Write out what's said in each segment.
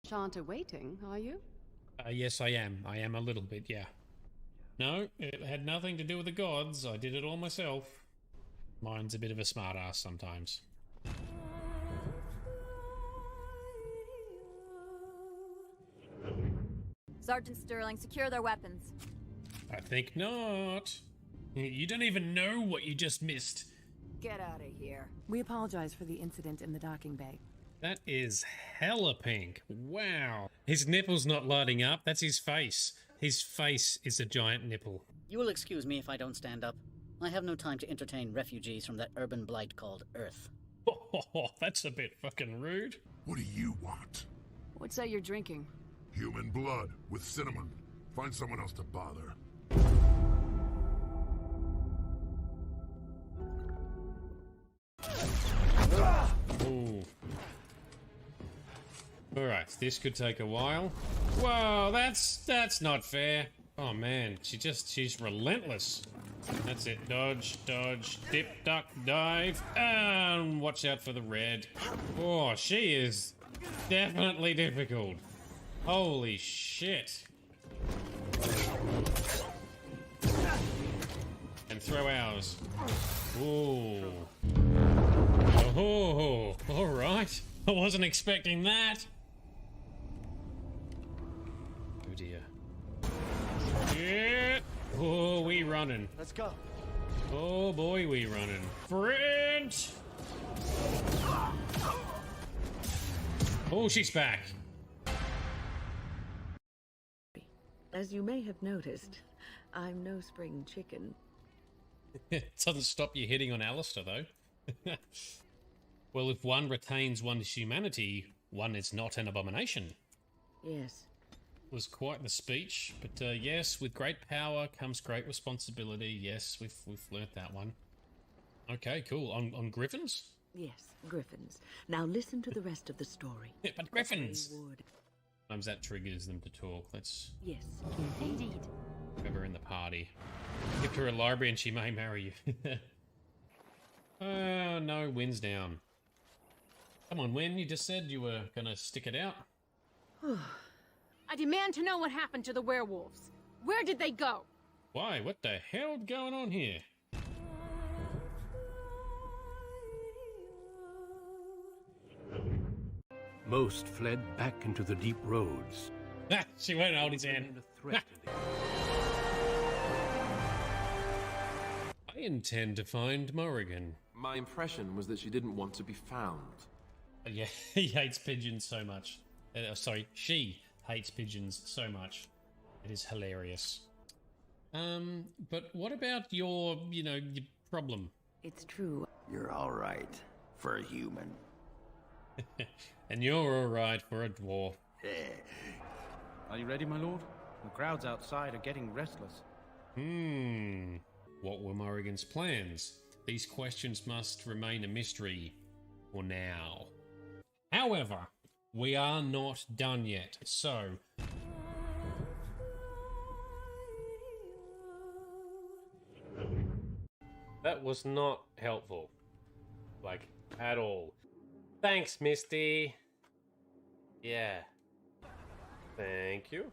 Shan't waiting, are you? Yes, I am. I am a little bit, yeah. No, it had nothing to do with the gods. I did it all myself. Mine's a bit of a smartass sometimes. Sergeant Sterling, secure their weapons. I think not. You don't even know what you just missed. Get out of here. We apologize for the incident in the docking bay. That is hella pink. Wow. His nipple's not lighting up. That's his face. His face is a giant nipple. You will excuse me if I don't stand up. I have no time to entertain refugees from that urban blight called Earth. Oh, that's a bit fucking rude. What do you want? What's that you're drinking? Human blood with cinnamon. Find someone else to bother. Ooh. Alright, this could take a while. Whoa, that's not fair. Oh man, she's relentless. That's it. Dodge, dodge, dip, duck, dive, and watch out for the red. Oh, she is definitely difficult. Holy shit. And throw ours. Ooh. Oh, alright. I wasn't expecting that. Oh dear. Yeah. Oh, we running. Let's go. Oh boy, we running. Sprint! Oh, she's back. As you may have noticed, I'm no spring chicken. It doesn't stop you hitting on Alistair, though. Well, if one retains one's humanity, one is not an abomination. Yes. Was quite the speech, but yes, with great power comes great responsibility. Yes, we've learnt that one. Okay, cool. On griffins? Yes, griffins. Now listen to the rest of the story. Yeah, but griffins! Sometimes that triggers them to talk. Let's... Yes, Indeed. have her in the party. Give her a library and she may marry you. Oh, no, Wynn's down. Come on, Wynn, you just said you were gonna stick it out. I demand to know what happened to the werewolves. Where did they go? Why? What the hell's going on here? Most fled back into the deep roads. Ah, she won't hold his hand. I intend to find Morrigan. My impression was that she didn't want to be found. Yeah, he hates pigeons so much. Sorry, she hates pigeons so much. It is hilarious. But what about your, your problem? it's true. You're all right for a human. And you're alright for a dwarf. Are you ready, my lord? The crowds outside are getting restless. What were Morrigan's plans? These questions must remain a mystery for now. However, we are not done yet, so... That was not helpful. Like, at all. Thanks, Misty. Yeah. Thank you.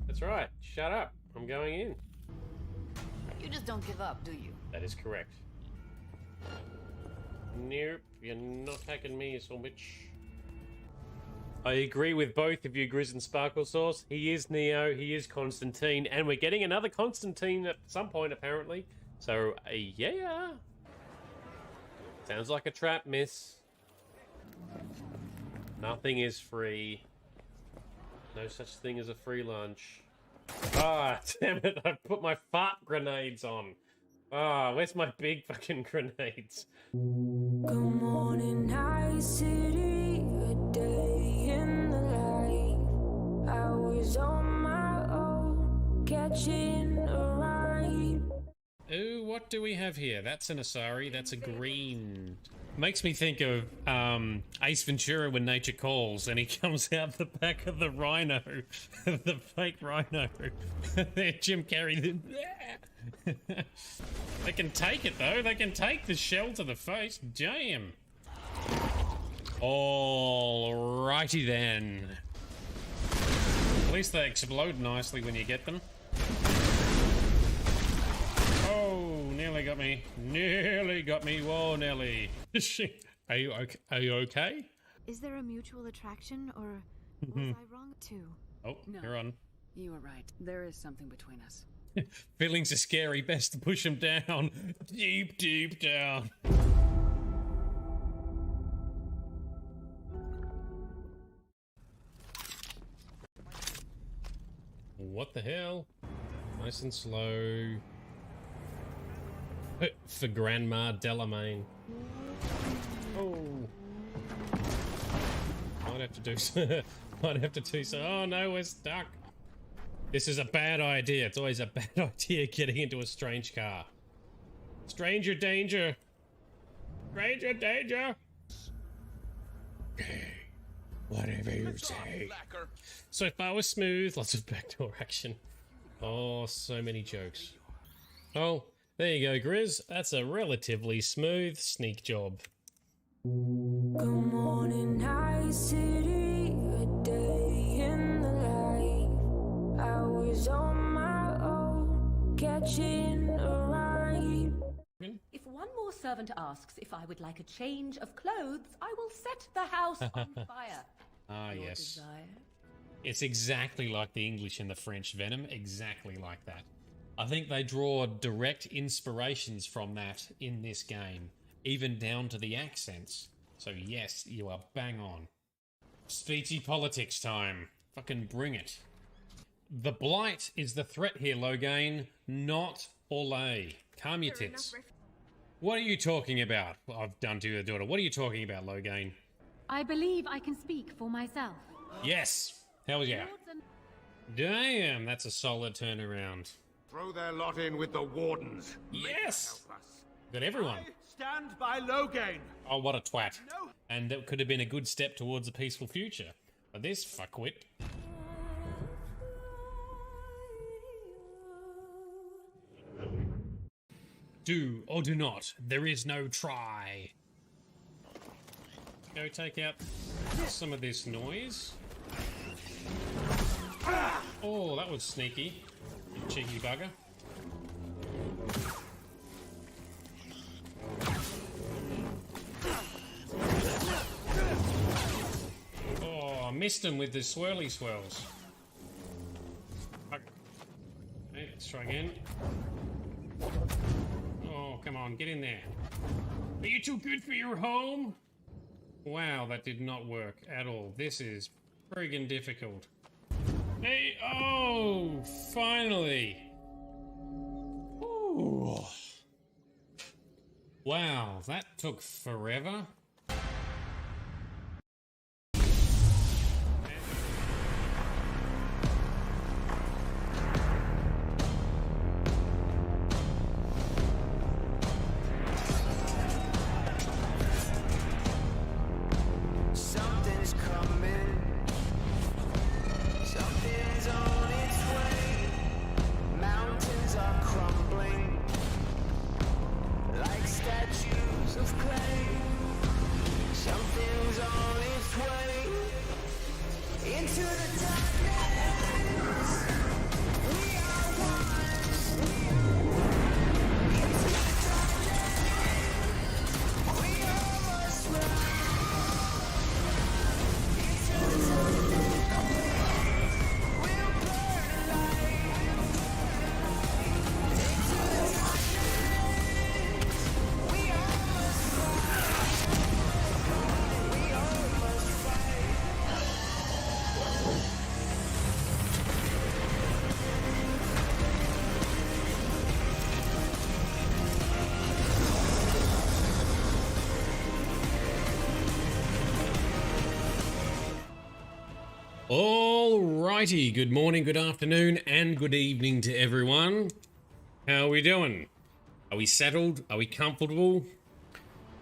That's right. Shut up. I'm going in. You just don't give up, do you? That is correct. Nope, you're not attacking me, so bitch. I agree with both of you, Grizz and Sparkle Sauce. He is Neo, he is Constantine, and we're getting another Constantine at some point, apparently. So, yeah. Sounds like a trap, miss. Nothing is free. No such thing as a free lunch. Ah, damn it, I put my fart grenades on. Ah, where's my big fucking grenades? Good morning, night city, a day in the life. I was on my own, catching a ride. Ooh, what do we have here? That's an Asari, that's a green. Makes me think of Ace Ventura when nature calls and he comes out the back of the rhino, the fake rhino. Jim Carrey. They can take it though, they can take the shell to the face. Damn. Alrighty then. At least they explode nicely when you get them. Oh, nearly got me. Nearly got me. Whoa, Nelly. Are you okay? Are you okay? Is there a mutual attraction, or was I wrong too? Oh, No. you're on. You were right. There is something between us. Feelings are scary. Best to push them down. Deep, deep down. What the hell? Nice and slow. For Grandma Delamain. Oh. Might have to do so. Might have to do so. Oh no, we're stuck. This is a bad idea. It's always a bad idea getting into a strange car. Stranger danger. Stranger danger. Whatever you say. So far was smooth. Lots of backdoor action. Oh, so many jokes. Oh, there you go, Grizz. That's a relatively smooth sneak job. Good morning, night city, a day in the life. I was on my own, catching a ride. If one more servant asks if I would like a change of clothes, I will set the house on fire. Ah, Your yes. desire? It's exactly like the English and the French Venom. Exactly like that. I think they draw direct inspirations from that in this game, even down to the accents. So yes, you are bang on. Speechy politics time. Fucking bring it. The Blight is the threat here, Loghain, not Orlais. Calm your tits. What are you talking about? I've done to your daughter. What are you talking about, Loghain? I believe I can speak for myself. Yes. Hell yeah. Damn, that's a solid turnaround. Throw their lot in with the wardens. Yes! Got everyone. Stand by Loghain. Oh, what a twat. And that could have been a good step towards a peaceful future. But this fuckwit. Do or do not. There is no try. Go take out some of this noise. Oh, that was sneaky. You cheeky bugger. Oh, I missed him with the swirly swirls. Fuck. Okay, let's try again. Oh, come on, get in there. Are you too good for your home? Wow, that did not work at all. This is friggin' difficult. Hey, oh, finally. Ooh. Wow, that took forever. Something's coming. Something's on its way. Mountains are crumbling like statues of clay. Something's on its way into the darkness. We are one. Into the darkness. We almost run. Alrighty, good morning, good afternoon, and good evening to everyone. How are we doing? Are we settled? Are we comfortable?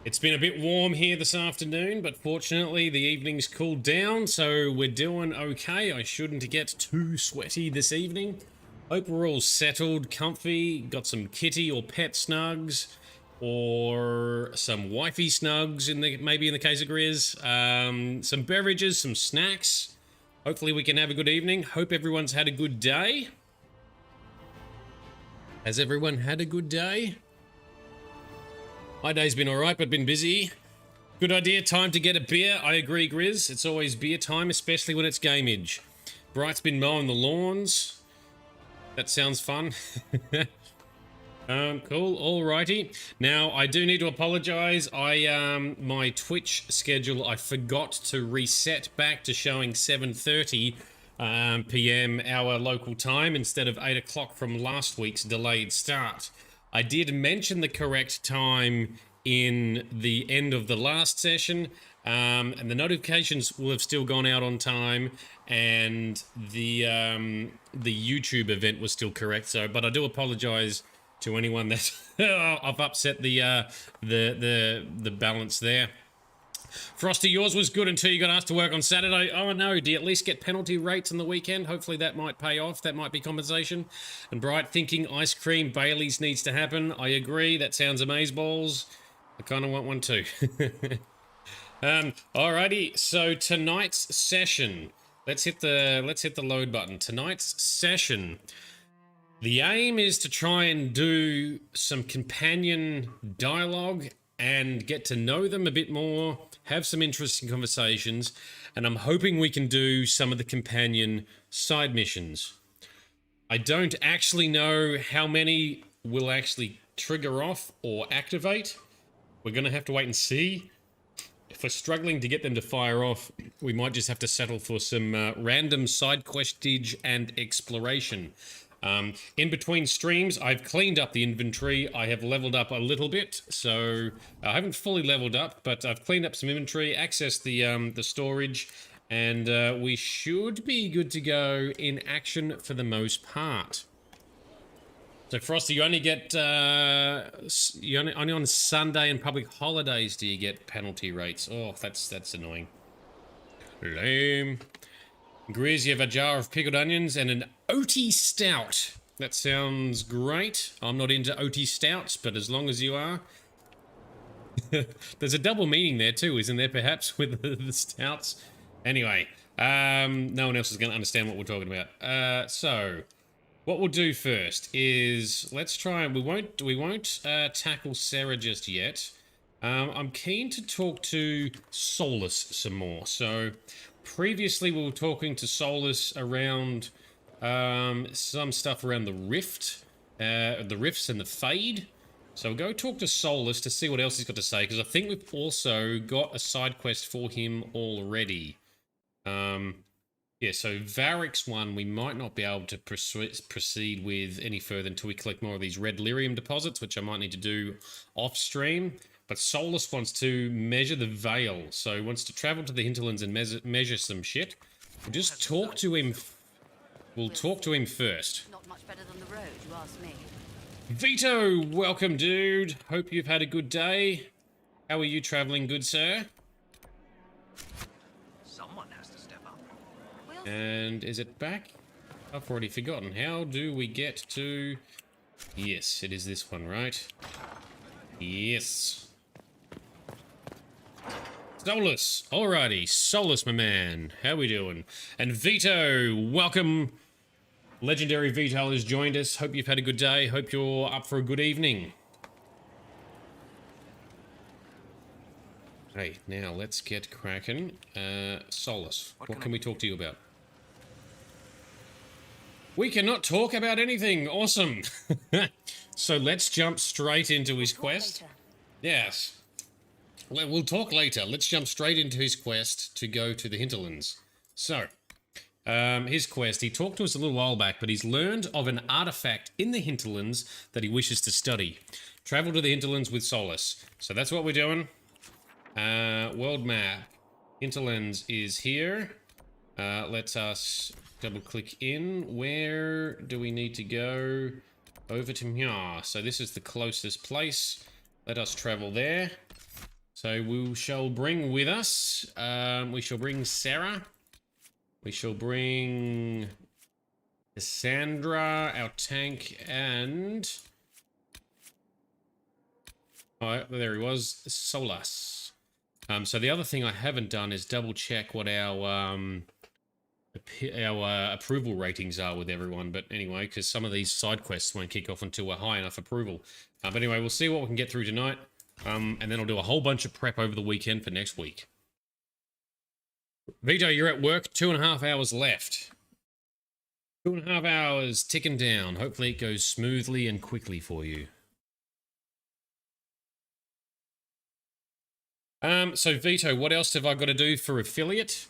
It's been a bit warm here this afternoon, but fortunately the evening's cooled down, so we're doing okay. I shouldn't get too sweaty this evening. Hope we're all settled, comfy, got some kitty or pet snugs, or some wifey snugs maybe in the case of Grizz, some beverages, some snacks. Hopefully we can have a good evening. Hope everyone's had a good day. Has everyone had a good day? My day's been alright, but been busy. Good idea, time to get a beer. I agree, Grizz. It's always beer time, especially when it's gameage. Bright's been mowing the lawns. That sounds fun. Cool, alrighty. Now, I do need to apologize. My Twitch schedule, I forgot to reset back to showing 7:30 p.m. our local time instead of 8 o'clock from last week's delayed start. I did mention the correct time in the end of the last session, and the notifications will have still gone out on time, and the YouTube event was still correct. So, but I do apologize to anyone that I've upset the balance there. Frosty, yours was good until you got asked to work on Saturday. Oh no, do you at least get penalty rates on the weekend? Hopefully that might pay off. That might be compensation. And Bright thinking ice cream Bailey's needs to happen. I agree. That sounds amazeballs. I kind of want one too. Alrighty. So tonight's session. Let's hit the load button. Tonight's session. The aim is to try and do some companion dialogue and get to know them a bit more, have some interesting conversations, and I'm hoping we can do some of the companion side missions. I don't actually know how many will actually trigger off or activate. We're going to have to wait and see. If we're struggling to get them to fire off, we might just have to settle for some random side questage and exploration. In between streams, I've cleaned up the inventory. I have leveled up a little bit, so I haven't fully leveled up, but I've cleaned up some inventory, accessed the storage, and we should be good to go in action for the most part. So Frosty, you only get only on Sunday and public holidays do you get penalty rates. Oh, that's annoying. Lame. Grizz, you have a jar of pickled onions and an oaty stout. That sounds great. I'm not into oaty stouts, but as long as you are. There's a double meaning there too, isn't there, perhaps, with the stouts? Anyway, no one else is going to understand what we're talking about. So, what we'll do first is, let's try, we won't tackle Sarah just yet. I'm keen to talk to Solus some more. So, previously we were talking to Solus around some stuff around the rift, the rifts and the fade. So we'll go talk to Solus to see what else he's got to say, because I think we've also got a side quest for him already. Yeah, so Varric's one we might not be able to proceed with any further until we collect more of these red lyrium deposits, which I might need to do off stream. But Solus wants to measure the Veil, so he wants to travel to the hinterlands and measure some shit. We'll just talk to him. We'll talk to him first. Not much better than the road, you ask me. Vito, welcome, dude. Hope you've had a good day. How are you traveling, good sir? Someone has to step up. And is it back? I've already forgotten. How do we get to... Yes, it is this one, right? Yes. Solus. Alrighty, Solus, my man. How we doing? And Vito, welcome. Legendary Vito has joined us. Hope you've had a good day. Hope you're up for a good evening. Hey, now let's get cracking. Solus, what can we talk to you about? We cannot talk about anything. Awesome. So let's jump straight into his quest. Yes. We'll talk later. Let's jump straight into his quest to go to the hinterlands. So, his quest, he talked to us a little while back, but he's learned of an artifact in the hinterlands that he wishes to study. Travel to the hinterlands with Solus. So that's what we're doing. World map. Hinterlands is here. Let us double click in. Where do we need to go? Over to here. So this is the closest place. Let us travel there. So we shall bring with us, we shall bring Sarah. We shall bring Cassandra, our tank, and Oh, there he was, Solas. So the other thing I haven't done is double check what our approval ratings are with everyone. But anyway, because some of these side quests won't kick off until we're high enough approval. But anyway, we'll see what we can get through tonight. And then I'll do a whole bunch of prep over the weekend for next week. Vito, you're at work. 2.5 hours left. 2.5 hours ticking down. Hopefully it goes smoothly and quickly for you. So Vito, what else have I got to do for affiliate?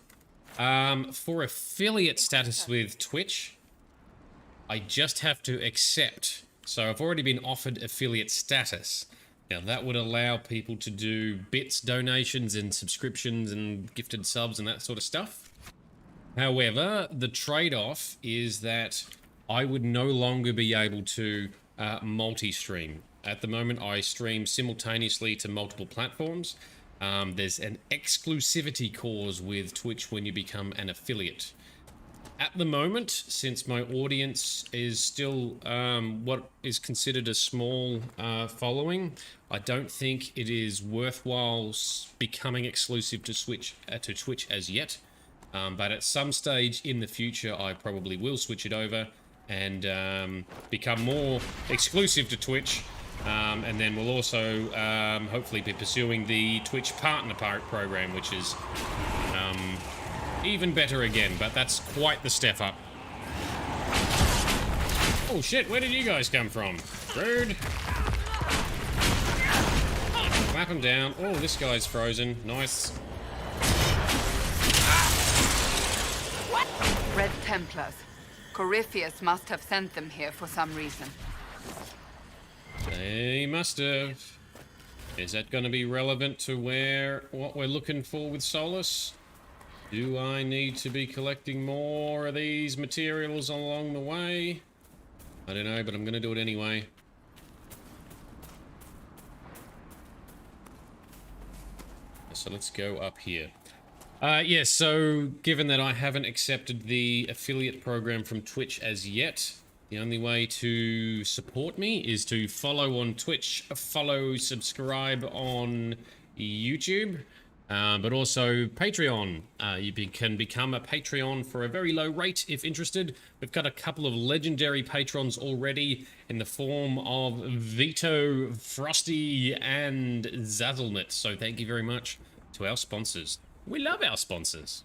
For affiliate status with Twitch, I just have to accept. So I've already been offered affiliate status. Now that would allow people to do bits, donations, and subscriptions, and gifted subs, and that sort of stuff. However, the trade-off is that I would no longer be able to multi-stream. At the moment, I stream simultaneously to multiple platforms. There's an exclusivity clause with Twitch when you become an affiliate. At the moment, since my audience is still what is considered a small following, I don't think it is worthwhile becoming exclusive to Twitch as yet. But at some stage in the future, I probably will switch it over and become more exclusive to Twitch. And then we'll also hopefully be pursuing the Twitch Partner Program, which is even better again, but that's quite the step up. Oh shit, where did you guys come from? Rude. Clap him down. Oh, this guy's frozen. Nice. What? Red Templars. Corypheus must have sent them here for some reason. They must have. Is that going to be relevant to what we're looking for with Solus? Do I need to be collecting more of these materials along the way? I don't know, but I'm going to do it anyway. So let's go up here. Yeah, so given that I haven't accepted the affiliate program from Twitch as yet, the only way to support me is to follow on Twitch, subscribe on YouTube, but also Patreon. You can become a Patreon for a very low rate if interested. We've got a couple of legendary patrons already in the form of Vito, Frosty, and Zazzlenet. So thank you very much to our sponsors. We love our sponsors.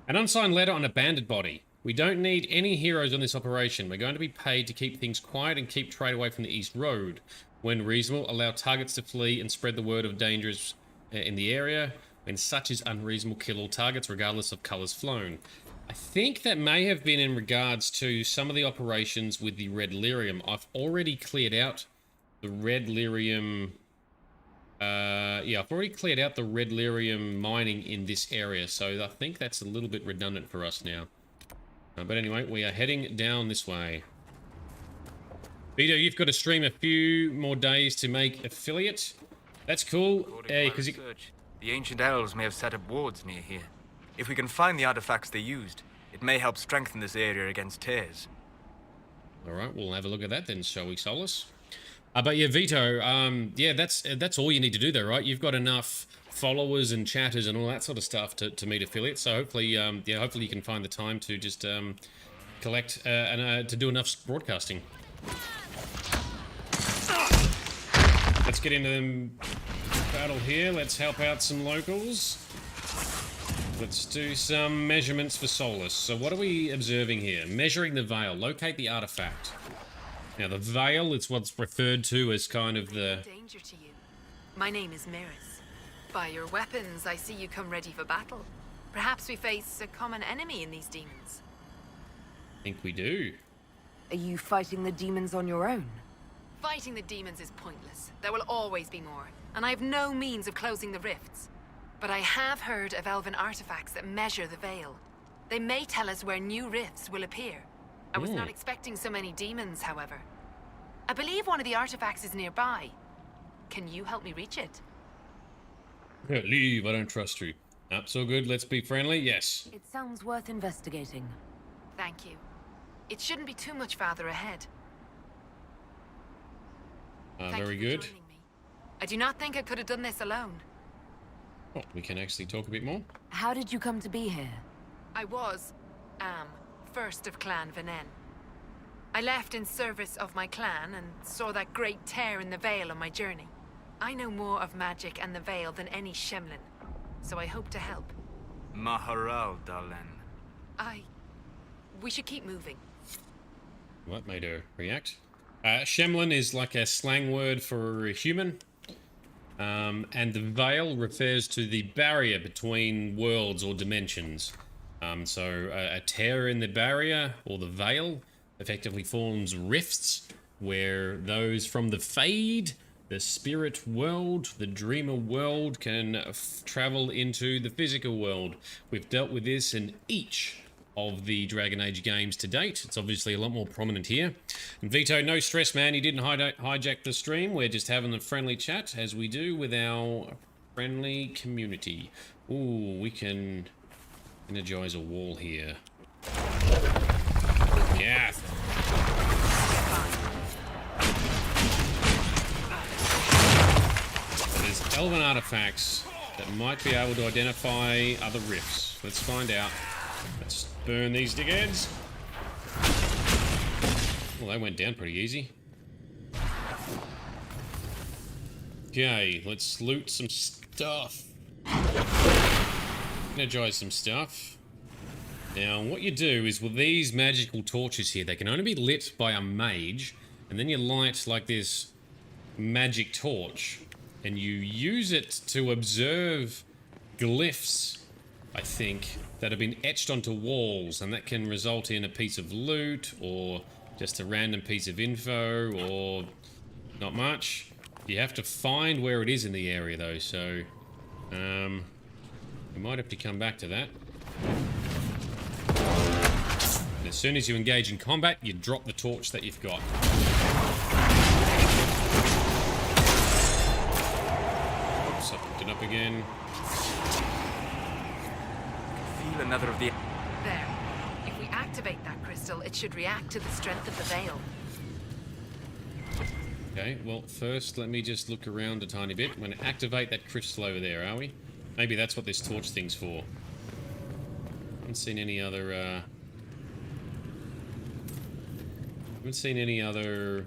An unsigned letter on a banded body. We don't need any heroes on this operation. We're going to be paid to keep things quiet and keep trade away from the East Road. When reasonable, allow targets to flee and spread the word of dangers in the area. When such is unreasonable, kill all targets regardless of colours flown. I think that may have been in regards to some of the operations with the Red Lyrium. I've already cleared out the Red Lyrium... yeah, I've already cleared out the Red Lyrium mining in this area, so I think that's a little bit redundant for us now. But anyway, we are heading down this way. Vito, you've got to stream a few more days to make affiliate. That's cool. Because the ancient elves may have set up wards near here. If we can find the artifacts they used, it may help strengthen this area against tears. All right, we'll have a look at that then, shall we, Solus? But yeah, Vito, yeah, that's all you need to do though, right? You've got enough followers and chatters and all that sort of stuff to meet affiliates. So hopefully, yeah, hopefully you can find the time to just collect and to do enough broadcasting. Let's get into battle here. Let's help out some locals. Let's do some measurements for Solus. So what are we observing here? Measuring the veil. Locate the artifact. Now the veil is what's referred to as kind of the... Danger to you. My name is Maris. By your weapons, I see you come ready for battle. Perhaps we face a common enemy in these demons. I think we do. Are you fighting the demons on your own? Fighting the demons is pointless. There will always be more, and I have no means of closing the rifts. But I have heard of elven artifacts that measure the veil. They may tell us where new rifts will appear. I was not expecting so many demons, however. I believe one of the artifacts is nearby. Can you help me reach it? Leave, I don't trust you. Not so good, let's be friendly, yes. It sounds worth investigating. Thank you. It shouldn't be too much farther ahead. Very good. I do not think I could have done this alone. Oh, we can actually talk a bit more. How did you come to be here? I was, first of Clan Venen. I left in service of my clan and saw that great tear in the Veil on my journey. I know more of magic and the Veil than any Shemlin, so I hope to help. Maharal, Dalen. We should keep moving. What made her react? Shemlin is like a slang word for a human. And the Veil refers to the barrier between worlds or dimensions. So a tear in the barrier, or the Veil, effectively forms rifts where those from the Fade, the spirit world, the dreamer world, can travel into the physical world. We've dealt with this in each of the Dragon Age games to date. It's obviously a lot more prominent here. And Vito, no stress, man. He didn't hijack the stream. We're just having a friendly chat, as we do with our friendly community. Ooh, we can energize a wall here. Yeah. There's elven artifacts that might be able to identify other rifts. Let's find out. Let's burn these dickheads. Well, they went down pretty easy. Okay, let's loot some stuff. Energize some stuff. Now, what you do is with these magical torches here, they can only be lit by a mage, and then you light like this magic torch, and you use it to observe glyphs, I think, that have been etched onto walls, and that can result in a piece of loot, or just a random piece of info, or not much. You have to find where it is in the area, though, so you might have to come back to that. And as soon as you engage in combat, you drop the torch that you've got. Oops, I picked it up again. Feel another of the... There. If we activate that crystal, it should react to the strength of the Veil. Okay, well, first let me just look around a tiny bit. I'm going to activate that crystal over there, are we? Maybe that's what this torch thing's for. Haven't seen any other, haven't seen any other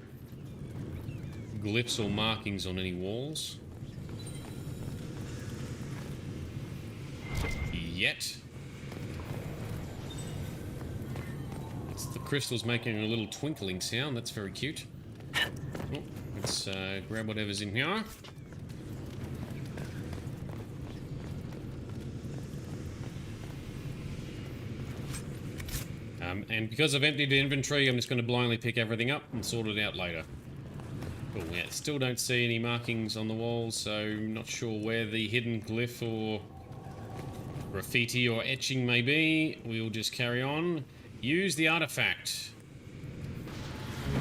glyphs or markings on any walls. Yet. It's the crystal's making a little twinkling sound. That's very cute. Oh, let's grab whatever's in here. And because I've emptied the inventory, I'm just going to blindly pick everything up and sort it out later. Cool, yeah, still don't see any markings on the walls, so I'm not sure where the hidden glyph or graffiti or etching may be. We'll just carry on. Use the artifact.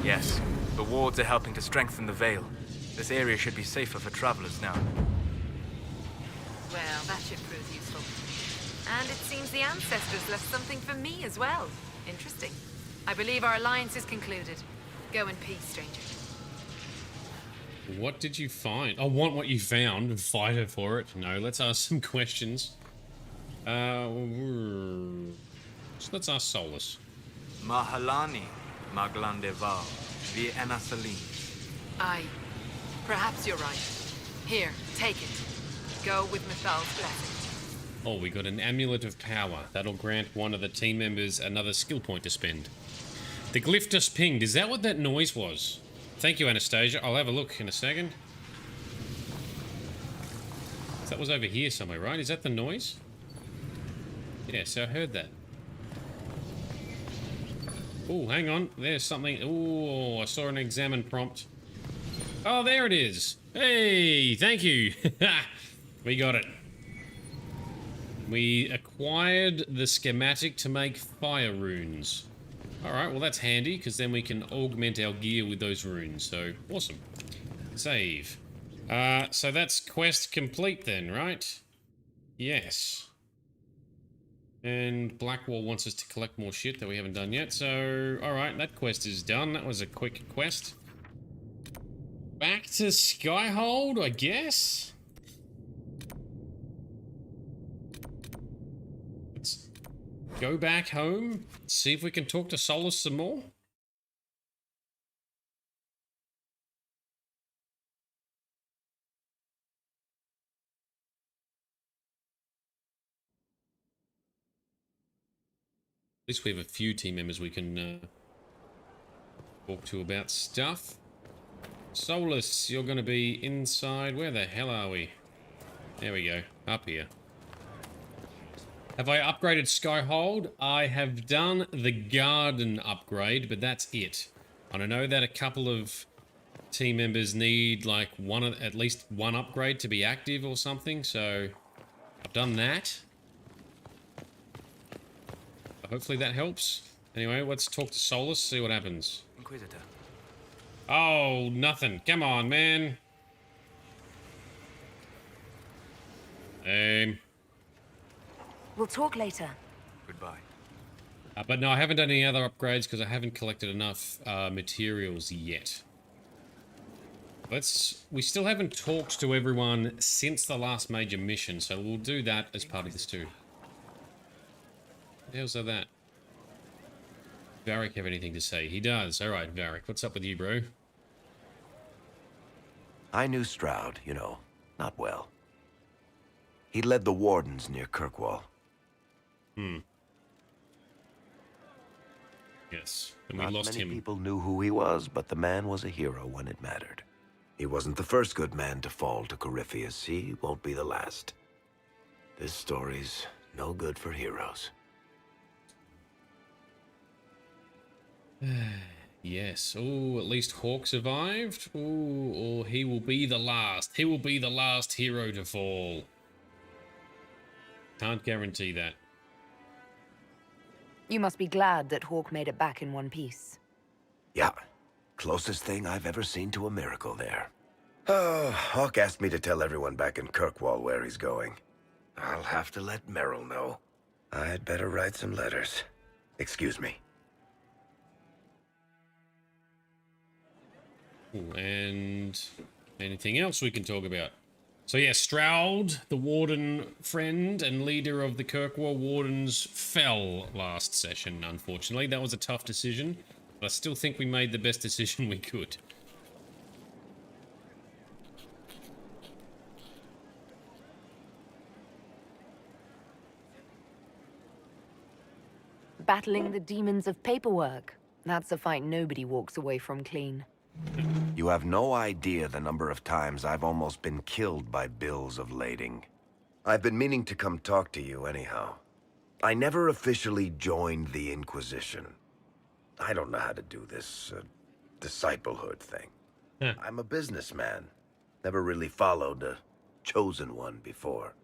Yes, the wards are helping to strengthen the Veil. This area should be safer for travelers now. Well, that should prove useful. And it seems the ancestors left something for me as well. Interesting. I believe our alliance is concluded. Go in peace, stranger. What did you find? I want what you found and fight her for it. No, let's ask some questions. So let's ask Solus. Mahalani, Maglandeval, the Enasalim. Perhaps you're right. Here, take it. Go with Mithal's blessing. Oh, we got an Amulet of Power. That'll grant one of the team members another skill point to spend. The glyph just pinged. Is that what that noise was? Thank you, Anastasia. I'll have a look in a second. That was over here somewhere, right? Is that the noise? Yes, I heard that. Oh, hang on. There's something. Oh, I saw an examine prompt. Oh, there it is. Hey, thank you. We got it. We acquired the schematic to make fire runes. Alright, well that's handy, because then we can augment our gear with those runes, so awesome. Save. So that's quest complete then, right? Yes. And Blackwall wants us to collect more shit that we haven't done yet, so alright, that quest is done. That was a quick quest. Back to Skyhold, I guess? Let's go back home, see if we can talk to Solus some more. At least we have a few team members we can talk to about stuff. Solus, you're going to be inside. Where the hell are we? There we go. Up here. Have I upgraded Skyhold? I have done the garden upgrade, but that's it. And I know that a couple of team members need like at least one upgrade to be active or something, so I've done that. Hopefully that helps. Anyway, let's talk to Solus, see what happens. Inquisitor. Oh, nothing. Come on, man. We'll talk later. Goodbye. But no, I haven't done any other upgrades because I haven't collected enough materials yet. We still haven't talked to everyone since the last major mission, so we'll do that as part of this too. What the hell's that? Varric have anything to say? He does. Alright, Varric, what's up with you, bro? I knew Stroud, you know, not well. He led the Wardens near Kirkwall. Yes, and we lost him. Not many people knew who he was, but the man was a hero when it mattered. He wasn't the first good man to fall to Corypheus. He won't be the last. This story's no good for heroes. Yes. Oh, at least Hawk survived. Oh, or he will be the last. He will be the last hero to fall. Can't guarantee that. You must be glad that Hawk made it back in one piece. Yeah. Closest thing I've ever seen to a miracle there. Oh, Hawk asked me to tell everyone back in Kirkwall where he's going. I'll have to let Merrill know. I'd better write some letters. Excuse me. Ooh, and anything else we can talk about? So yeah, Stroud, the Warden friend and leader of the Kirkwall Wardens, fell last session, unfortunately. That was a tough decision, but I still think we made the best decision we could. Battling the demons of paperwork. That's a fight nobody walks away from clean. You have no idea the number of times I've almost been killed by bills of lading. I've been meaning to come talk to you anyhow. I never officially joined the Inquisition. I don't know how to do this disciplehood thing. I'm a businessman. Never really followed a chosen one before.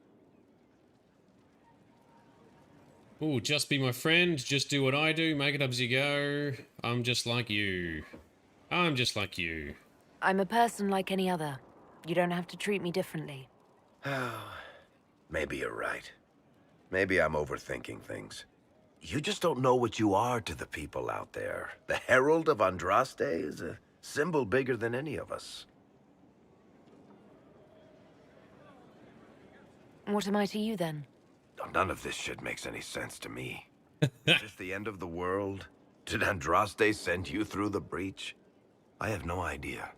Ooh, just be my friend, just do what I do, make it up as you go. I'm just like you. I'm just like you. I'm a person like any other. You don't have to treat me differently. Maybe you're right. Maybe I'm overthinking things. You just don't know what you are to the people out there. The Herald of Andraste is a symbol bigger than any of us. What am I to you then? None of this shit makes any sense to me. Is this the end of the world? Did Andraste send you through the breach? I have no idea.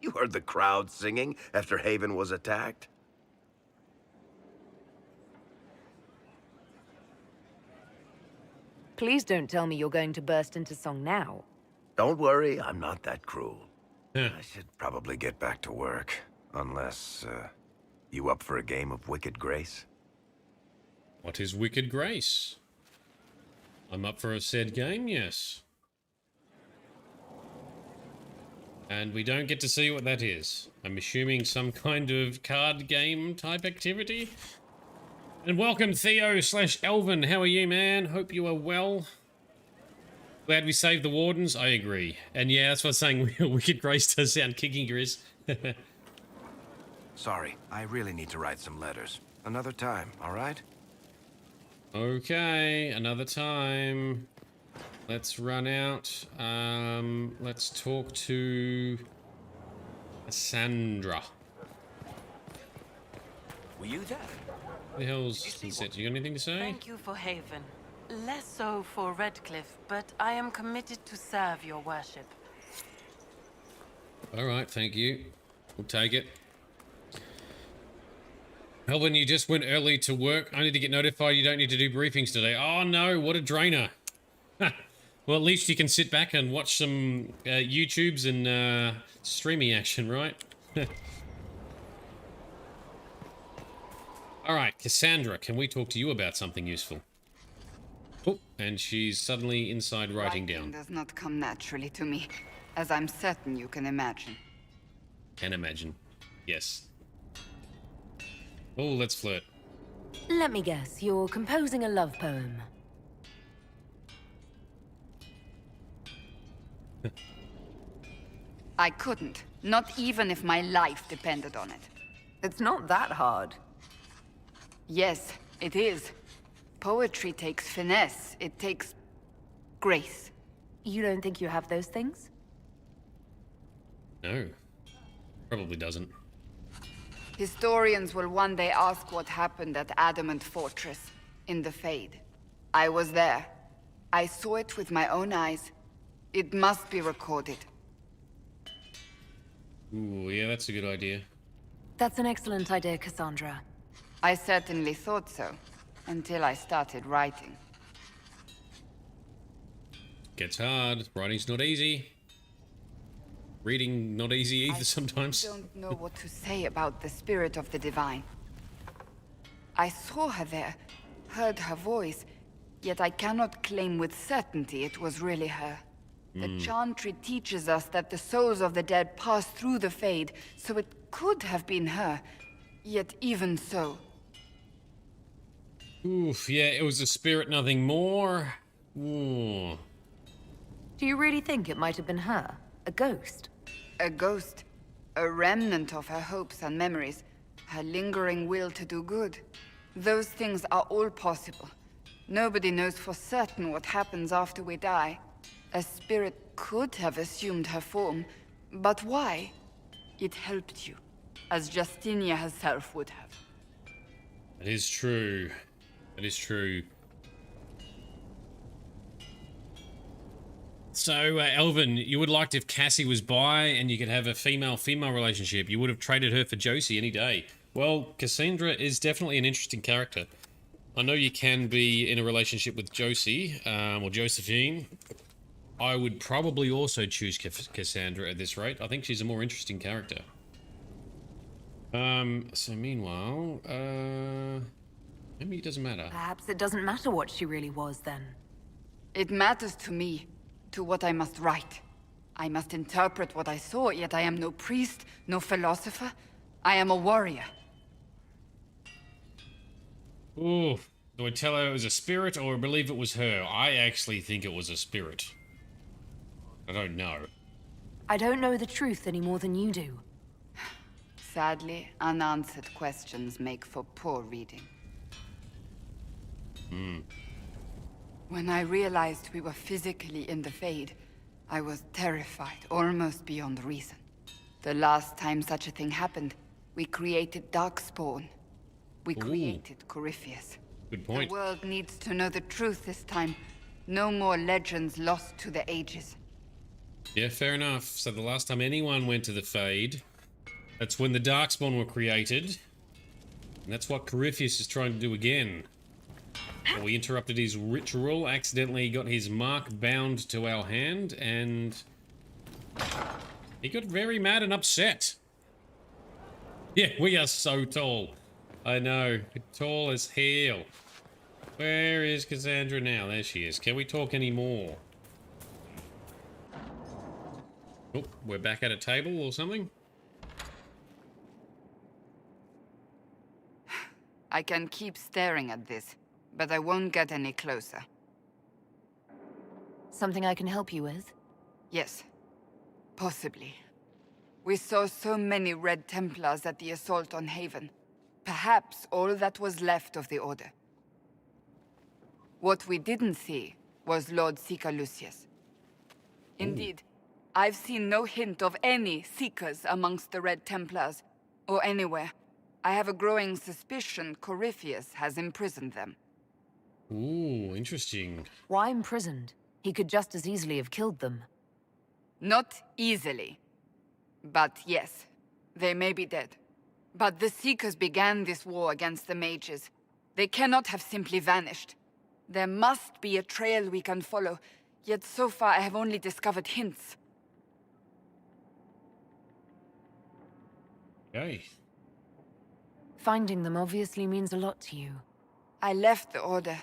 You heard the crowd singing after Haven was attacked? Please don't tell me you're going to burst into song now. Don't worry, I'm not that cruel. I should probably get back to work. Unless, you up for a game of Wicked Grace? What is Wicked Grace? I'm up for a said game, yes. And we don't get to see what that is. I'm assuming some kind of card game type activity. And welcome Theo/Elvin. How are you, man? Hope you are well. Glad we saved the Wardens. I agree. And yeah, that's what I'm saying. Wicked Grace does sound kicking, Grizz. Sorry, I really need to write some letters. Another time, all right? Okay, another time. Let's run out. Let's talk to Cassandra. Were you there? What the hell's Set? You got anything to say? Thank you for Haven. Less so for Redcliffe, but I am committed to serve your worship. Alright, thank you. We'll take it. Helvin, you just went early to work. I need to get notified you don't need to do briefings today. Oh no, what a drainer. Well, at least you can sit back and watch some YouTubes and streaming action, right? Alright, Cassandra, can we talk to you about something useful? Oh, and she's suddenly inside writing down. Does not come naturally to me, as I'm certain you can imagine. Can imagine. Yes. Oh, let's flirt. Let me guess, you're composing a love poem. I couldn't, not even if my life depended on it. It's not that hard. Yes, it is. Poetry takes finesse, it takes grace. You don't think you have those things? No. Probably doesn't. Historians will one day ask what happened at Adamant Fortress, in the Fade. I was there. I saw it with my own eyes. It must be recorded. Ooh, yeah, that's a good idea. That's an excellent idea, Cassandra. I certainly thought so, until I started writing. Gets hard. Writing's not easy. Reading not easy either sometimes. I don't know what to say about the spirit of the divine. I saw her there, heard her voice, yet I cannot claim with certainty it was really her. The Chantry teaches us that the souls of the dead pass through the Fade, so it could have been her. Yet even so... Oof, yeah, it was a spirit, nothing more. Ooh. Do you really think it might have been her? A ghost? A ghost. A remnant of her hopes and memories. Her lingering will to do good. Those things are all possible. Nobody knows for certain what happens after we die. A spirit could have assumed her form, but why? It helped you, as Justinia herself would have. That is true. That is true. So, Elvin, you would liked if Cassie was bi and you could have a female-female relationship. You would have traded her for Josie any day. Well, Cassandra is definitely an interesting character. I know you can be in a relationship with Josie, or Josephine. I would probably also choose Cassandra at this rate. I think she's a more interesting character. So meanwhile, maybe it doesn't matter. Perhaps it doesn't matter what she really was then. It matters to me, to what I must write. I must interpret what I saw, yet I am no priest, no philosopher. I am a warrior. Ooh, do I tell her it was a spirit or believe it was her? I actually think it was a spirit. I don't know. I don't know the truth any more than you do. Sadly, unanswered questions make for poor reading. When I realized we were physically in the Fade, I was terrified, almost beyond reason. The last time such a thing happened, we created Darkspawn. We created Corypheus. Good point. The world needs to know the truth this time. No more legends lost to the ages. Yeah, fair enough. So the last time anyone went to the Fade, that's when the Darkspawn were created. And that's what Corypheus is trying to do again. Well, we interrupted his ritual, accidentally got his mark bound to our hand, and he got very mad and upset. Yeah, we are so tall. I know, tall as hell. Where is Cassandra now? There she is. Can we talk any more? Oh, we're back at a table or something? I can keep staring at this, but I won't get any closer. Something I can help you with? Yes. Possibly. We saw so many Red Templars at the assault on Haven. Perhaps all that was left of the Order. What we didn't see was Lord Sika Lucius. Indeed, I've seen no hint of any Seekers amongst the Red Templars, or anywhere. I have a growing suspicion Corypheus has imprisoned them. Ooh, interesting. Why imprisoned? He could just as easily have killed them. Not easily. But yes, they may be dead. But the Seekers began this war against the mages. They cannot have simply vanished. There must be a trail we can follow, yet so far I have only discovered hints. Okay. Finding them obviously means a lot to you. I left the Order,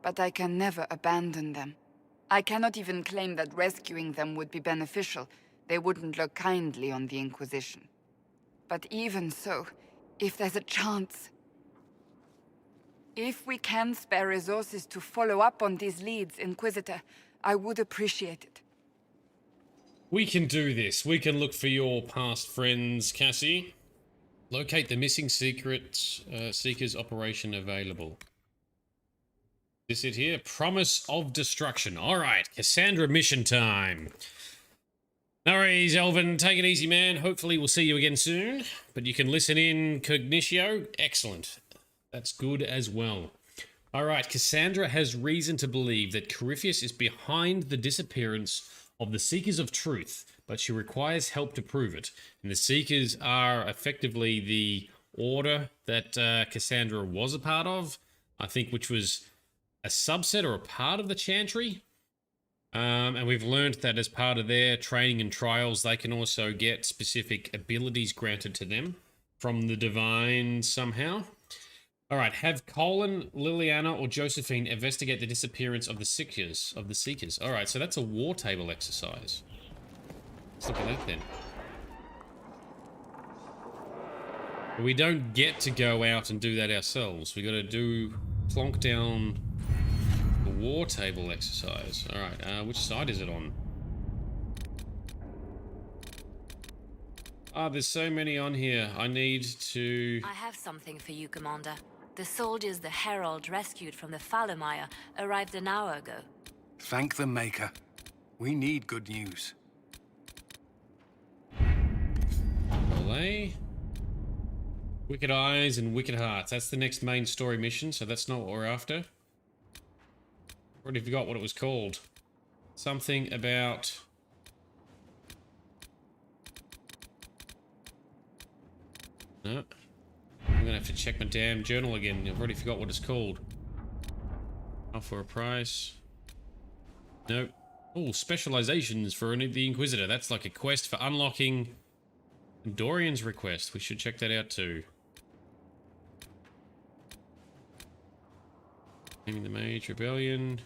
but I can never abandon them. I cannot even claim that rescuing them would be beneficial. They wouldn't look kindly on the Inquisition. But even so, if there's a chance... If we can spare resources to follow up on these leads, Inquisitor, I would appreciate it. We can do this. We can look for your past friends, Cassie. Locate the missing Seekers operation available. Is it here? Promise of destruction. Alright, Cassandra mission time. No worries, Elvin. Take it easy, man. Hopefully we'll see you again soon. But you can listen in cognitio. Excellent. That's good as well. Alright, Cassandra has reason to believe that Corypheus is behind the disappearance of the Seekers of Truth, but she requires help to prove it. And the Seekers are effectively the order that Cassandra was a part of, I think, which was a subset or a part of the Chantry. And we've learned that as part of their training and trials, they can also get specific abilities granted to them from the Divine somehow. All right, have Colin, Liliana, or Josephine investigate the disappearance of the Seekers. All right, so that's a war table exercise. Let's look at that then. But we don't get to go out and do that ourselves. We got to plonk down the war table exercise. All right, which side is it on? Ah, there's so many on here. I need to... I have something for you, Commander. The soldiers the Herald rescued from the Fallermire arrived an hour ago. Thank the Maker. We need good news. Olay. Wicked Eyes and Wicked Hearts. That's the next main story mission, so that's not what we're after. Already forgot what it was called. Something about... No. I'm gonna have to check my damn journal again. I've already forgot what it's called. Off for a price. Nope. Oh, specializations for the Inquisitor. That's like a quest for unlocking Dorian's request. We should check that out too. Naming the Mage Rebellion.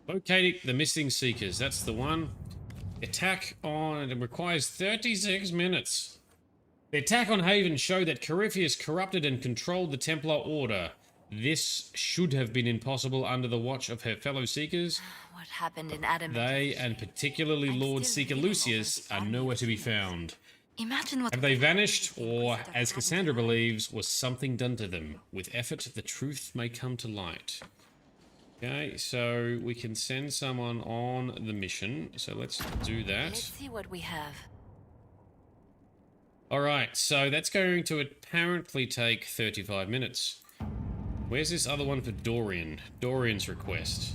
Locating the missing Seekers. That's the one. Attack on... It requires 36 minutes. The attack on Haven showed that Corypheus corrupted and controlled the Templar Order. This should have been impossible under the watch of her fellow Seekers. What happened in Adam? They, and particularly Lord Seeker Lucius, are nowhere to be found. Imagine what... Have they vanished, or, as Cassandra believes, was something done to them? With effort, the truth may come to light. Okay, so we can send someone on the mission. So let's do that. Let's see what we have. Alright, so that's going to apparently take 35 minutes. Where's this other one for Dorian? Dorian's request.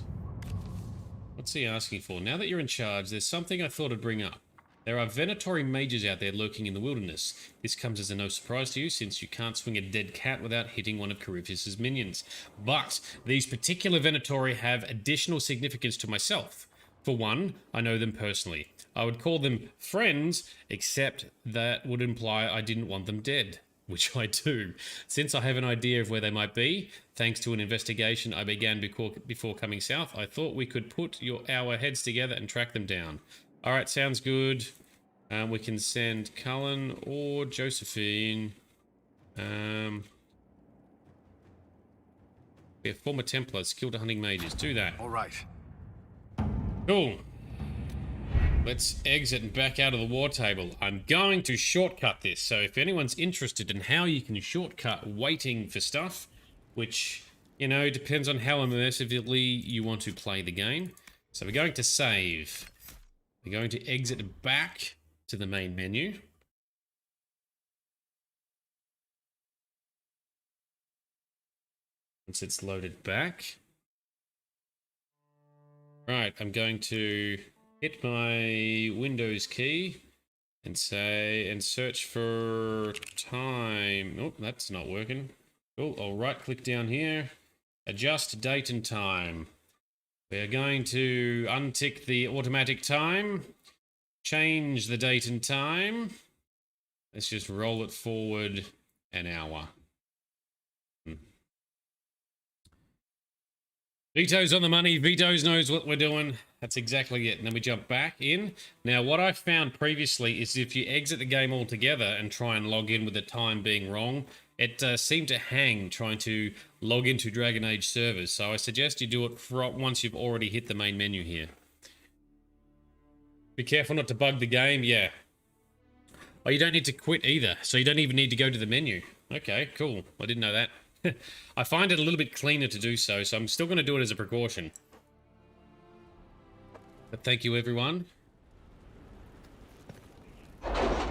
What's he asking for? Now that you're in charge, there's something I thought I'd bring up. There are Venatori mages out there lurking in the wilderness. This comes as a no surprise to you, since you can't swing a dead cat without hitting one of Corypheus's minions. But these particular Venatori have additional significance to myself. For one, I know them personally. I would call them friends, except that would imply I didn't want them dead, which I do. Since I have an idea of where they might be, thanks to an investigation I began before coming south, I thought we could put our heads together and track them down. Alright, sounds good. We can send Cullen or Josephine. We have former Templars, skilled at hunting mages. Do that. Alright. Cool. Let's exit and back out of the war table. I'm going to shortcut this, so if anyone's interested in how you can shortcut waiting for stuff, which, you know, depends on how immersively you want to play the game. So we're going to save. We're going to exit back to the main menu. Once it's loaded back. Right, I'm going to hit my Windows key and search for time. Oh, that's not working. Cool, I'll right click down here. Adjust date and time. We're going to untick the automatic time. Change the date and time. Let's just roll it forward an hour. Vito's on the money. Vito's knows what we're doing. That's exactly it. And then we jump back in. Now, what I found previously is if you exit the game altogether and try and log in with the time being wrong, it seemed to hang trying to log into Dragon Age servers. So I suggest you do it once you've already hit the main menu here. Be careful not to bug the game. Yeah. Oh, you don't need to quit either. So you don't even need to go to the menu. Okay, cool. I didn't know that. I find it a little bit cleaner to do so, so I'm still going to do it as a precaution. But thank you, everyone. Alright,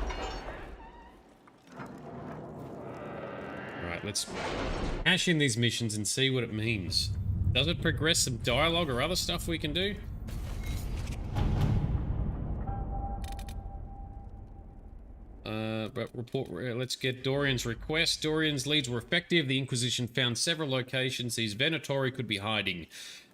let's hash in these missions and see what it means. Does it progress some dialogue or other stuff we can do? Let's get Dorian's request. Dorian's leads were effective. The Inquisition found several locations these Venatori could be hiding.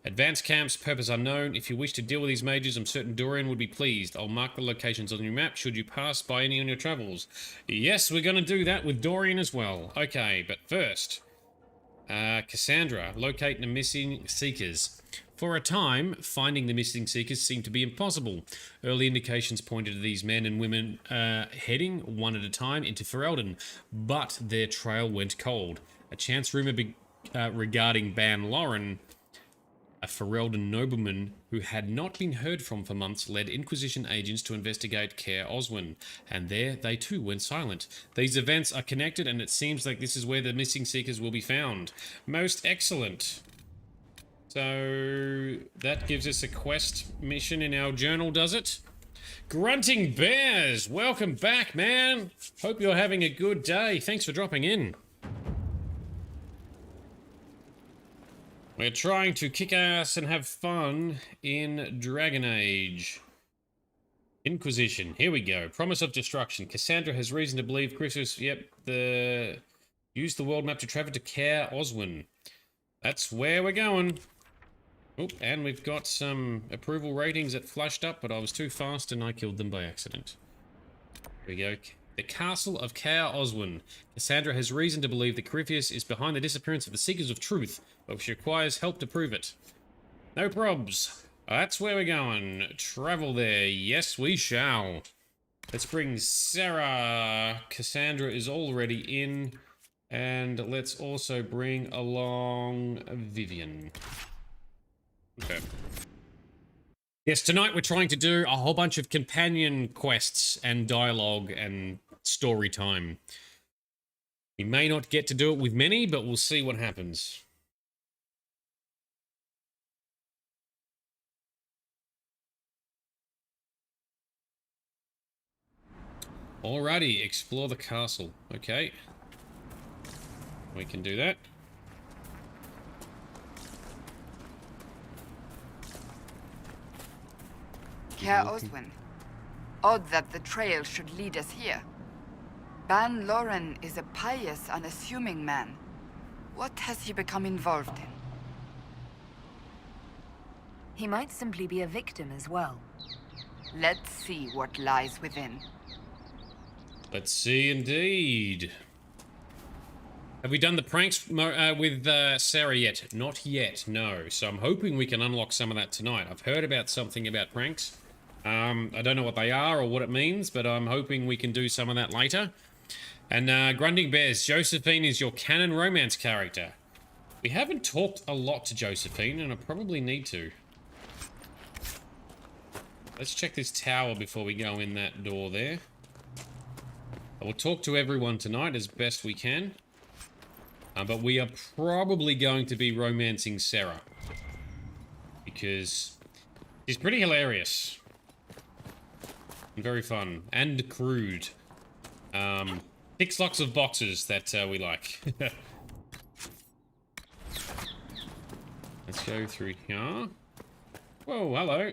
Advanced camps, purpose unknown. If you wish to deal with these mages, I'm certain Dorian would be pleased. I'll mark the locations on your map should you pass by any on your travels. Yes, we're going to do that with Dorian as well. Okay, but first, Cassandra, locate the missing Seekers. For a time, finding the missing Seekers seemed to be impossible. Early indications pointed to these men and women heading, one at a time, into Ferelden, but their trail went cold. A chance rumor regarding Ban Loren, a Ferelden nobleman who had not been heard from for months, led Inquisition agents to investigate Caer Oswin, and there they too went silent. These events are connected, and it seems like this is where the missing Seekers will be found. Most excellent. So that gives us a quest mission in our journal, does it? Grunting Bears, welcome back, man. Hope you're having a good day. Thanks for dropping in. We're trying to kick ass and have fun in Dragon Age. Inquisition, here we go. Promise of destruction. Cassandra has reason to believe Chrysos, used the world map to travel to Caer Oswin. That's where we're going. Oh, and we've got some approval ratings that flashed up, but I was too fast and I killed them by accident. Here we go. The Castle of Caer Oswin. Cassandra has reason to believe that Chrysos is behind the disappearance of the Seekers of Truth, but she requires help to prove it. No probs. That's where we're going. Travel there. Yes, we shall. Let's bring Sarah. Cassandra is already in. And let's also bring along Vivian. Okay. Yes, tonight we're trying to do a whole bunch of companion quests and dialogue and story time. We may not get to do it with many, but we'll see what happens. Alrighty, explore the castle. Okay. We can do that. Caer Oswin. Odd that the trail should lead us here. Ban Loren is a pious, unassuming man. What has he become involved in? He might simply be a victim as well. Let's see what lies within. Let's see indeed. Have we done the pranks with Sarah yet? Not yet, no. So I'm hoping we can unlock some of that tonight. I've heard about something about pranks. I don't know what they are or what it means, but I'm hoping we can do some of that later. And Grunting Bears, Josephine is your canon romance character. We haven't talked a lot to Josephine, and I probably need to. Let's check this tower before we go in that door there. I will talk to everyone tonight as best we can. But we are probably going to be romancing Sarah. Because she's pretty hilarious. Very fun. And crude. Ticks lots of boxes that we like. Let's go through here. Whoa, hello.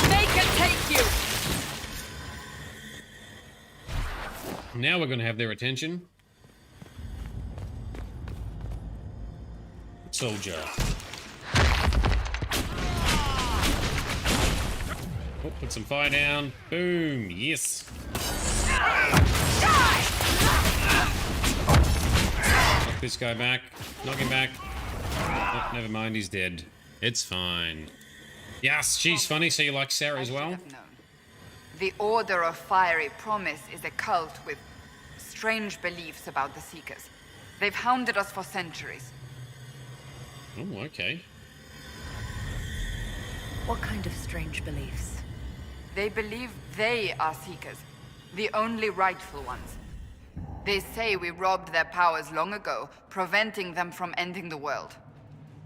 Make it take you! Now we're going to have their attention. Soldier. Oh, put some fire down. Boom. Yes. Knock this guy back. Knock him back. Oh, never mind. He's dead. It's fine. Yes, she's funny. So you like Sarah as well? The Order of Fiery Promise is a cult with strange beliefs about the Seekers. They've hounded us for centuries. Oh, okay. What kind of strange beliefs? They believe they are Seekers, the only rightful ones. They say we robbed their powers long ago, preventing them from ending the world.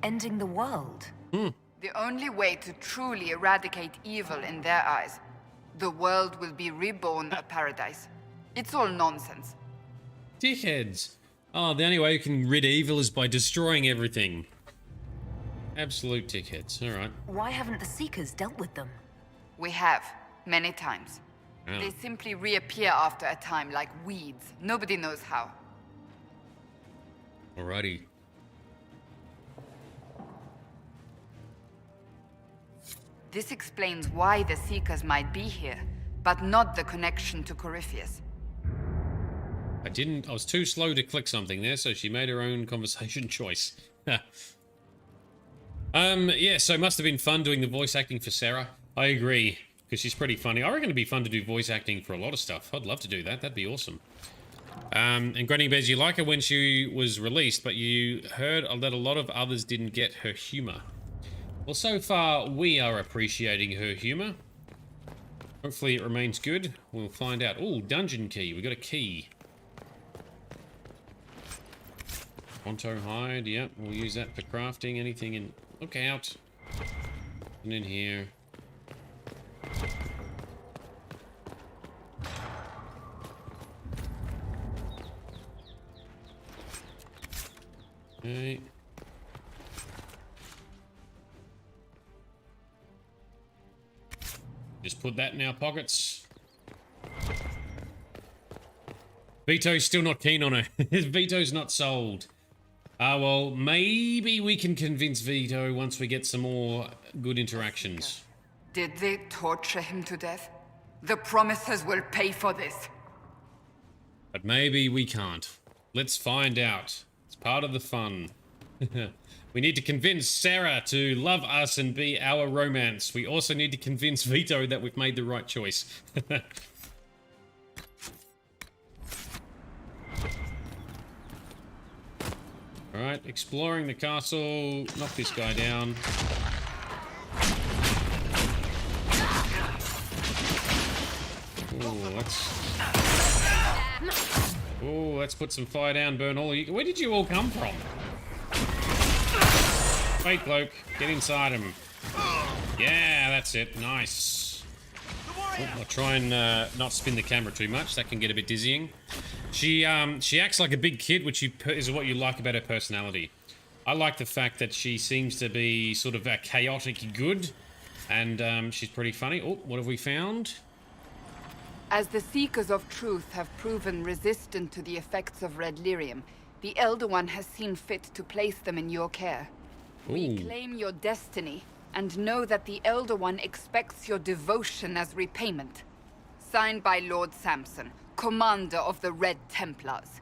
Ending the world? The only way to truly eradicate evil in their eyes. The world will be reborn a paradise. It's all nonsense. Dickheads. Oh, the only way you can rid evil is by destroying everything. Absolute dickheads. All right. Why haven't the Seekers dealt with them? We have, many times. Oh. They simply reappear after a time like weeds. Nobody knows how. Alrighty. This explains why the Seekers might be here, but not the connection to Corypheus. I was too slow to click something there, so she made her own conversation choice. Yeah, so it must have been fun doing the voice acting for Sarah. I agree, because she's pretty funny. I reckon it'd be fun to do voice acting for a lot of stuff. I'd love to do that. That'd be awesome. And Granny Bez, you like her when she was released, but you heard that a lot of others didn't get her humor. Well, so far, we are appreciating her humor. Hopefully it remains good. We'll find out. Oh, dungeon key. We got a key. Ponto hide. Yep, we'll use that for crafting. Anything in... Look out. And in here. Okay. Just put that in our pockets. Vito's still not keen on her. Vito's not sold. Well, maybe we can convince Vito once we get some more good interactions. Did they torture him to death? The Promisers will pay for this. But maybe we can't. Let's find out. It's part of the fun. We need to convince Sarah to love us and be our romance. We also need to convince Vito that we've made the right choice. Alright, exploring the castle. Knock this guy down. Let's put some fire down, burn all of you. Where did you all come from? Wait, bloke. Get inside him. Yeah, that's it. Nice. Oh, I'll try and not spin the camera too much. That can get a bit dizzying. She acts like a big kid, which is what you like about her personality. I like the fact that she seems to be sort of a chaotic good, and she's pretty funny. Oh, what have we found? As the Seekers of Truth have proven resistant to the effects of red lyrium, the Elder One has seen fit to place them in your care. We claim your destiny, and know that the Elder One expects your devotion as repayment. Signed by Lord Samson, Commander of the Red Templars.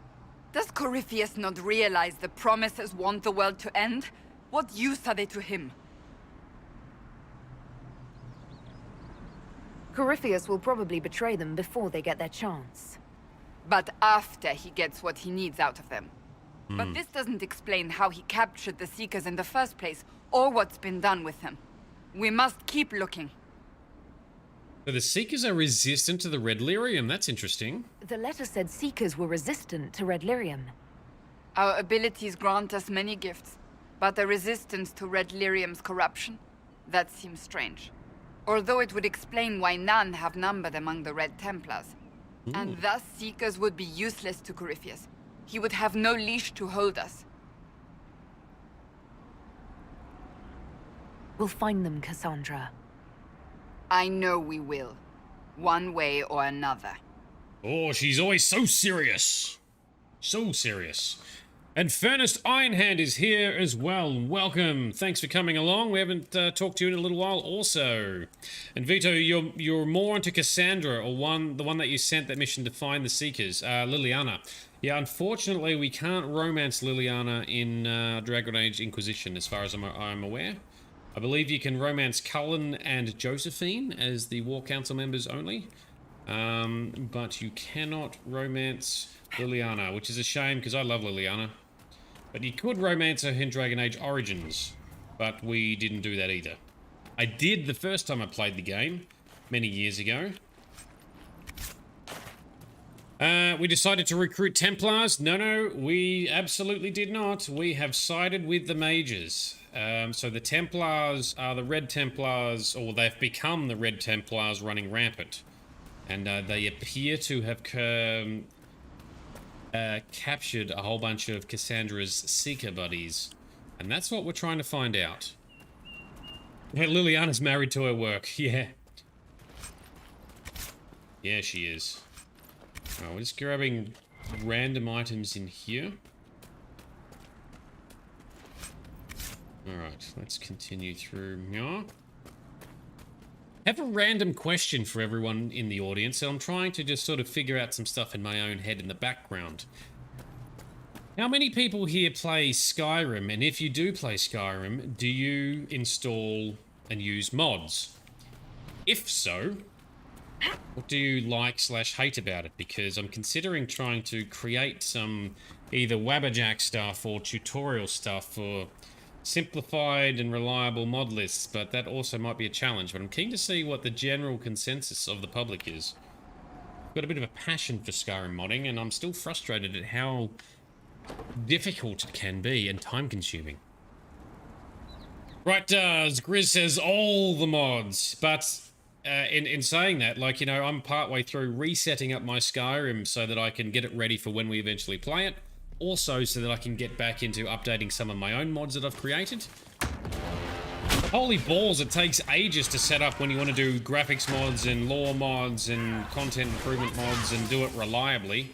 Does Corypheus not realize the Promisers want the world to end? What use are they to him? Corypheus will probably betray them before they get their chance. But after he gets what he needs out of them. But this doesn't explain how he captured the Seekers in the first place, or what's been done with them. We must keep looking. So the Seekers are resistant to the red lyrium. That's interesting. The letter said Seekers were resistant to red lyrium. Our abilities grant us many gifts, but a resistance to red lyrium's corruption? That seems strange. Although it would explain why none have numbered among the Red Templars. And thus Seekers would be useless to Corypheus. He would have no leash to hold us. We'll find them, Cassandra. I know we will. One way or another. Oh, she's always so serious. So serious. And Furnace Ironhand is here as well. Welcome. Thanks for coming along. We haven't talked to you in a little while also. And Vito, you're more onto Cassandra, or the one that you sent that mission to find the Seekers, Liliana. Yeah, unfortunately, we can't romance Liliana in Dragon Age Inquisition, as far as I'm aware. I believe you can romance Cullen and Josephine as the War Council members only. But you cannot romance Liliana, which is a shame because I love Liliana. But you could romance her in Dragon Age Origins, but we didn't do that either. I did the first time I played the game, many years ago. We decided to recruit Templars. No, we absolutely did not. We have sided with the mages. So the Templars are the Red Templars, or they've become the Red Templars running rampant. And they appear to have captured a whole bunch of Cassandra's Seeker buddies. And that's what we're trying to find out. Yeah, Liliana's married to her work, yeah. Yeah, she is. Oh, we're just grabbing random items in here. Alright, let's continue through here. I have a random question for everyone in the audience, so I'm trying to just sort of figure out some stuff in my own head in the background. How many people here play Skyrim, and if you do play Skyrim, do you install and use mods? If so, what do you like/hate about it? Because I'm considering trying to create some either Wabberjack stuff or tutorial stuff for simplified and reliable mod lists, but that also might be a challenge. But I'm keen to see what the general consensus of the public is. I've got a bit of a passion for Skyrim modding, and I'm still frustrated at how difficult it can be and time-consuming. Right, Grizz says all the mods, but in saying that, like, you know, I'm partway through resetting up my Skyrim so that I can get it ready for when we eventually play it. Also, so that I can get back into updating some of my own mods that I've created. Holy balls, it takes ages to set up when you want to do graphics mods and lore mods and content improvement mods and do it reliably.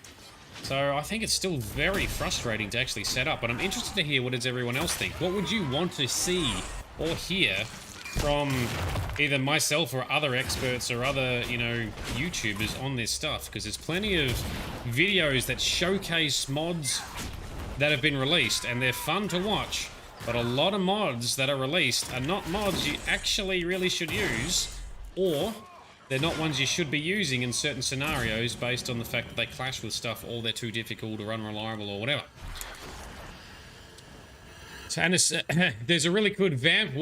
So I think it's still very frustrating to actually set up, but I'm interested to hear what does everyone else think. What would you want to see or hear from either myself or other experts or other, you know, YouTubers on this stuff? Because there's plenty of videos that showcase mods that have been released, and they're fun to watch, but a lot of mods that are released are not mods you actually really should use, or they're not ones you should be using in certain scenarios based on the fact that they clash with stuff, or they're too difficult or unreliable or whatever. So, and there's a really good vamp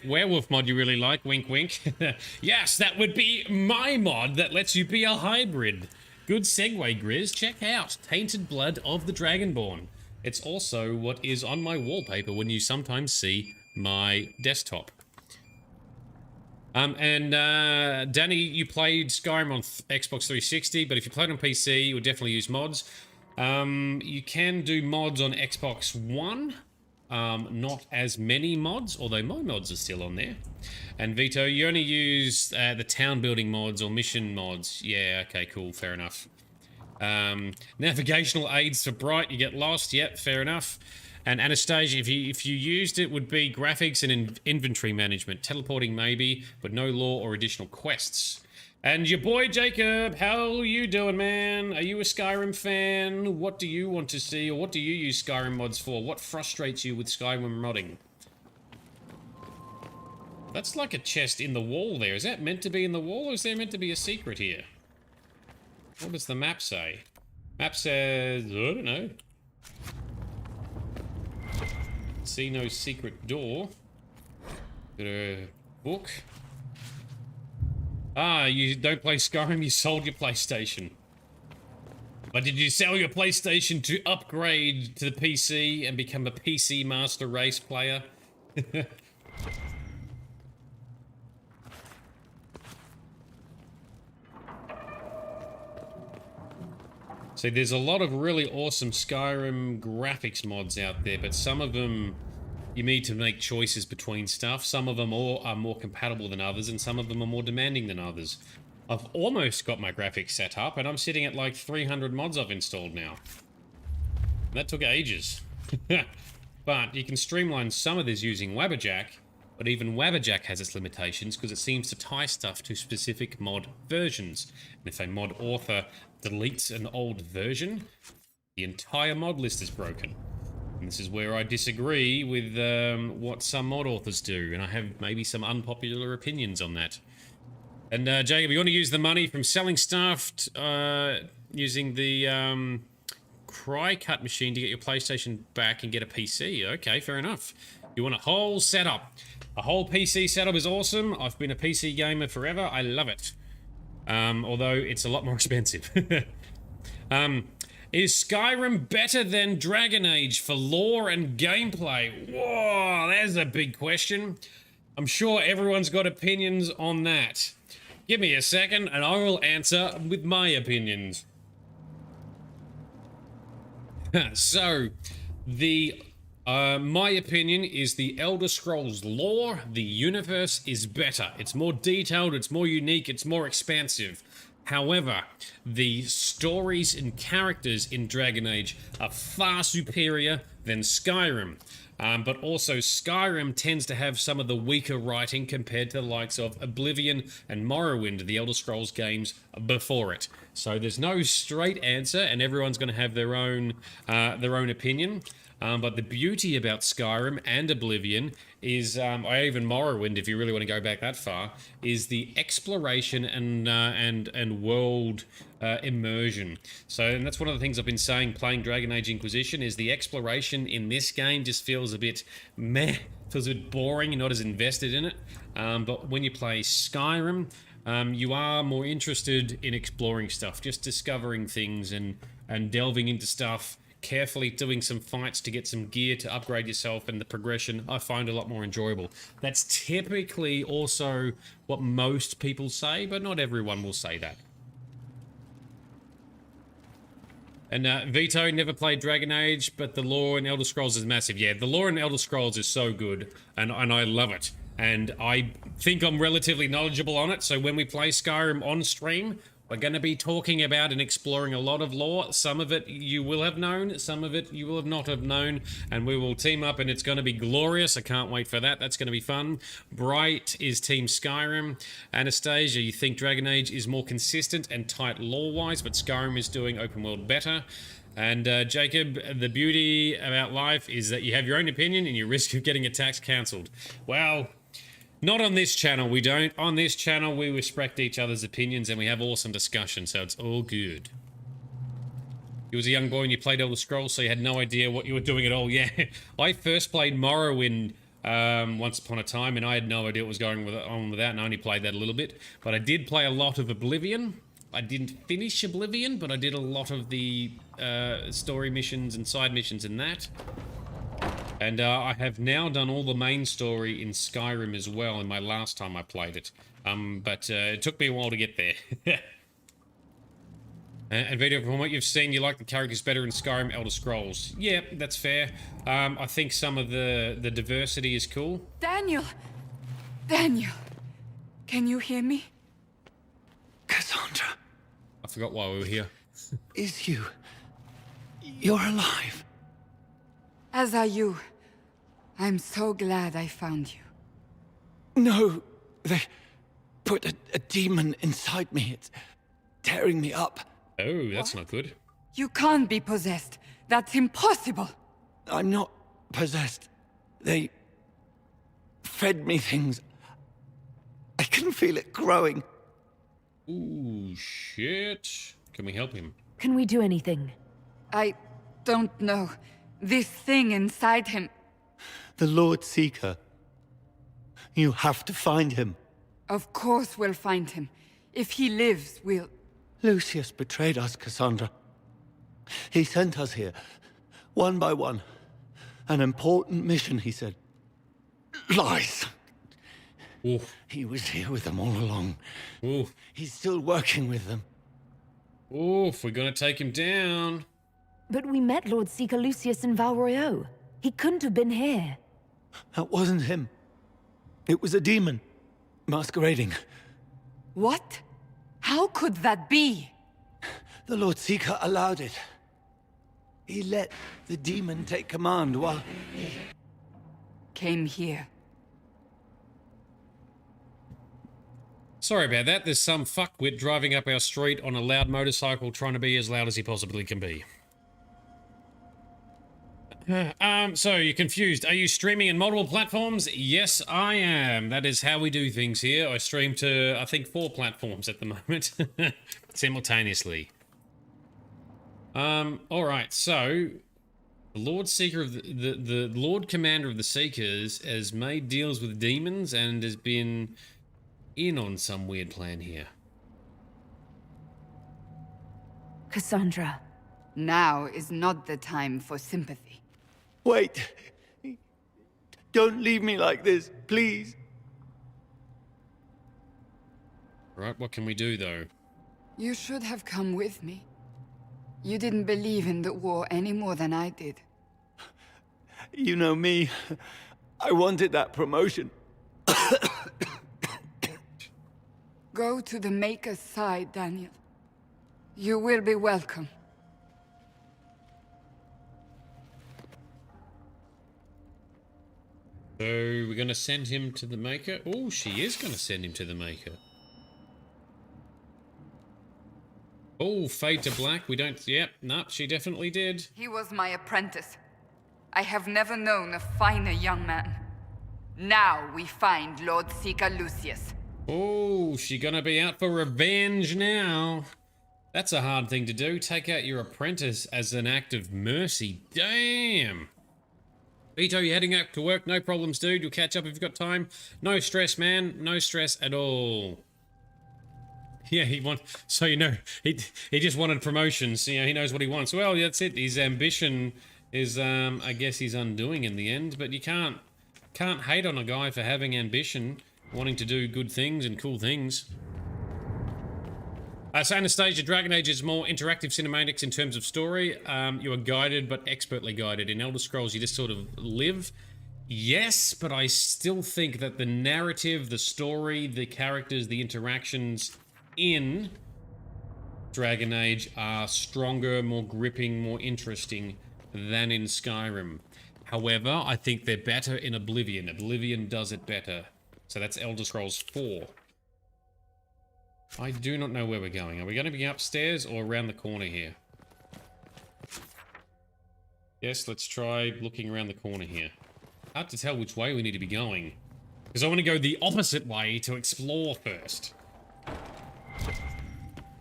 werewolf mod you really like, wink wink. Yes, that would be my mod that lets you be a hybrid. Good segue, Grizz. Check out Tainted Blood of the Dragonborn. It's also what is on my wallpaper when you sometimes see my desktop. Danny, you played Skyrim on Xbox 360, but if you played on PC, you would definitely use mods. You can do mods on Xbox One. Not as many mods, although my mods are still on there. And Vito, you only use the town building mods or mission mods. Yeah, okay, cool, fair enough. Navigational aids for Bright, you get lost. Yep, fair enough. And Anastasia, if you used it, would be graphics and inventory management. Teleporting maybe, but no lore or additional quests. And your boy Jacob, how you doing, man? Are you a Skyrim fan? What do you want to see, or what do you use Skyrim mods for? What frustrates you with Skyrim modding? That's like a chest in the wall there. Is that meant to be in the wall, or is there meant to be a secret here? What does the map say? Map says, I don't know. See no secret door. Got a book. Ah, you don't play Skyrim, you sold your PlayStation. But did you sell your PlayStation to upgrade to the PC and become a PC Master Race player? So there's a lot of really awesome Skyrim graphics mods out there, but some of them you need to make choices between stuff. Some of them are more compatible than others, and some of them are more demanding than others. I've almost got my graphics set up, and I'm sitting at like 300 mods I've installed now. That took ages. But you can streamline some of this using Wabberjack, but even Wabberjack has its limitations because it seems to tie stuff to specific mod versions. And if a mod author deletes an old version, the entire mod list is broken. And this is where I disagree with what some mod authors do, and I have maybe some unpopular opinions on that. And Jacob, you want to use the money from selling stuff using the Cry Cut machine to get your PlayStation back and get a PC. Okay, fair enough. You want a whole setup. A whole PC setup is awesome. I've been a PC gamer forever. I love it. Although it's a lot more expensive. Is Skyrim better than Dragon Age for lore and gameplay? Whoa, there's a big question. I'm sure everyone's got opinions on that. Give me a second and I will answer with my opinions. So, my opinion is the Elder Scrolls lore, the universe is better. It's more detailed, it's more unique, it's more expansive. However, the stories and characters in Dragon Age are far superior than Skyrim. But also Skyrim tends to have some of the weaker writing compared to the likes of Oblivion and Morrowind, the Elder Scrolls games before it. So there's no straight answer, and everyone's going to have their own opinion. But the beauty about Skyrim and Oblivion is, or even Morrowind, if you really want to go back that far, is the exploration and world immersion. So, and that's one of the things I've been saying playing Dragon Age Inquisition, is the exploration in this game just feels a bit meh, feels a bit boring, you're not as invested in it. But when you play Skyrim, you are more interested in exploring stuff, just discovering things and delving into stuff, carefully doing some fights to get some gear to upgrade yourself, and the progression I find a lot more enjoyable. That's typically also what most people say, but not everyone will say that. And Vito never played Dragon Age, but the lore in Elder Scrolls is massive. Yeah, the lore in Elder Scrolls is so good, and I love it. And I think I'm relatively knowledgeable on it, so when we play Skyrim on stream, we're going to be talking about and exploring a lot of lore. Some of it you will have known, some of it you will have not have known, and we will team up and it's going to be glorious. I can't wait for that. That's going to be fun. Bright is Team Skyrim. Anastasia, you think Dragon Age is more consistent and tight lore-wise, but Skyrim is doing open world better. And Jacob, the beauty about life is that you have your own opinion and you risk of getting attacks cancelled. Well, not on this channel, we don't. On this channel, we respect each other's opinions and we have awesome discussion, so it's all good. You was a young boy and you played Elder Scrolls, so you had no idea what you were doing at all. Yeah, I first played Morrowind once upon a time, and I had no idea what was going on with that, and I only played that a little bit. But I did play a lot of Oblivion. I didn't finish Oblivion, but I did a lot of the story missions and side missions in that. And I have now done all the main story in Skyrim as well in my last time I played it. But it took me a while to get there. And Vito, from what you've seen, you like the characters better in Skyrim Elder Scrolls. Yeah, that's fair. I think some of the diversity is cool. Daniel! Daniel! Can you hear me? Cassandra! I forgot why we were here. Is you... You're alive. As are you. I'm so glad I found you. No, they put a demon inside me. It's tearing me up. Oh, that's not good. You can't be possessed. That's impossible. I'm not possessed. They fed me things. I can feel it growing. Ooh, shit. Can we help him? Can we do anything? I don't know. This thing inside him... The Lord Seeker. You have to find him. Of course we'll find him. If he lives, we'll... Lucius betrayed us, Cassandra. He sent us here, one by one. An important mission, he said. Lies. Oof. He was here with them all along. Oof. He's still working with them. Oof, we're gonna take him down. But we met Lord Seeker Lucius in Val Royeaux. He couldn't have been here. That wasn't him. It was a demon. Masquerading. What? How could that be? The Lord Seeker allowed it. He let the demon take command while he came here. Sorry about that. There's some fuckwit driving up our street on a loud motorcycle trying to be as loud as he possibly can be. So you're confused. Are you streaming in multiple platforms? Yes, I am. That is how we do things here. I stream to, I think, 4 platforms at the moment. Simultaneously. Alright, so... The Lord Seeker of the Lord Commander of the Seekers has made deals with demons and has been in on some weird plan here. Cassandra. Now is not the time for sympathy. Wait! Don't leave me like this, please. Right, what can we do, though? You should have come with me. You didn't believe in the war any more than I did. You know me. I wanted that promotion. Go to the Maker's side, Daniel. You will be welcome. So, we're gonna send him to the Maker? Oh, she is gonna send him to the Maker. Oh, fade to black. We don't... Yep, nope, she definitely did. He was my apprentice. I have never known a finer young man. Now we find Lord Seeker Lucius. Oh, she gonna be out for revenge now. That's a hard thing to do. Take out your apprentice as an act of mercy. Damn. Vito, you're heading out to work. No problems, dude. You'll catch up if you've got time. No stress, man. No stress at all. Yeah, so you know, he just wanted promotions. You know, he knows what he wants. Well, that's it. His ambition is, I guess he's undoing in the end. But you can't hate on a guy for having ambition, wanting to do good things and cool things. So Anastasia, Dragon Age is more interactive cinematics in terms of story. You are guided, but expertly guided. In Elder Scrolls, you just sort of live. Yes, but I still think that the narrative, the story, the characters, the interactions in Dragon Age are stronger, more gripping, more interesting than in Skyrim. However, I think they're better in Oblivion. Oblivion does it better. So that's Elder Scrolls 4. I do not know where we're going. Are we going to be upstairs or around the corner here? Yes, let's try looking around the corner here. Hard to tell which way we need to be going. Because I want to go the opposite way to explore first.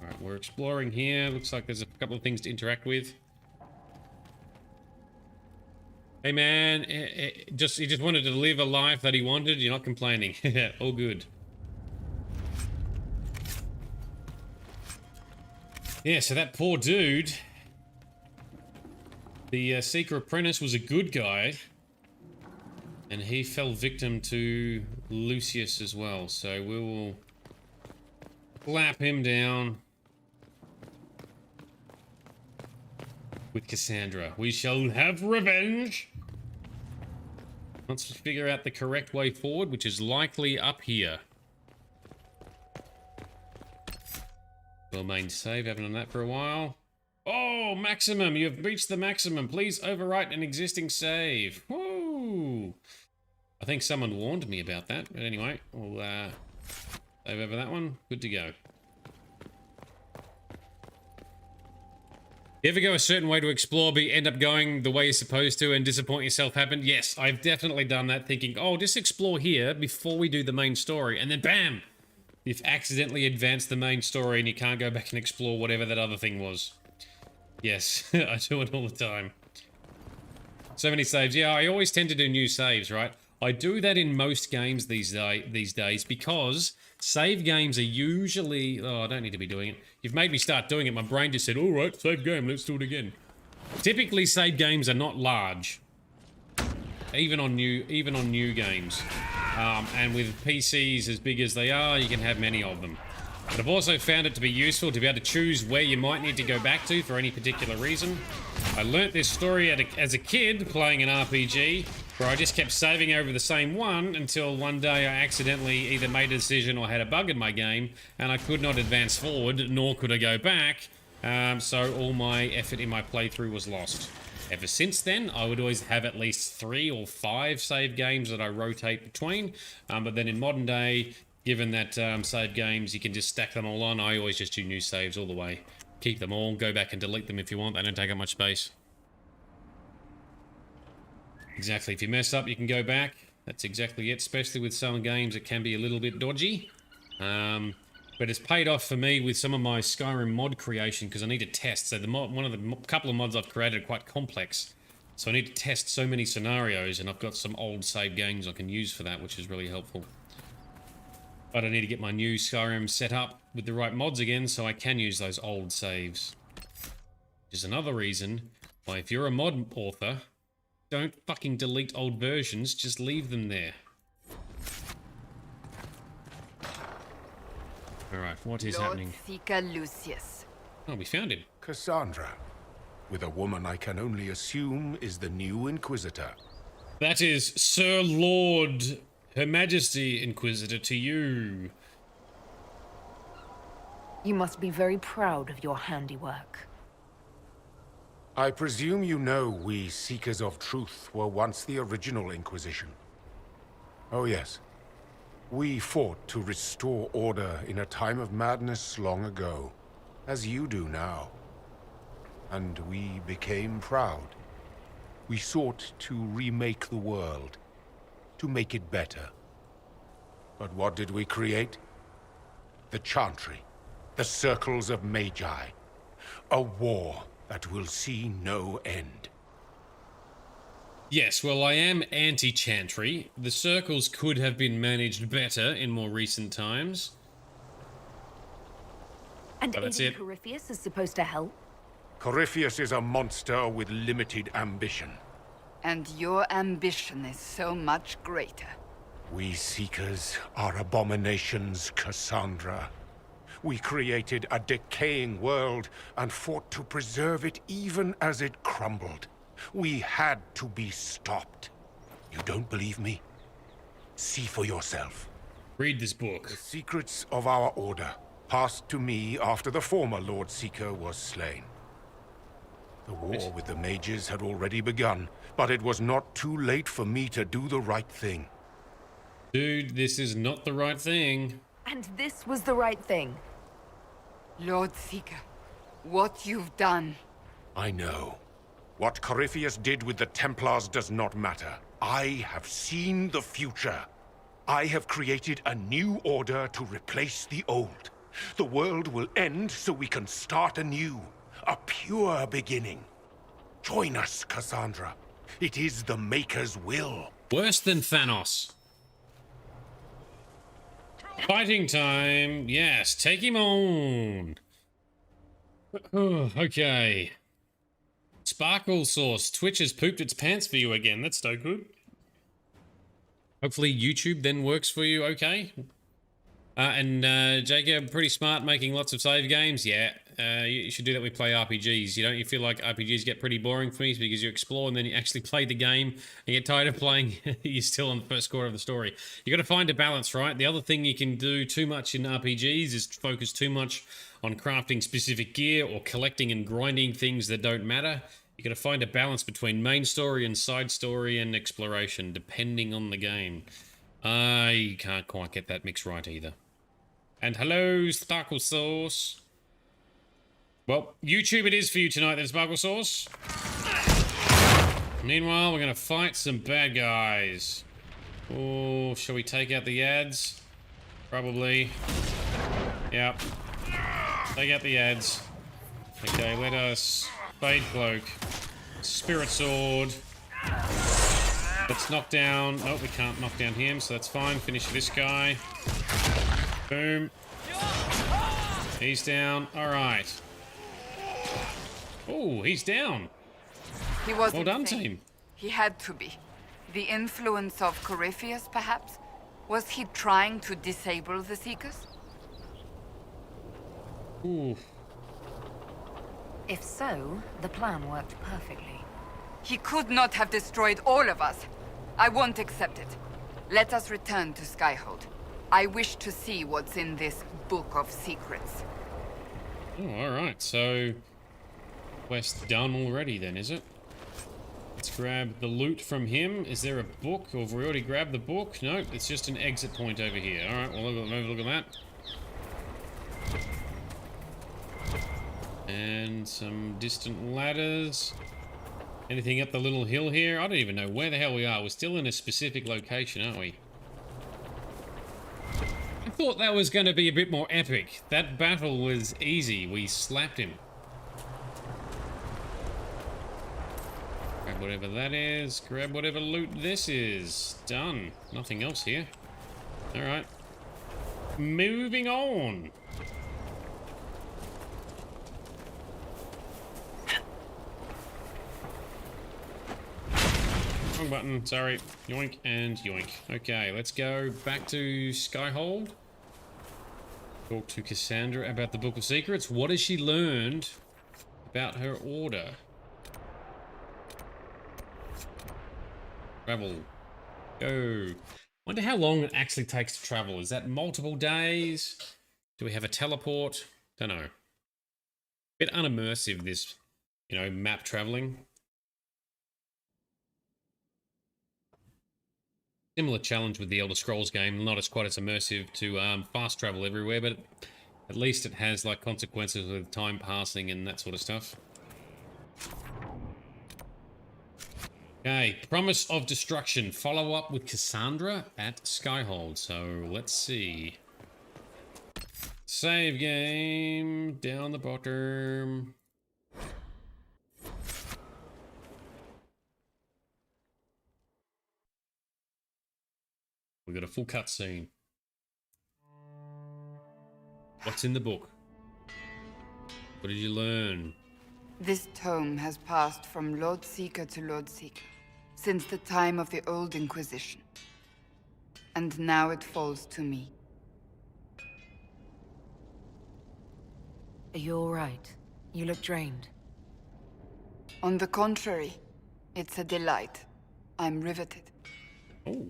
Alright, we're exploring here. Looks like there's a couple of things to interact with. Hey man, he just wanted to live a life that he wanted. You're not complaining. All good. Yeah, so that poor dude, the Seeker Apprentice, was a good guy, and he fell victim to Lucius as well, so we will clap him down with Cassandra. We shall have revenge! Let's figure out the correct way forward, which is likely up here. Well, main save, haven't done that for a while. Oh, maximum! You have reached the maximum. Please overwrite an existing save. Woo! I think someone warned me about that, but anyway, we'll save over that one. Good to go. You ever go a certain way to explore, but you end up going the way you're supposed to and disappoint yourself happen? Yes, I've definitely done that, thinking, oh, just explore here before we do the main story, and then BAM! You've accidentally advanced the main story and you can't go back and explore whatever that other thing was. Yes, I do it all the time. So many saves. Yeah, I always tend to do new saves, right? I do that in most games these days because save games are usually... Oh, I don't need to be doing it. You've made me start doing it. My brain just said, all right, save game, let's do it again. Typically, save games are not large. Even on new games. And with PCs as big as they are, you can have many of them. But I've also found it to be useful to be able to choose where you might need to go back to for any particular reason. I learnt this story as a kid playing an RPG, where I just kept saving over the same one until one day I accidentally either made a decision or had a bug in my game, and I could not advance forward, nor could I go back, so all my effort in my playthrough was lost. Ever since then, I would always have at least 3 or 5 save games that I rotate between, but then in modern day, given that save games, you can just stack them all on, I always just do new saves all the way. Keep them all, go back and delete them if you want, they don't take up much space. Exactly, if you mess up, you can go back. That's exactly it, especially with some games that can be a little bit dodgy. But it's paid off for me with some of my Skyrim mod creation because I need to test. So the couple of mods I've created are quite complex. So I need to test so many scenarios, and I've got some old save games I can use for that, which is really helpful. But I need to get my new Skyrim set up with the right mods again so I can use those old saves. Which is another reason why if you're a mod author, don't fucking delete old versions, just leave them there. Alright, what is happening? Seeker Lucius. Oh, we found him. Cassandra, with a woman I can only assume is the new Inquisitor. That is Sir Lord, Her Majesty Inquisitor to you. You must be very proud of your handiwork. I presume you know we Seekers of Truth were once the original Inquisition. Oh yes. We fought to restore order in a time of madness long ago, as you do now. And we became proud. We sought to remake the world, to make it better. But what did we create? The Chantry, the Circles of Magi, a war that will see no end. Yes, well, I am anti-Chantry. The circles could have been managed better in more recent times. And But that's aiding it. Corypheus is supposed to help? Corypheus is a monster with limited ambition. And your ambition is so much greater. We Seekers are abominations, Cassandra. We created a decaying world and fought to preserve it even as it crumbled. We had to be stopped. You don't believe me? See for yourself. Read this book. The secrets of our order, passed to me after the former Lord Seeker was slain. The war with the mages had already begun, but it was not too late for me to do the right thing. Dude, this is not the right thing. And this was the right thing. Lord Seeker, what you've done. I know. What Corypheus did with the Templars does not matter. I have seen the future. I have created a new order to replace the old. The world will end so we can start anew. A pure beginning. Join us, Cassandra. It is the Maker's will. Worse than Thanos. Fighting time. Yes, take him on. Okay. Sparkle Sauce. Twitch has pooped its pants for you again. That's so good. Hopefully YouTube then works for you okay. Jacob, pretty smart making lots of save games. Yeah, you should do that when we play RPGs. You feel like RPGs get pretty boring for me because you explore and then you actually play the game and get tired of playing. You're still on the first quarter of the story. You got to find a balance, right? The other thing you can do too much in RPGs is focus too much on crafting specific gear or collecting and grinding things that don't matter. You got to find a balance between main story and side story and exploration, depending on the game. I can't quite get that mix right either. And hello, Sparkle Sauce. Well, YouTube it is for you tonight then, Sparkle Sauce. Meanwhile, we're going to fight some bad guys. Oh, shall we take out the ads? Probably. Yep. Take out the ads. Okay, let us... Fade Cloak. Spirit Sword. Let's knock down... Oh, we can't knock down him, so that's fine. Finish this guy. Boom. He's down. Alright. Oh, he's down. He was well done, insane. team. He had to be. The influence of Corypheus, perhaps? Was he trying to disable the Seekers? Ooh. If so, the plan worked perfectly. He could not have destroyed all of us. I won't accept it. Let us return to Skyhold. I wish to see what's in this book of secrets. Oh, alright, so... quest done already then, is it? Let's grab the loot from him. Is there a book, or have we already grabbed the book? No, it's just an exit point over here. Alright, well, look at that. And some distant ladders. Anything up the little hill here? I don't even know where the hell we are. We're still in a specific location, aren't we? I thought that was going to be a bit more epic. That battle was easy. We slapped him. Grab whatever that is. Grab whatever loot this is. Done. Nothing else here. Alright. Moving on. Wrong button, sorry. Yoink and yoink. Okay, let's go back to Skyhold. Talk to Cassandra about the Book of Secrets. What has she learned about her order? Travel. Go. Wonder how long it actually takes to travel. Is that multiple days? Do we have a teleport? Don't know. Bit unimmersive, this, you know, map traveling. Similar challenge with the Elder Scrolls game, not as quite as immersive to fast travel everywhere, but at least it has like consequences with time passing and that sort of stuff. Okay, Promise of Destruction. Follow up with Cassandra at Skyhold. So let's see. Save game down the bottom. We got a full cutscene. What's in the book? What did you learn? This tome has passed from Lord Seeker to Lord Seeker since the time of the Old Inquisition. And now it falls to me. Are you alright? You look drained. On the contrary, it's a delight. I'm riveted. Oh.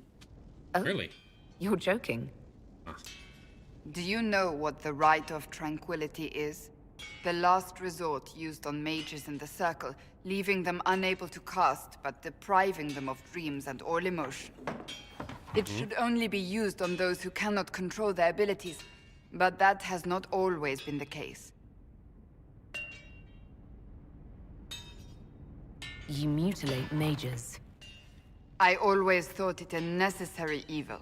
Really? You're joking. Do you know what the Rite of Tranquility is? The last resort used on mages in the Circle, leaving them unable to cast, but depriving them of dreams and all emotion. It should only be used on those who cannot control their abilities, but that has not always been the case. You mutilate mages. I always thought it a necessary evil.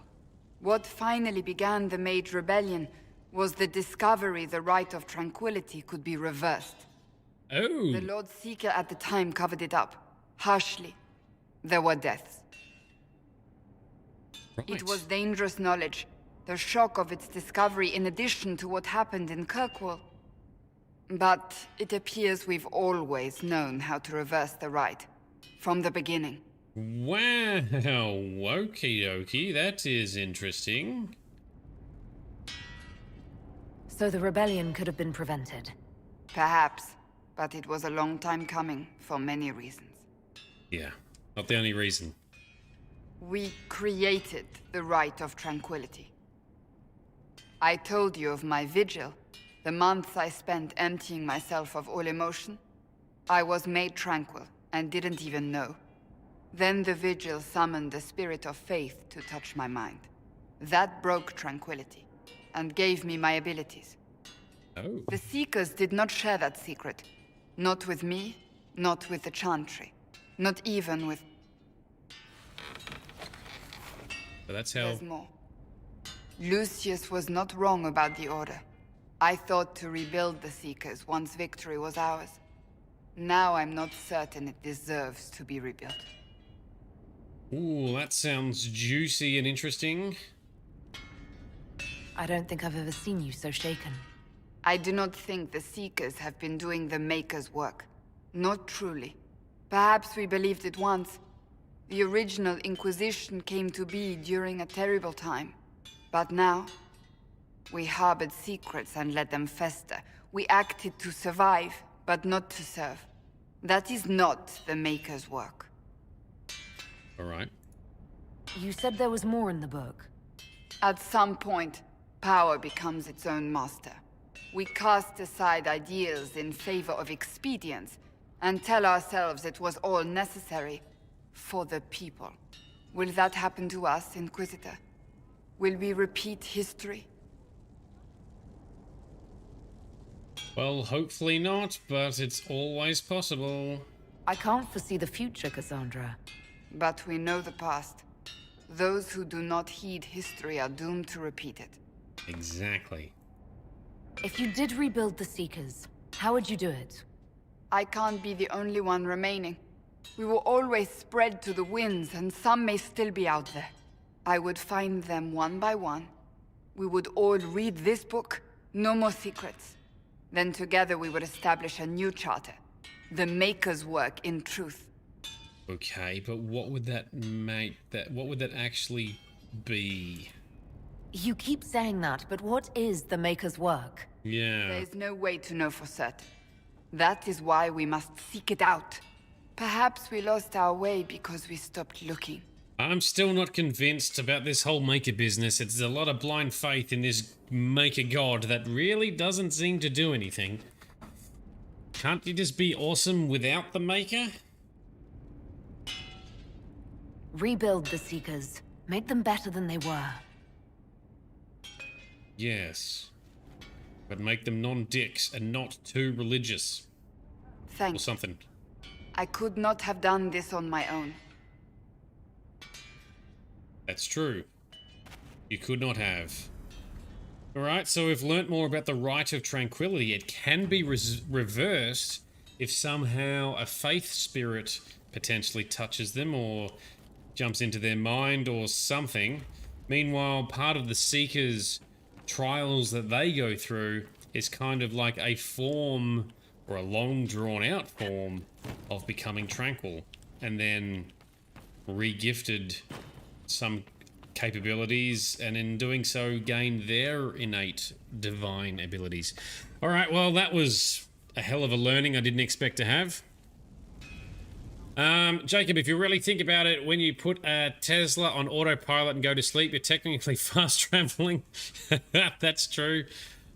What finally began the Mage Rebellion was the discovery the Rite of Tranquility could be reversed. Oh. The Lord Seeker at the time covered it up, harshly. There were deaths. Right. It was dangerous knowledge, the shock of its discovery in addition to what happened in Kirkwall. But it appears we've always known how to reverse the Rite, from the beginning. Wow, okie dokie, that is interesting. So the rebellion could have been prevented. Perhaps, but it was a long time coming, for many reasons. Yeah, not the only reason. We created the Rite of Tranquility. I told you of my vigil, the months I spent emptying myself of all emotion. I was made tranquil, and didn't even know. Then the vigil summoned the spirit of faith to touch my mind. That broke tranquility, and gave me my abilities. Oh. The Seekers did not share that secret. Not with me, not with the Chantry, not even with... But that's how... There's more. Lucius was not wrong about the Order. I thought to rebuild the Seekers once victory was ours. Now I'm not certain it deserves to be rebuilt. Ooh, that sounds juicy and interesting. I don't think I've ever seen you so shaken. I do not think the Seekers have been doing the Maker's work. Not truly. Perhaps we believed it once. The original Inquisition came to be during a terrible time. But now, We harbored secrets and let them fester. We acted to survive, but not to serve. That is not the Maker's work. All right. You said there was more in the book. At some point, power becomes its own master. We cast aside ideals in favor of expedience, and tell ourselves it was all necessary for the people. Will that happen to us, Inquisitor? Will we repeat history? Well, hopefully not, but it's always possible. I can't foresee the future, Cassandra. But we know the past. Those who do not heed history are doomed to repeat it. Exactly. If you did rebuild the Seekers, how would you do it? I can't be the only one remaining. We will always spread to the winds, and some may still be out there. I would find them one by one. We would all read this book, no more secrets. Then together we would establish a new charter. The Maker's work in truth. Okay, but what would that make what would that actually be? You keep saying that, but what is the Maker's work? Yeah. There is no way to know for certain. That is why we must seek it out. Perhaps we lost our way because we stopped looking. I'm still not convinced about this whole Maker business. It's a lot of blind faith in this Maker god that really doesn't seem to do anything. Can't you just be awesome without the Maker? Rebuild the Seekers. Make them better than they were. Yes. But make them non-dicks and not too religious. Thanks. Or something. I could not have done this on my own. That's true. You could not have. Alright, so we've learnt more about the Rite of Tranquility. It can be reversed if somehow a faith spirit potentially touches them or jumps into their mind or something. Meanwhile, part of the Seekers' trials that they go through is kind of like a form, or a long drawn out form, of becoming tranquil, and then re-gifted some capabilities, and in doing so gain their innate divine abilities. Alright, well that was a hell of a learning I didn't expect to have. Jacob, if you really think about it, when you put a Tesla on autopilot and go to sleep, you're technically fast traveling. That's true.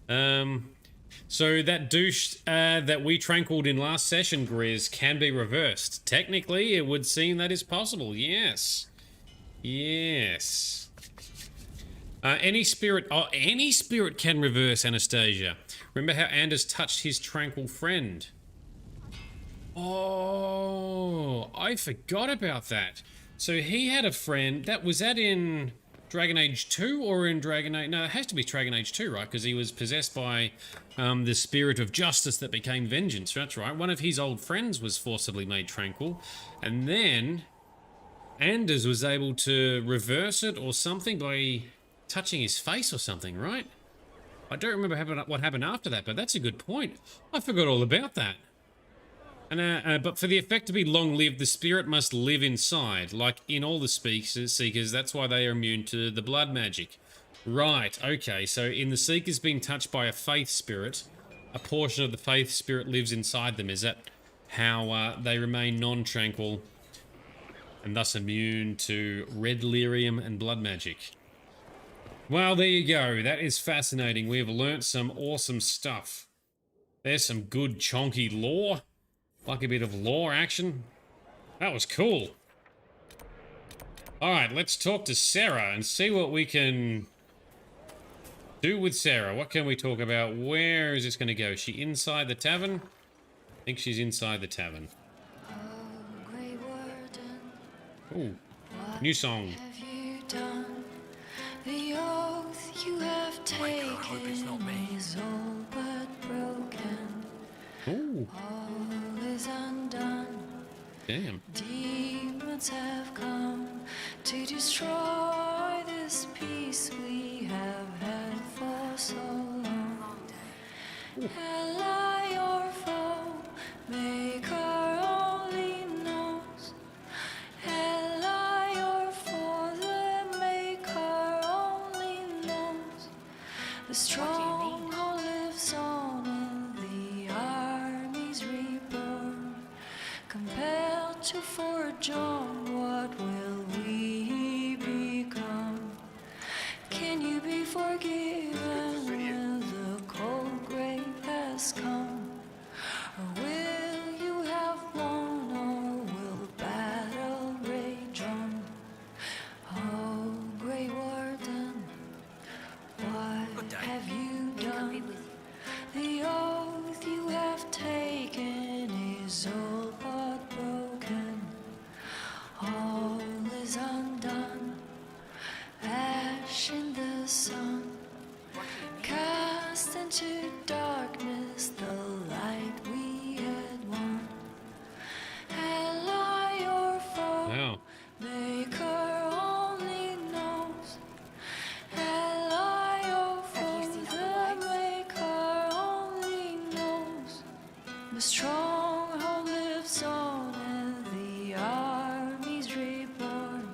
So that douche that we tranquiled in last session, Grizz, can be reversed. Technically, it would seem that is possible, yes. Yes. Any spirit can reverse Anastasia. Remember how Anders touched his tranquil friend? Oh, I forgot about that. So he had a friend, was that in Dragon Age 2 or in Dragon Age... No, it has to be Dragon Age 2, right? Because he was possessed by the spirit of justice that became vengeance. That's right. One of his old friends was forcibly made tranquil. And then Anders was able to reverse it or something by touching his face or something, right? I don't remember what happened after that, but that's a good point. I forgot all about that. And, but for the effect to be long-lived, the spirit must live inside. Like in all the Seekers, that's why they are immune to the blood magic. Right, okay, so in the Seekers being touched by a faith spirit, a portion of the faith spirit lives inside them. Is that how they remain non-tranquil and thus immune to red lyrium and blood magic? Well, there you go. That is fascinating. We have learnt some awesome stuff. There's some good chonky lore. Like a bit of lore action. That was cool. Alright, let's talk to Sarah and see what we can do with Sarah. What can we talk about? Where is this going to go? Is she inside the tavern? I think she's inside the tavern. Ooh, new song. The oath you have taken is all but broken. Ooh. All is undone. Damn. Demons have come to destroy this peace we have had for so long. Ally your foe, Maker only knows. Ally your foe, the Maker only knows. The stronghold lives on in the armies reborn, compelled to forge on. What will we become? Can you be forgiven when the cold grave has come? Or will you have won, or will battle rage on? Oh, Grey Warden, what have you done? The oath you have taken is all but broken. All is undone, ash in the sun, cast into darkness the light we had won. Ally or foe, Wow. Maker only knows. Ally or foe, the Maker only knows. The stronghold lives on and the armies reborn,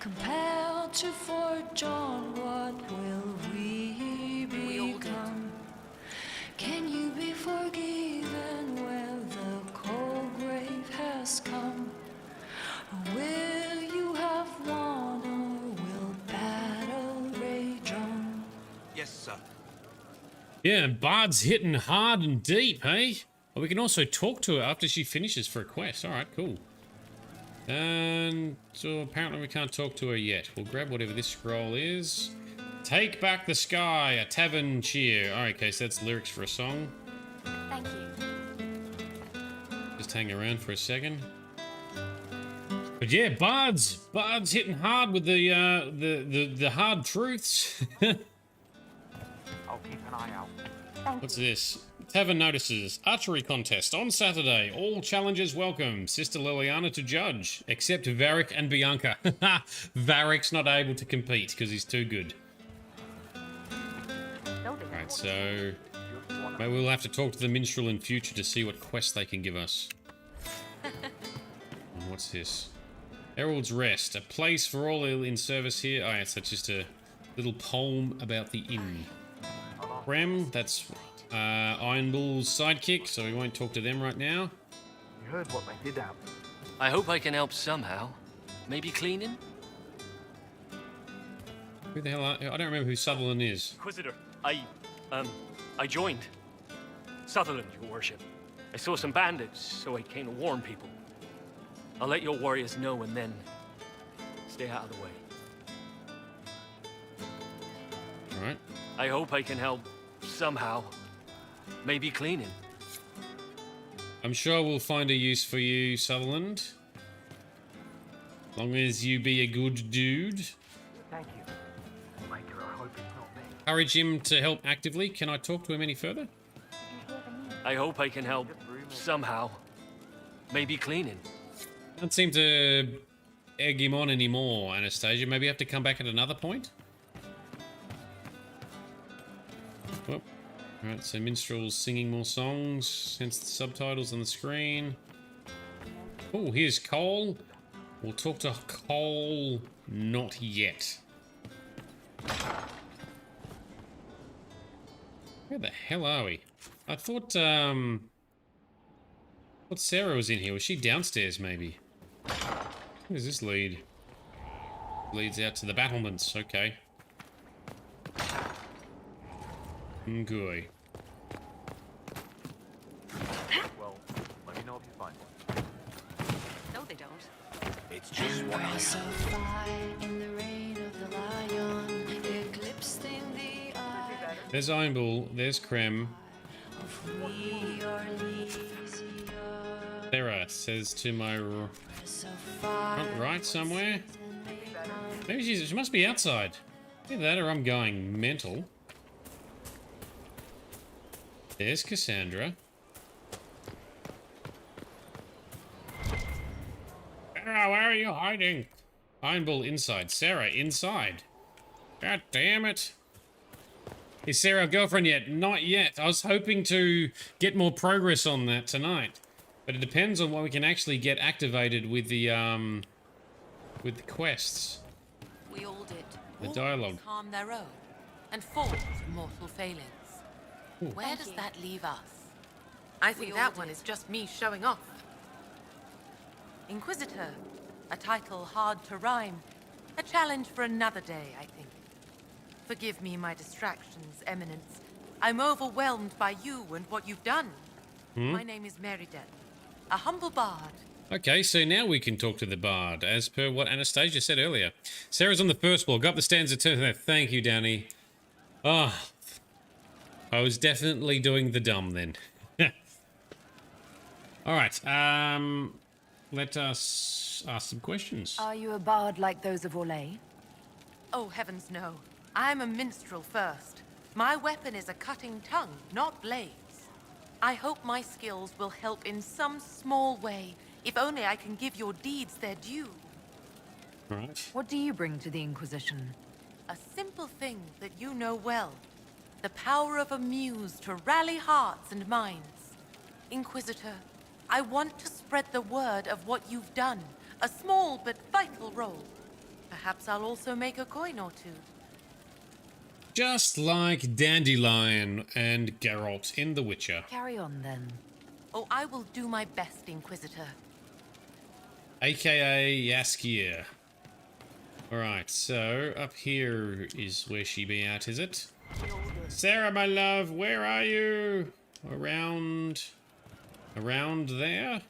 compelled to forge on. What will we become? Can you be forgiven when the cold grave has come? Or will you have won, or will battle rage on? Yes, sir. Yeah, Bard's hitting hard and deep, hey? Well, we can also talk to her after she finishes for a quest. Alright, cool. And so apparently we can't talk to her yet. We'll grab whatever this scroll is. Take back the sky, a tavern cheer. Alright, okay, so that's lyrics for a song. Thank you. Just hang around for a second. But yeah, Bard's hitting hard with the hard truths. I'll keep an eye out. What's this? Tavern notices. Archery contest on Saturday. All challengers welcome. Sister Liliana to judge. Except Varric and Bianca. Varric's not able to compete because he's too good. Alright, so... maybe we'll have to talk to the minstrel in future to see what quests they can give us. And what's this? Herald's Rest. A place for all in service here. Oh, yeah, so it's just a little poem about the inn. Rem, that's Iron Bull's sidekick, so we won't talk to them right now. You heard what they did out. I hope I can help somehow. Maybe cleaning? Who the hell are... I don't remember who Sutherland is. Inquisitor, I joined. Sutherland, your worship. I saw some bandits, so I came to warn people. I'll let your warriors know and then stay out of the way. Alright. I hope I can help somehow. Maybe cleaning. I'm sure we'll find a use for you, Sutherland. Long as you be a good dude. Thank you. Maker, I hope it's not me. Encourage him to help actively. Can I talk to him any further? I hope I can help somehow. Maybe cleaning. Don't seem to egg him on anymore, Anastasia. Maybe I have to come back at another point? Oh. Alright, so minstrels singing more songs, hence the subtitles on the screen. Oh, here's Cole. We'll talk to Cole not yet. Where the hell are we? I thought Sarah was in here. Was she downstairs maybe? Where does this lead? Leads out to the battlements, okay. Good. Well, let me know if you find one. No, they don't. It's just one Rise of fire in the reign of the lion, eclipsed in the eye There's Iron Bull, there's Krem. of we are Lycia. Sarah says to my front right somewhere. Maybe she must be outside. Either that or I'm going mental. There's Cassandra. Sarah, where are you hiding? Iron Bull inside. Sarah, inside. God damn it. Is Sarah a girlfriend yet? Not yet. I was hoping to get more progress on that tonight. But it depends on what we can actually get activated with the quests. We all did. The dialogue. Harm their own. and falls mortal failings. Where does that leave us? I think We that all one did. is just me showing off. Inquisitor, a title hard to rhyme. A challenge for another day, I think. Forgive me my distractions, Eminence. I'm overwhelmed by you and what you've done. My name is Meriden, a humble bard. Okay, so now we can talk to the bard, as per what Anastasia said earlier. Sarah's on the first floor. Go up the stairs and turn. Thank you, Danny. Oh, I was definitely doing the dumb then. All right, let us ask some questions. Are you a bard like those of Orlais? Oh, heavens no. I'm a minstrel first. My weapon is a cutting tongue, not blades. I hope my skills will help in some small way, if only I can give your deeds their due. Right. What do you bring to the Inquisition? A simple thing that you know well. The power of a muse to rally hearts and minds. Inquisitor, I want to spread the word of what you've done. A small but vital role. Perhaps I'll also make a coin or two. Just like Dandelion and Geralt in The Witcher. Carry on, then. Oh, I will do my best, Inquisitor. AKA Yaskier. Alright, so up here is where she be at, is it? Sarah, my love, where are you? Around there?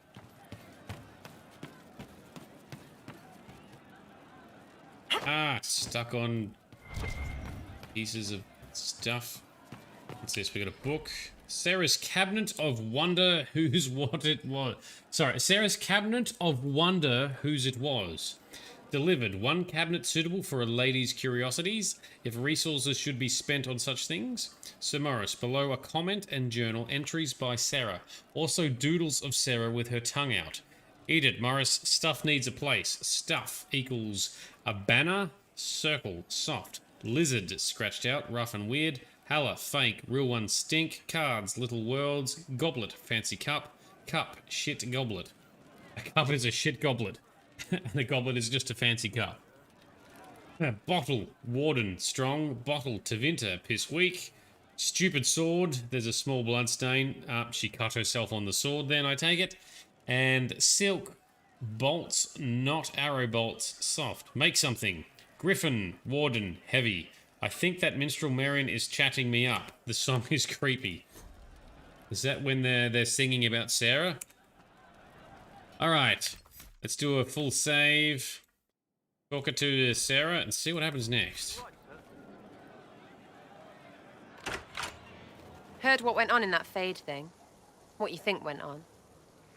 Ah, stuck on pieces of stuff. What's this? We got a book. Sarah's Cabinet of Wonder, whose what it was. Sorry, Sarah's Cabinet of Wonder, whose it was. Delivered. One cabinet suitable for a lady's curiosities, if resources should be spent on such things. Sir Morris, below a comment and journal entries by Sarah. Also doodles of Sarah with her tongue out. Edit, Morris, stuff needs a place. Stuff equals a banner, circle, soft. Lizard, scratched out, rough and weird. Halla, fake, real one stink. Cards, little worlds. Goblet, fancy cup. Cup, shit goblet. A cup is a shit goblet. And a goblet is just a fancy cup. Bottle, warden, strong. Bottle, Tevinter, piss weak. Stupid sword, there's a small blood stain. She cut herself on the sword then, I take it. And silk, bolts, not arrow bolts, soft. Make something. Griffin, warden, heavy. I think that minstrel Marion is chatting me up. The song is creepy. Is that when they're singing about Sarah? Alright. Let's do a full save. Talk it to Sarah and see what happens next. Heard what went on in that Fade thing. What you think went on.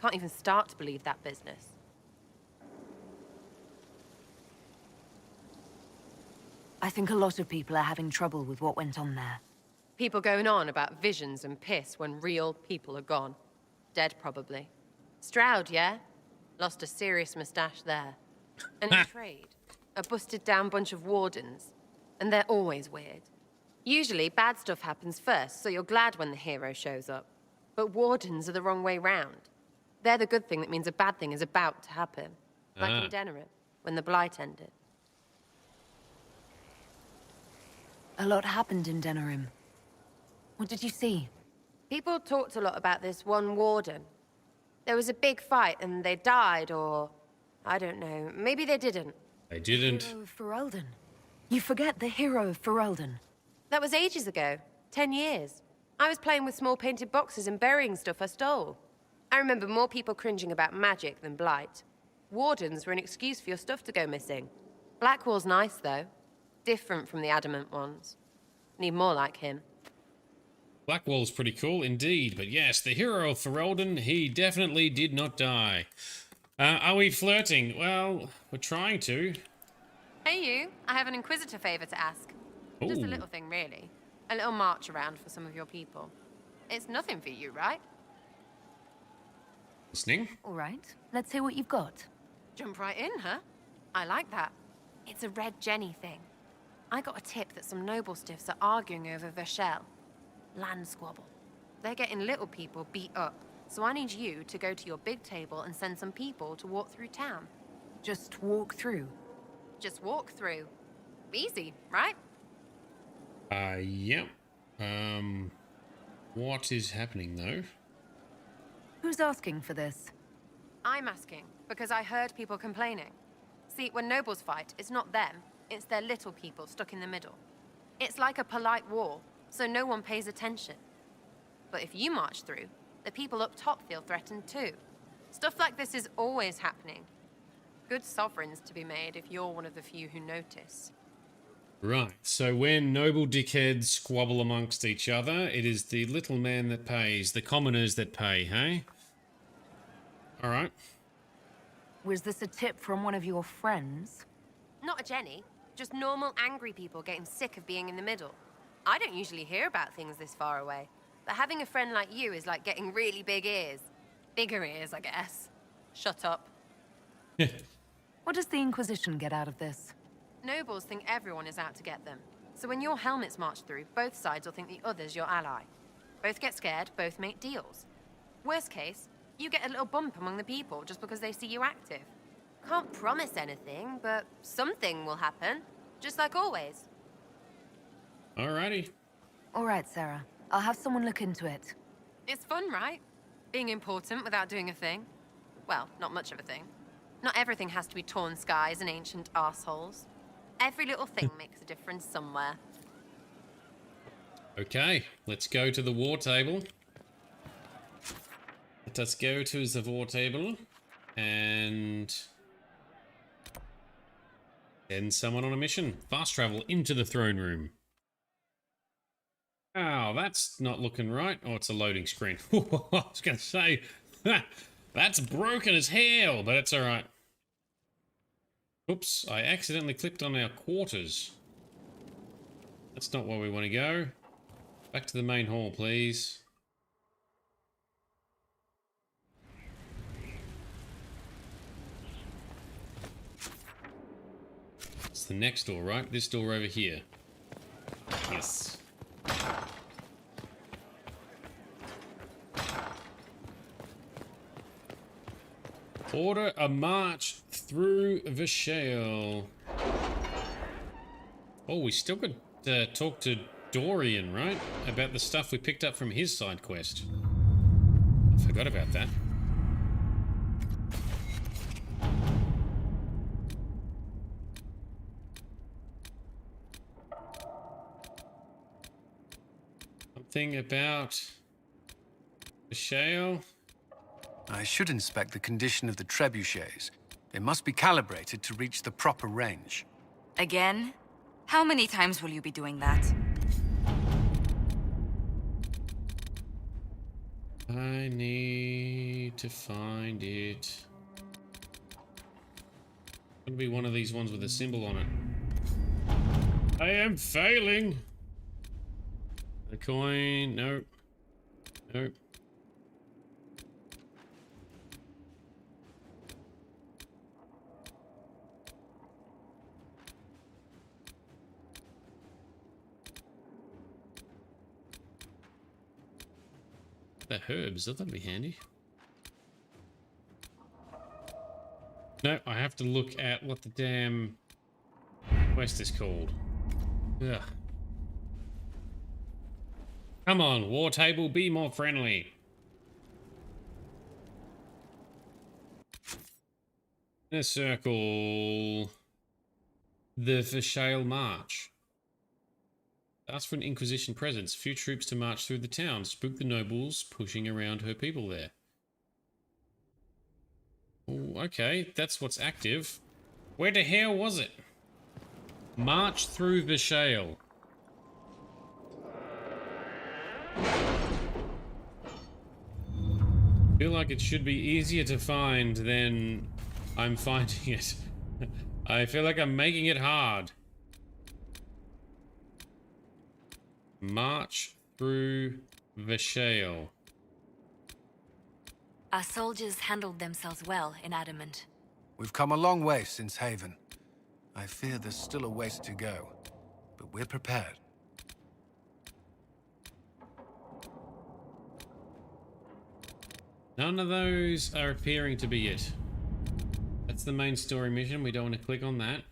Can't even start to believe that business. I think a lot of people are having trouble with what went on there. People going on about visions and piss when real people are gone. Dead, probably. Stroud, yeah? Lost a serious moustache there. And in trade, a busted-down bunch of wardens. And they're always weird. Usually, bad stuff happens first, so you're glad when the hero shows up. But wardens are the wrong way round. They're the good thing that means a bad thing is about to happen. Like in Denerim, when the Blight ended. A lot happened in Denerim. What did you see? People talked a lot about this one warden. There was a big fight and they died, or... I don't know. Maybe they didn't. They didn't. Hero of Ferelden. You forget the hero of Ferelden. That was ages ago. 10 years. I was playing with small painted boxes and burying stuff I stole. I remember more people cringing about magic than Blight. Wardens were an excuse for your stuff to go missing. Blackwall's nice, though. Different from the adamant ones. Need more like him. Blackwall's pretty cool indeed, but yes, the hero of Ferelden, he definitely did not die. Are we flirting? Well, we're trying to. Hey you, I have an Inquisitor favor to ask. Just a little thing, really. A little march around for some of your people. It's nothing for you, right? Listening? All right, let's hear what you've got. Jump right in, huh? I like that. It's a Red Jenny thing. I got a tip that some noble stiffs are arguing over Verschel. Land squabble. They're getting little people beat up, so I need you to go to your big table and send some people to walk through town. Just walk through? Just walk through. Easy, right? Yep. What is happening though? Who's asking for this? I'm asking, because I heard people complaining. See, when nobles fight, it's not them, it's their little people stuck in the middle. It's like a polite war, so no one pays attention. But if you march through, the people up top feel threatened too. Stuff like this is always happening. Good sovereigns to be made if you're one of the few who notice. Right, so when noble dickheads squabble amongst each other, it is the little man that pays, the commoners that pay, hey? Alright. Was this a tip from one of your friends? Not a Jenny, just normal angry people getting sick of being in the middle. I don't usually hear about things this far away, but having a friend like you is like getting really big ears. Bigger ears, I guess. Shut up. What does the Inquisition get out of this? Nobles think everyone is out to get them. So when your helmets march through, both sides will think the other's your ally. Both get scared, both make deals. Worst case, you get a little bump among the people just because they see you active. Can't promise anything, but something will happen. Just like always. Alrighty. Alright, Sarah. I'll have someone look into it. It's fun, right? Being important without doing a thing. Well, not much of a thing. Not everything has to be torn skies and ancient arseholes. Every little thing makes a difference somewhere. Okay, let's go to the war table. Let us go to the war table and send someone on a mission. Fast travel into the throne room. Oh, that's not looking right. Oh, it's a loading screen. I was going to say, that's broken as hell, but it's alright. Oops, I accidentally clicked on our quarters. That's not where we want to go. Back to the main hall, please. It's the next door, right? This door over here. Yes. Order a march through the shale. Oh, we still got to talk to Dorian, right? About the stuff we picked up from his side quest. I forgot about that. Something about the shale. I should inspect the condition of the trebuchets. They must be calibrated to reach the proper range. Again? How many times will you be doing that? I need to find it. Gonna be one of these ones with a symbol on it. I am failing. The coin, nope. Nope. The herbs, that'd be handy. No, I have to look at what the damn quest is called. Ugh. Come on, war table, be more friendly. In a circle. The Vishale March. Ask for an Inquisition presence. Few troops to march through the town. Spook the nobles pushing around her people there. Ooh, okay, that's what's active. Where the hell was it? March through the shale. Feel like it should be easier to find than I'm finding it. I feel like I'm making it hard. March through the shale. Our soldiers handled themselves well in Adamant. We've come a long way since Haven. I fear there's still a ways to go, but we're prepared. None of those are appearing to be it. That's the main story mission. We don't want to click on that.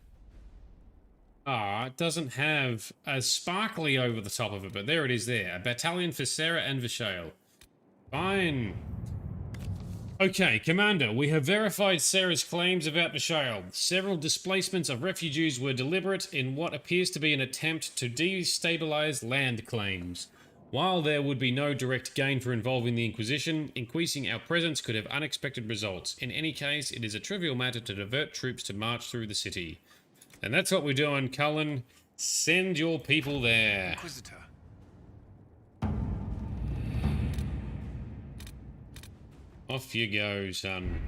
Ah, it doesn't have a sparkly over the top of it, but there it is there. A battalion for Sarah and Vishael. Fine. Okay, Commander, we have verified Sarah's claims about Vishael. Several displacements of refugees were deliberate in what appears to be an attempt to destabilize land claims. While there would be no direct gain for involving the Inquisition, increasing our presence could have unexpected results. In any case, it is a trivial matter to divert troops to march through the city. And that's what we're doing, Cullen. Send your people there. Inquisitor. Off you go, son.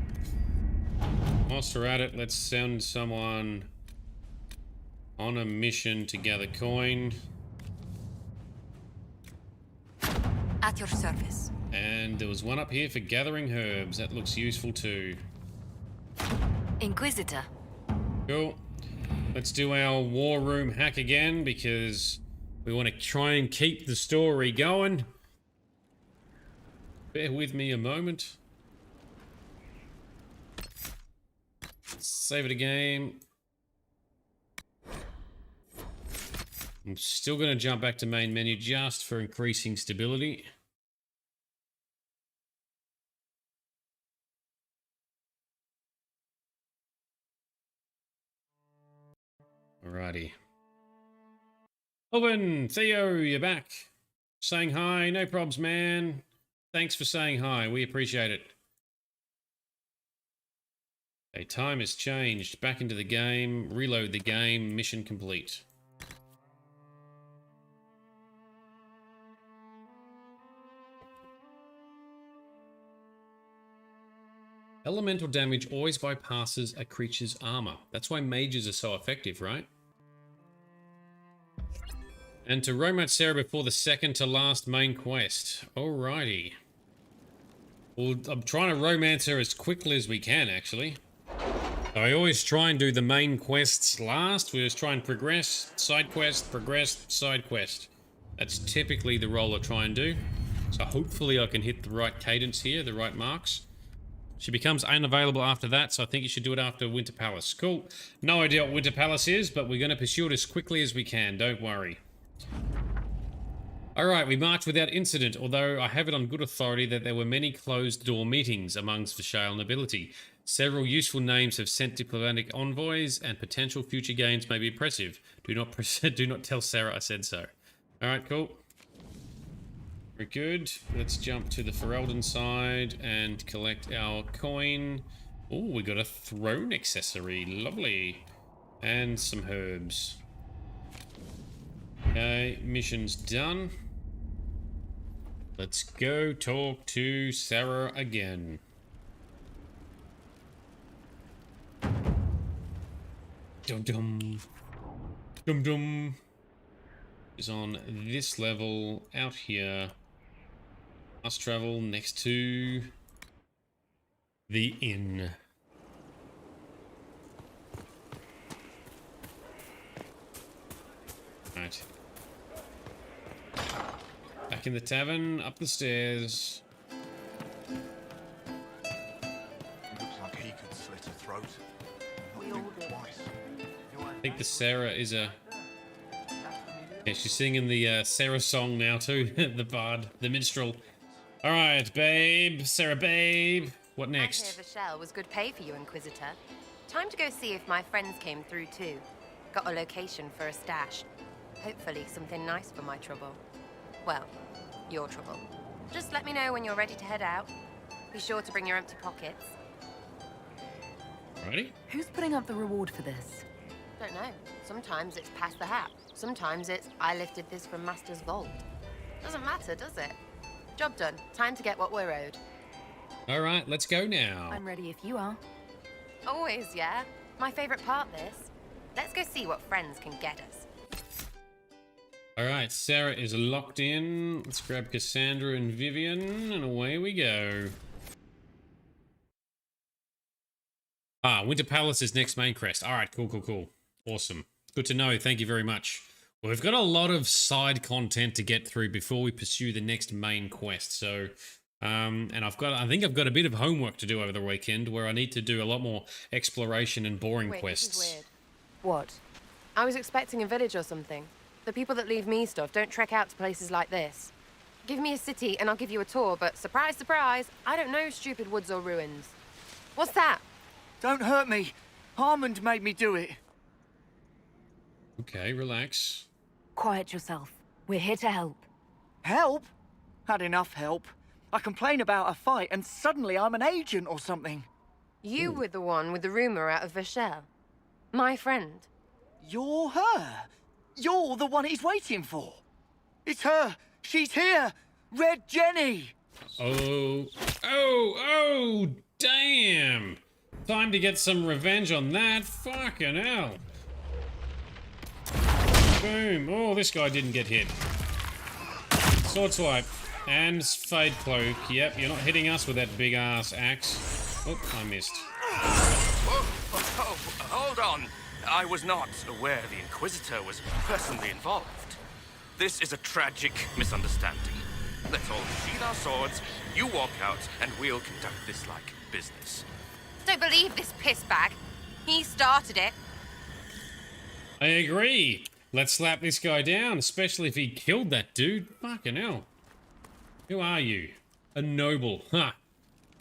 Whilst we're at it, let's send someone on a mission to gather coin. At your service. And there was one up here for gathering herbs. That looks useful too. Inquisitor. Cool. Let's do our war room hack again because we want to try and keep the story going. Bear with me a moment. Save it again. I'm still going to jump back to main menu just for increasing stability. Alrighty. Owen, Theo, you're back. Saying hi, no probs, man. Thanks for saying hi, we appreciate it. Okay, time has changed. Back into the game, reload the game, mission complete. Elemental damage always bypasses a creature's armor. That's why mages are so effective, right? And to romance Sarah before the second to last main quest. Alrighty. Well, I'm trying to romance her as quickly as we can, actually. I always try and do the main quests last. We always try and progress, side quest, progress, side quest. That's typically the role I try and do. So hopefully I can hit the right cadence here, the right marks. She becomes unavailable after that, so I think you should do it after Winter Palace. Cool. No idea what Winter Palace is, but we're going to pursue it as quickly as we can. Don't worry. Alright, we marched without incident, although I have it on good authority that there were many closed-door meetings amongst Vishael nobility. Several useful names have sent diplomatic envoys, and potential future gains may be impressive. Do not tell Sarah I said so. Alright, cool. Very good. Let's jump to the Ferelden side and collect our coin. Oh, we got a throne accessory. Lovely. And some herbs. Okay, mission's done. Let's go talk to Sarah again. Dum dum. Dum dum. Is on this level out here. Must travel next to the inn. Right. Back in the tavern, up the stairs. Looks like he could slit a throat. We all did. I think the Sarah is a... Yeah, she's singing the Sarah song now too. The bard, the minstrel. Alright, babe. Sarah, babe. What next? I hear Vishael was good pay for you, Inquisitor. Time to go see if my friends came through too. Got a location for a stash. Hopefully something nice for my trouble. Well, your trouble. Just let me know when you're ready to head out. Be sure to bring your empty pockets. Ready? Who's putting up the reward for this? Don't know. Sometimes it's pass the hat. Sometimes it's I lifted this from Master's vault. Doesn't matter, does it? Job done. Time to get what we're owed. Alright, let's go now. I'm ready if you are. Always, yeah. My favorite part, this. Let's go see what friends can get us. Alright, Sarah is locked in. Let's grab Cassandra and Vivian, and away we go. Ah, Winter Palace is next main quest. Alright, cool, cool, cool. Awesome. Good to know, thank you very much. Well, we've got a lot of side content to get through before we pursue the next main quest, so... and I think I've got a bit of homework to do over the weekend where I need to do a lot more exploration and boring quests. This is weird. What? I was expecting a village or something. The people that leave me stuff don't trek out to places like this. Give me a city and I'll give you a tour, but surprise, surprise, I don't know stupid woods or ruins. What's that? Don't hurt me. Harmond made me do it. Okay, relax. Quiet yourself. We're here to help. Help? Had enough help. I complain about a fight and suddenly I'm an agent or something. You were the one with the rumor out of Vashel. My friend. You're her. You're the one he's waiting for. It's her. She's here. Red Jenny. Oh, damn. Time to get some revenge on that. Fucking hell. Boom. Oh, this guy didn't get hit. Sword swipe. And Fade Cloak. Yep, you're not hitting us with that big ass axe. Oh, I missed. Hold on. I was not aware the Inquisitor was personally involved. This is a tragic misunderstanding. Let's all sheathe our swords, you walk out, and we'll conduct this like business. Don't believe this piss bag. He started it. I agree. Let's slap this guy down, especially if he killed that dude. Fucking hell. Who are you? A noble. Huh.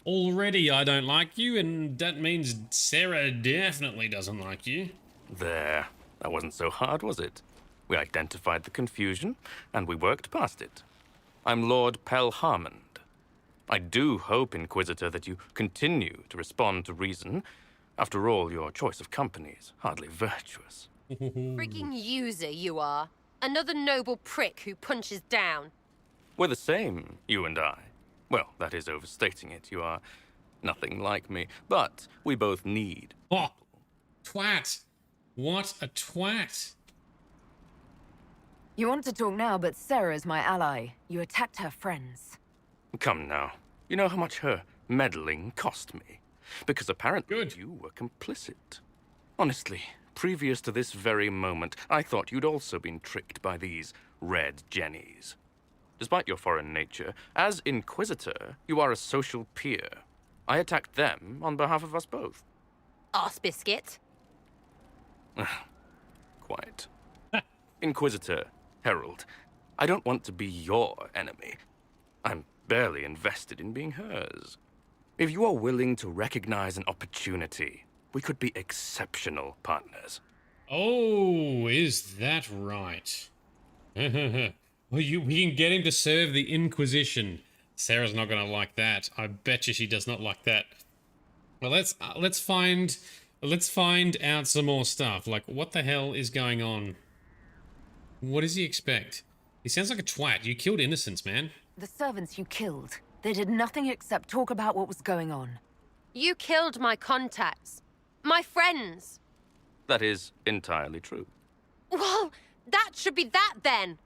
Already I don't like you, and that means Sarah definitely doesn't like you. There. That wasn't so hard, was it? We identified the confusion, and we worked past it. I'm Lord Pelharmond. I do hope, Inquisitor, that you continue to respond to reason. After all, your choice of company is hardly virtuous. Freaking user you are. Another noble prick who punches down. We're the same, you and I. Well, that is overstating it. You are nothing like me, but we both need... Oh, twat. What a twat. You want to talk now, but Sarah's my ally. You attacked her friends. Come now. You know how much her meddling cost me? Because apparently you were complicit. Honestly, previous to this very moment, I thought you'd also been tricked by these red jennies. Despite your foreign nature, as Inquisitor, you are a social peer. I attacked them on behalf of us both. Arse biscuit. Quite. Inquisitor, Herald, I don't want to be your enemy. I'm barely invested in being hers. If you are willing to recognize an opportunity, we could be exceptional partners. Oh, is that right? Well, we can get him to serve the Inquisition. Sarah's not going to like that. I bet you she does not like that. Well, let's find out some more stuff. Like, what the hell is going on? What does he expect? He sounds like a twat. You killed innocents, man. The servants you killed. They did nothing except talk about what was going on. You killed my contacts. My friends. That is entirely true. Well, that should be that then.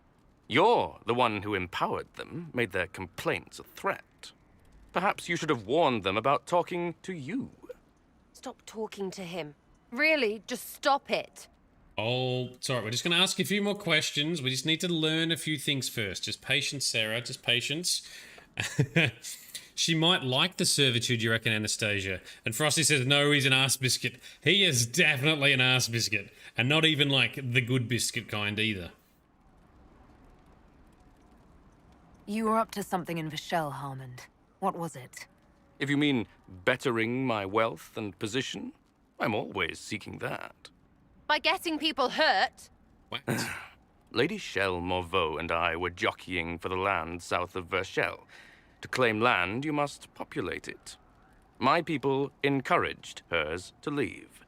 You're the one who empowered them, made their complaints a threat. Perhaps you should have warned them about talking to you. Stop talking to him. Really, just stop it. Oh, sorry, we're just going to ask a few more questions. We just need to learn a few things first. Just patience, Sarah, just patience. She might like the servitude, you reckon, Anastasia? And Frosty says, no, he's an ass biscuit. He is definitely an ass biscuit. And not even, like, the good biscuit kind either. You were up to something in Vashel, Harmond. What was it? If you mean bettering my wealth and position, I'm always seeking that. By getting people hurt? What? Lady Shell Morveau and I were jockeying for the land south of Vashel. To claim land, you must populate it. My people encouraged hers to leave.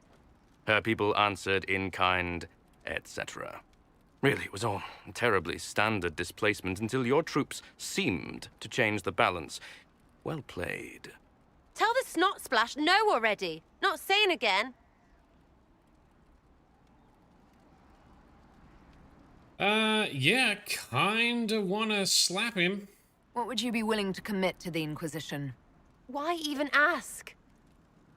Her people answered in kind, etc. Really, it was all terribly standard displacement until your troops seemed to change the balance. Well played. Tell the snot splash no already. Not saying again. Yeah, kinda wanna slap him. What would you be willing to commit to the Inquisition? Why even ask?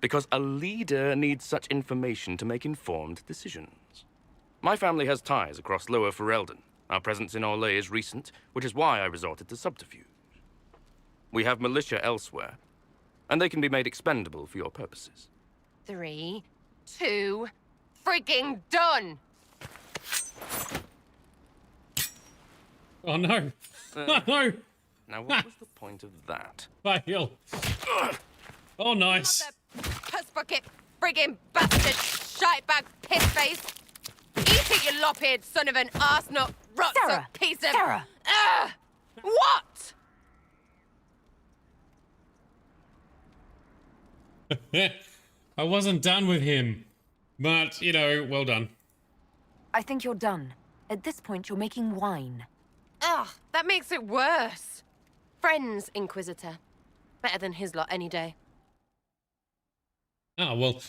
Because a leader needs such information to make informed decisions. My family has ties across Lower Ferelden. Our presence in Orlais is recent, which is why I resorted to subterfuge. We have militia elsewhere, and they can be made expendable for your purposes. 3, 2, freaking done! Oh no! Oh no! Now, what was the point of that? Fail. Oh, nice. Puss bucket, friggin' bastard, shitebag, piss face. Eat it, you lop-eared son of an arsenut, rotten Sarah! piece of. Sarah! What? I wasn't done with him. But, you know, well done. I think you're done. At this point, you're making wine. Ugh, that makes it worse. Friends, Inquisitor. Better than his lot any day. Oh, well,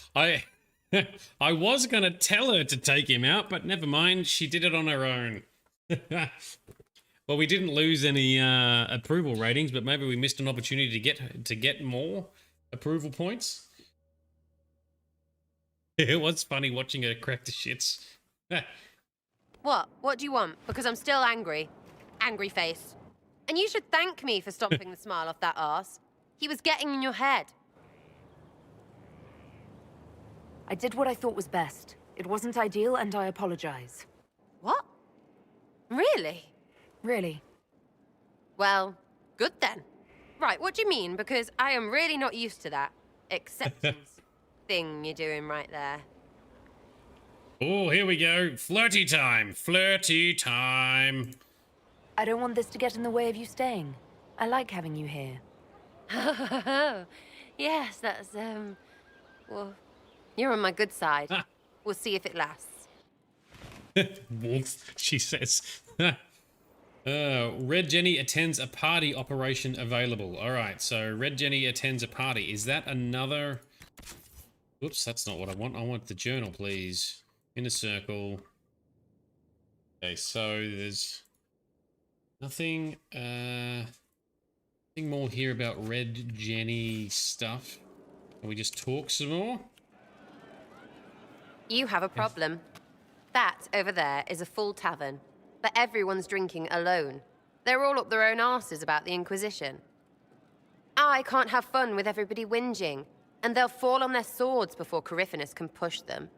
I was going to tell her to take him out, but never mind. She did it on her own. Well, we didn't lose any approval ratings, but maybe we missed an opportunity to get more approval points. It was funny watching her crack the shits. What? What do you want? Because I'm still angry. Angry face. And you should thank me for stomping the smile off that arse. He was getting in your head. I did what I thought was best. It wasn't ideal, and I apologize. What? Really? Really. Well, good then. Right, what do you mean? Because I am really not used to that acceptance thing you're doing right there. Oh, here we go. Flirty time. Flirty time. I don't want this to get in the way of you staying. I like having you here. Yes, that's, well, you're on my good side. Ah. We'll see if it lasts. Wolf, she says. Red Jenny attends a party operation available. All right, so Red Jenny attends a party. Is that another... Whoops, that's not what I want. I want the journal, please. Inner circle. Okay, so there's nothing, nothing more here about Red Jenny stuff. Can we just talk some more? You have a problem. That over there is a full tavern, but everyone's drinking alone. They're all up their own arses about the Inquisition. I can't have fun with everybody whinging, and they'll fall on their swords before Coryphanus can push them.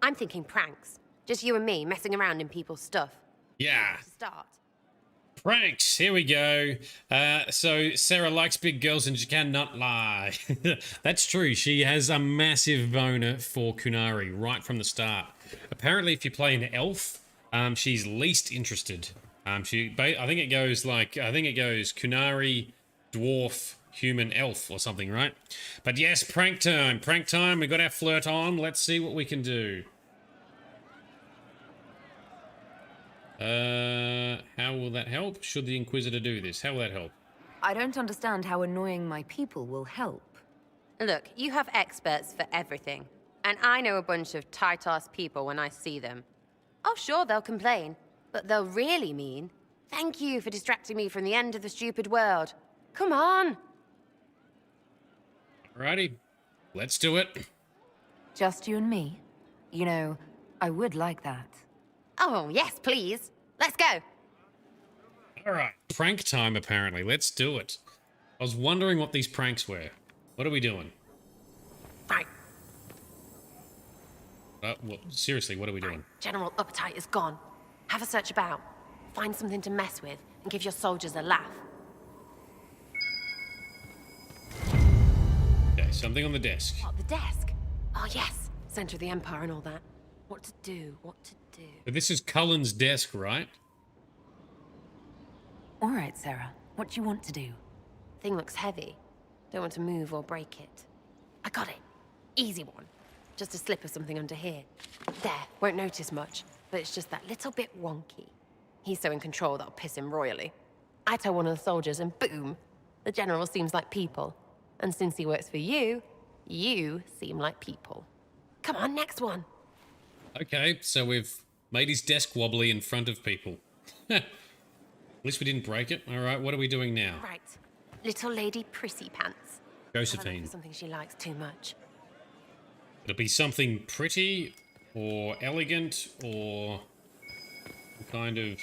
I'm thinking pranks. Just you and me messing around in people's stuff. Yeah. To start. Pranks, here we go. So Sarah likes big girls and she cannot lie. That's true. She has a massive boner for Kunari right from the start. Apparently, if you play an elf, she's least interested. I think it goes Kunari, dwarf, human, elf, or something, right? But yes, prank time. Prank time. We got our flirt on. Let's see what we can do. How will that help? Should the Inquisitor do this? How will that help? I don't understand how annoying my people will help. Look, you have experts for everything. And I know a bunch of tight-ass people when I see them. Oh, sure, they'll complain. But they'll really mean, thank you for distracting me from the end of the stupid world. Come on. Alrighty. Let's do it. Just you and me? You know, I would like that. Oh, yes, please. Let's go. Alright. Prank time, apparently. Let's do it. I was wondering what these pranks were. What are we doing? Right. Seriously, what are we doing? General appetite is gone. Have a search about. Find something to mess with and give your soldiers a laugh. Okay, something on the desk. What, the desk? Oh, yes. Center of the Empire and all that. What to do, what to do. But this is Cullen's desk, right? All right, Sarah. What do you want to do? Thing looks heavy. Don't want to move or break it. I got it. Easy one. Just a slip of something under here. There, won't notice much, but it's just that little bit wonky. He's so in control that'll piss him royally. I tell one of the soldiers and boom, the general seems like people. And since he works for you, you seem like people. Come on, next one. Okay, so we've made his desk wobbly in front of people. At least we didn't break it. Alright, what are we doing now? Right. Little lady prissy pants. Josephine. Something she likes too much. It'll be something pretty, or elegant, or kind of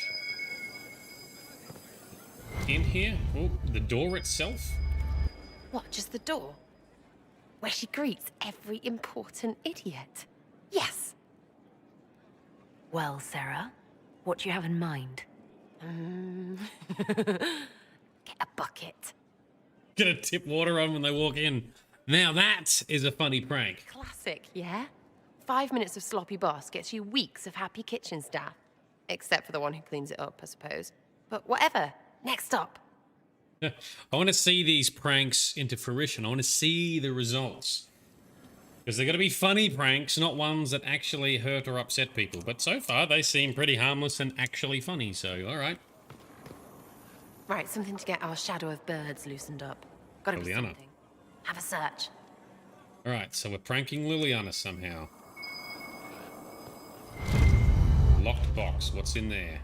in here. Oh, the door itself. What, just the door? Where she greets every important idiot. Yes. Well, Sarah, what do you have in mind? Get a bucket. Gonna tip water on when they walk in. Now that is a funny prank. Classic, yeah? 5 minutes of sloppy boss gets you weeks of happy kitchen staff. Except for the one who cleans it up, I suppose. But whatever. Next up. I want to see these pranks into fruition. I want to see the results. Because they're going to be funny pranks, not ones that actually hurt or upset people. But so far, they seem pretty harmless and actually funny, so alright. Right, something to get our shadow of birds loosened up. Gotta be Liliana. something. Have a search. Alright, so we're pranking Liliana somehow. Locked box, what's in there?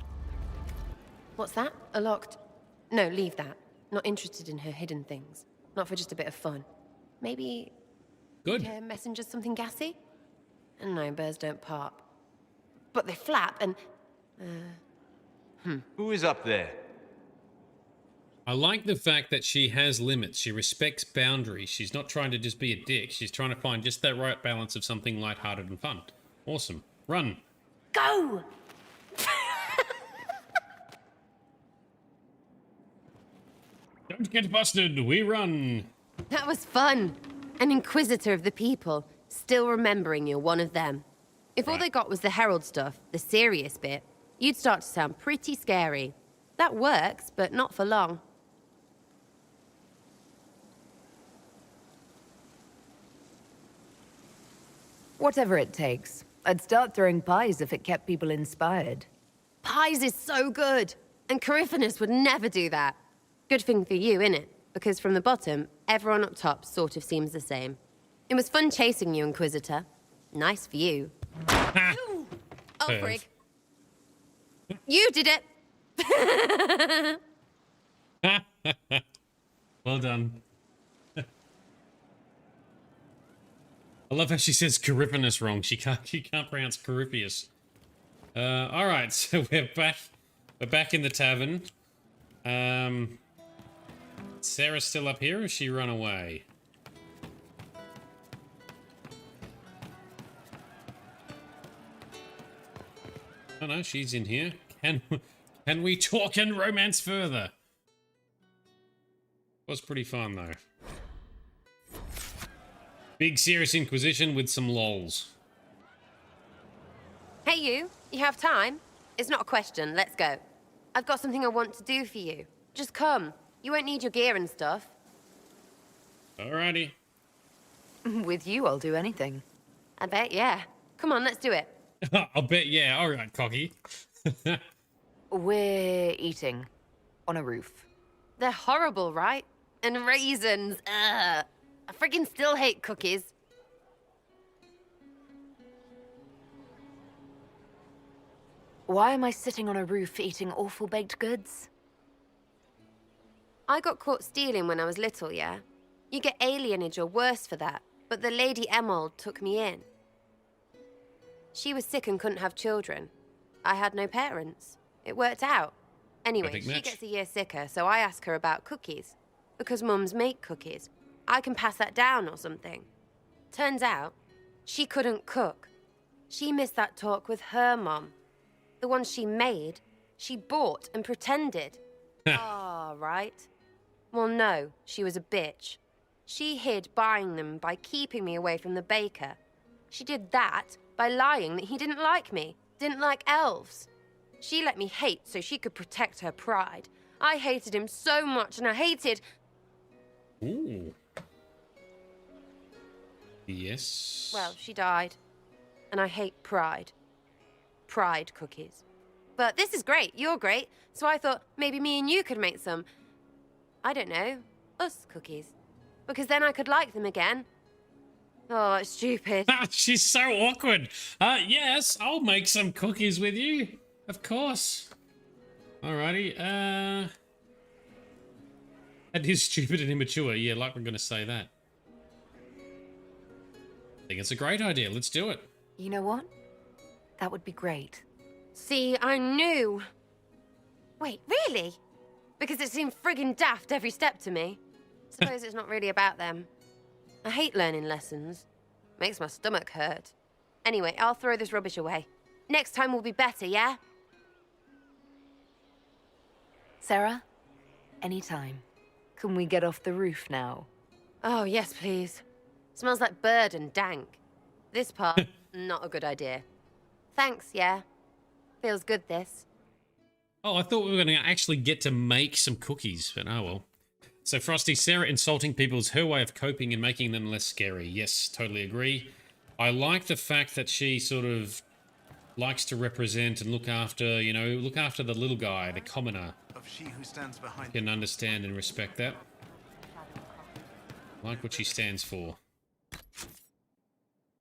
What's that? A locked... No, leave that. Not interested in her hidden things. Not for just a bit of fun. Maybe... Good. Her messenger's something gassy? No, birds don't pop. But they flap and... Who is up there? I like the fact that she has limits. She respects boundaries. She's not trying to just be a dick. She's trying to find just that right balance of something lighthearted and fun. Awesome. Run. Go! Don't get busted. We run. That was fun. An Inquisitor of the people, still remembering you're one of them. If all they got was the Herald stuff, the serious bit, you'd start to sound pretty scary. That works, but not for long. Whatever it takes. I'd start throwing pies if it kept people inspired. Pies is so good! And Coryphanus would never do that. Good thing for you, innit? Because from the bottom, everyone up top sort of seems the same. It was fun chasing you, Inquisitor. Nice for you. Oh, frig. You did it! Well done. I love how she says Coryphanus wrong. She can't pronounce Corypheus. Alright, so we're back in the tavern. Sarah's still up here, or has she run away? Oh no, she's in here. Can we talk and romance further? Was pretty fun though. Big serious Inquisition with some lols. Hey you have time? It's not a question, let's go. I've got something I want to do for you. Just come. You won't need your gear and stuff. Alrighty. With you, I'll do anything. I bet, yeah. Come on, let's do it. I'll bet, yeah. Alright, cocky. We're eating. On a roof. They're horrible, right? And raisins, ugh. I friggin' still hate cookies. Why am I sitting on a roof eating awful baked goods? I got caught stealing when I was little, yeah? You get alienage or worse for that, but the Lady Emerald took me in. She was sick and couldn't have children. I had no parents. It worked out. Anyway, she gets a year sicker, so I ask her about cookies. Because mums make cookies. I can pass that down or something. Turns out, she couldn't cook. She missed that talk with her mom. The one she made, she bought and pretended. Ah, right. Well, no, she was a bitch. She hid buying them by keeping me away from the baker. She did that by lying that he didn't like me, didn't like elves. She let me hate so she could protect her pride. I hated him so much, and I hated... Ooh. Yes. Well, she died. And I hate pride. Pride cookies. But this is great, you're great, so I thought maybe me and you could make some... I don't know, us cookies. Because then I could like them again. Oh, it's stupid. She's so awkward. Yes, I'll make some cookies with you. Of course. Alrighty, That is stupid and immature. Yeah, like we're gonna say that. I think it's a great idea. Let's do it. You know what? That would be great. See, I knew. Wait, really? Because it seemed friggin' daft every step to me. Suppose it's not really about them. I hate learning lessons. Makes my stomach hurt. Anyway, I'll throw this rubbish away. Next time will be better, yeah? Sarah? Anytime. Can we get off the roof now? Oh, yes, please. Smells like bird and dank. This part, not a good idea. Thanks, yeah. Feels good, this. Oh, I thought we were going to actually get to make some cookies, but oh well. So Frosty, Sarah insulting people is her way of coping and making them less scary. Yes, totally agree. I like the fact that she sort of likes to represent and look after, you know, look after the little guy, the commoner. Of she who stands behind Can understand and respect that. Like what she stands for.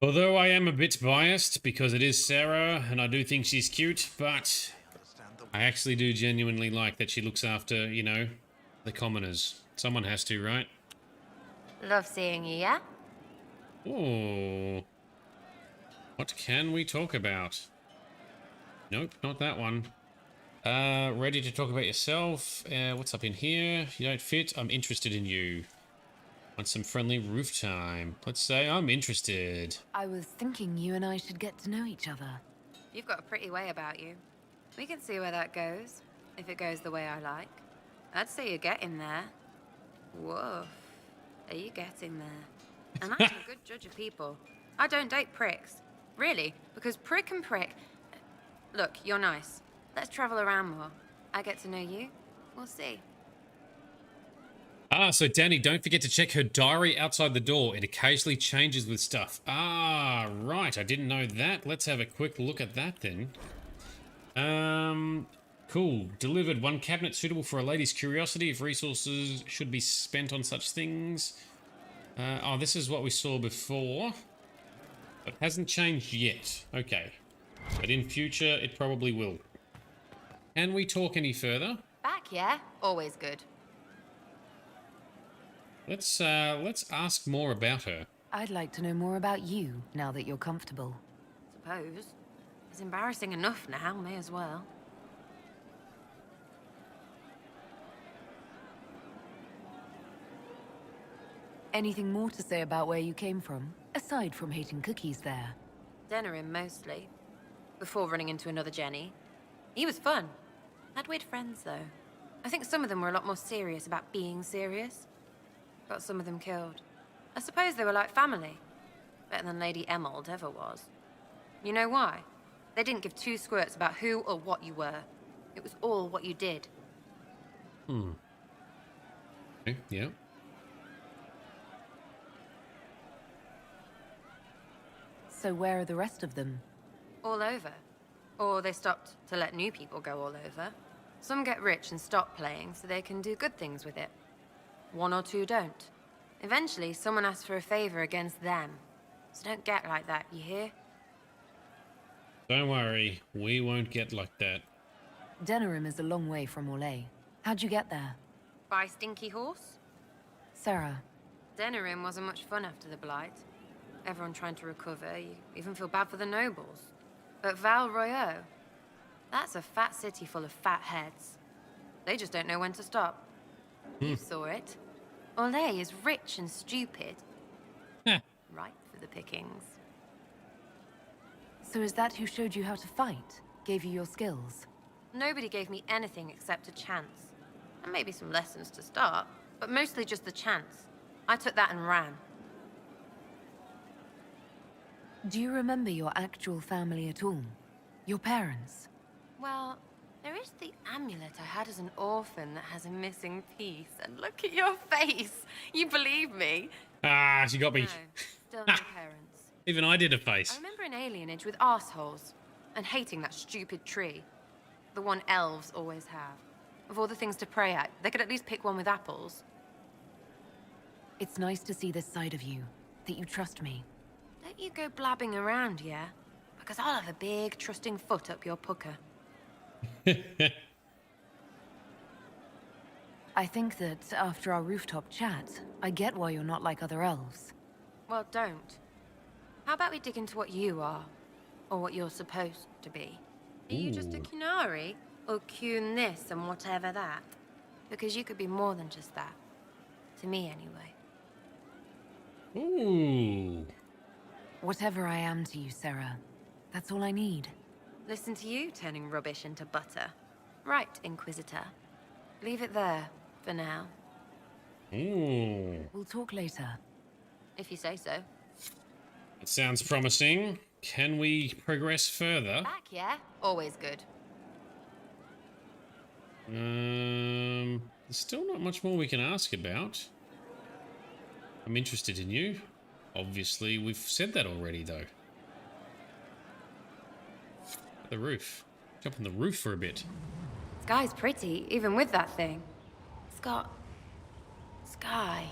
Although I am a bit biased because it is Sarah and I do think she's cute, but I actually do genuinely like that she looks after, you know, the commoners. Someone has to, right? Love seeing you, yeah? Oh. What can we talk about? Nope, not that one. Ready to talk about yourself? What's up in here? You don't fit? I'm interested in you. Want some friendly roof time? Let's say I'm interested. I was thinking you and I should get to know each other. You've got a pretty way about you. We can see where that goes, if it goes the way I like. I'd say you're getting there. Woof. Are you getting there? And I'm a good judge of people. I don't date pricks. Really, because prick and prick... Look, you're nice. Let's travel around more. I get to know you. We'll see. Ah, so Danny, don't forget to check her diary outside the door. It occasionally changes with stuff. Ah, right. I didn't know that. Let's have a quick look at that then. Cool. Delivered 1 cabinet suitable for a lady's curiosity if resources should be spent on such things. Oh, this is what we saw before. But hasn't changed yet. Okay. But in future, it probably will. Can we talk any further? Back, yeah? Always good. Let's ask more about her. I'd like to know more about you, now that you're comfortable. Suppose. It's embarrassing enough now, may as well. Anything more to say about where you came from, aside from hating cookies there? Denerim, mostly. Before running into another Jenny. He was fun. Had weird friends, though. I think some of them were a lot more serious about being serious. Got some of them killed. I suppose they were like family. Better than Lady Emerald ever was. You know why? They didn't give 2 squirts about who or what you were. It was all what you did. Okay, yeah. So where are the rest of them? All over. Or they stopped to let new people go all over. Some get rich and stop playing so they can do good things with it. 1 or 2 don't. Eventually, someone asks for a favor against them. So don't get like that, you hear? Don't worry, we won't get like that. Denerim is a long way from Orlais. How'd you get there? By Stinky Horse? Sarah. Denerim wasn't much fun after the Blight. Everyone trying to recover, you even feel bad for the nobles. But Val Royeaux, that's a fat city full of fat heads. They just don't know when to stop. You saw it. Orlais is rich and stupid. Right for the pickings. So is that who showed you how to fight? Gave you your skills? Nobody gave me anything except a chance. And maybe some lessons to start, but mostly just the chance. I took that and ran. Do you remember your actual family at all? Your parents? Well, there is the amulet I had as an orphan that has a missing piece. And look at your face. You believe me? Ah, she got me. No, still no parents. Even I did a face. I remember an alienage with arseholes and hating that stupid tree. The one elves always have. Of all the things to pray at, they could at least pick one with apples. It's nice to see this side of you, that you trust me. Don't you go blabbing around, yeah? Because I'll have a big, trusting foot up your pucker. I think that after our rooftop chat, I get why you're not like other elves. Well, don't. How about we dig into what you are? Or what you're supposed to be? Are you just a Qunari? Or Qun this and whatever that? Because you could be more than just that. To me, anyway. Ooh. Whatever I am to you, Sarah, that's all I need. Listen to you turning rubbish into butter. Right, Inquisitor. Leave it there, for now. Ooh. We'll talk later. If you say so. It sounds promising. Can we progress further? Back, yeah? Always good. There's still not much more we can ask about. I'm interested in you. Obviously, we've said that already, though. The roof. Jump on the roof for a bit. Sky's pretty, even with that thing. It's got... sky.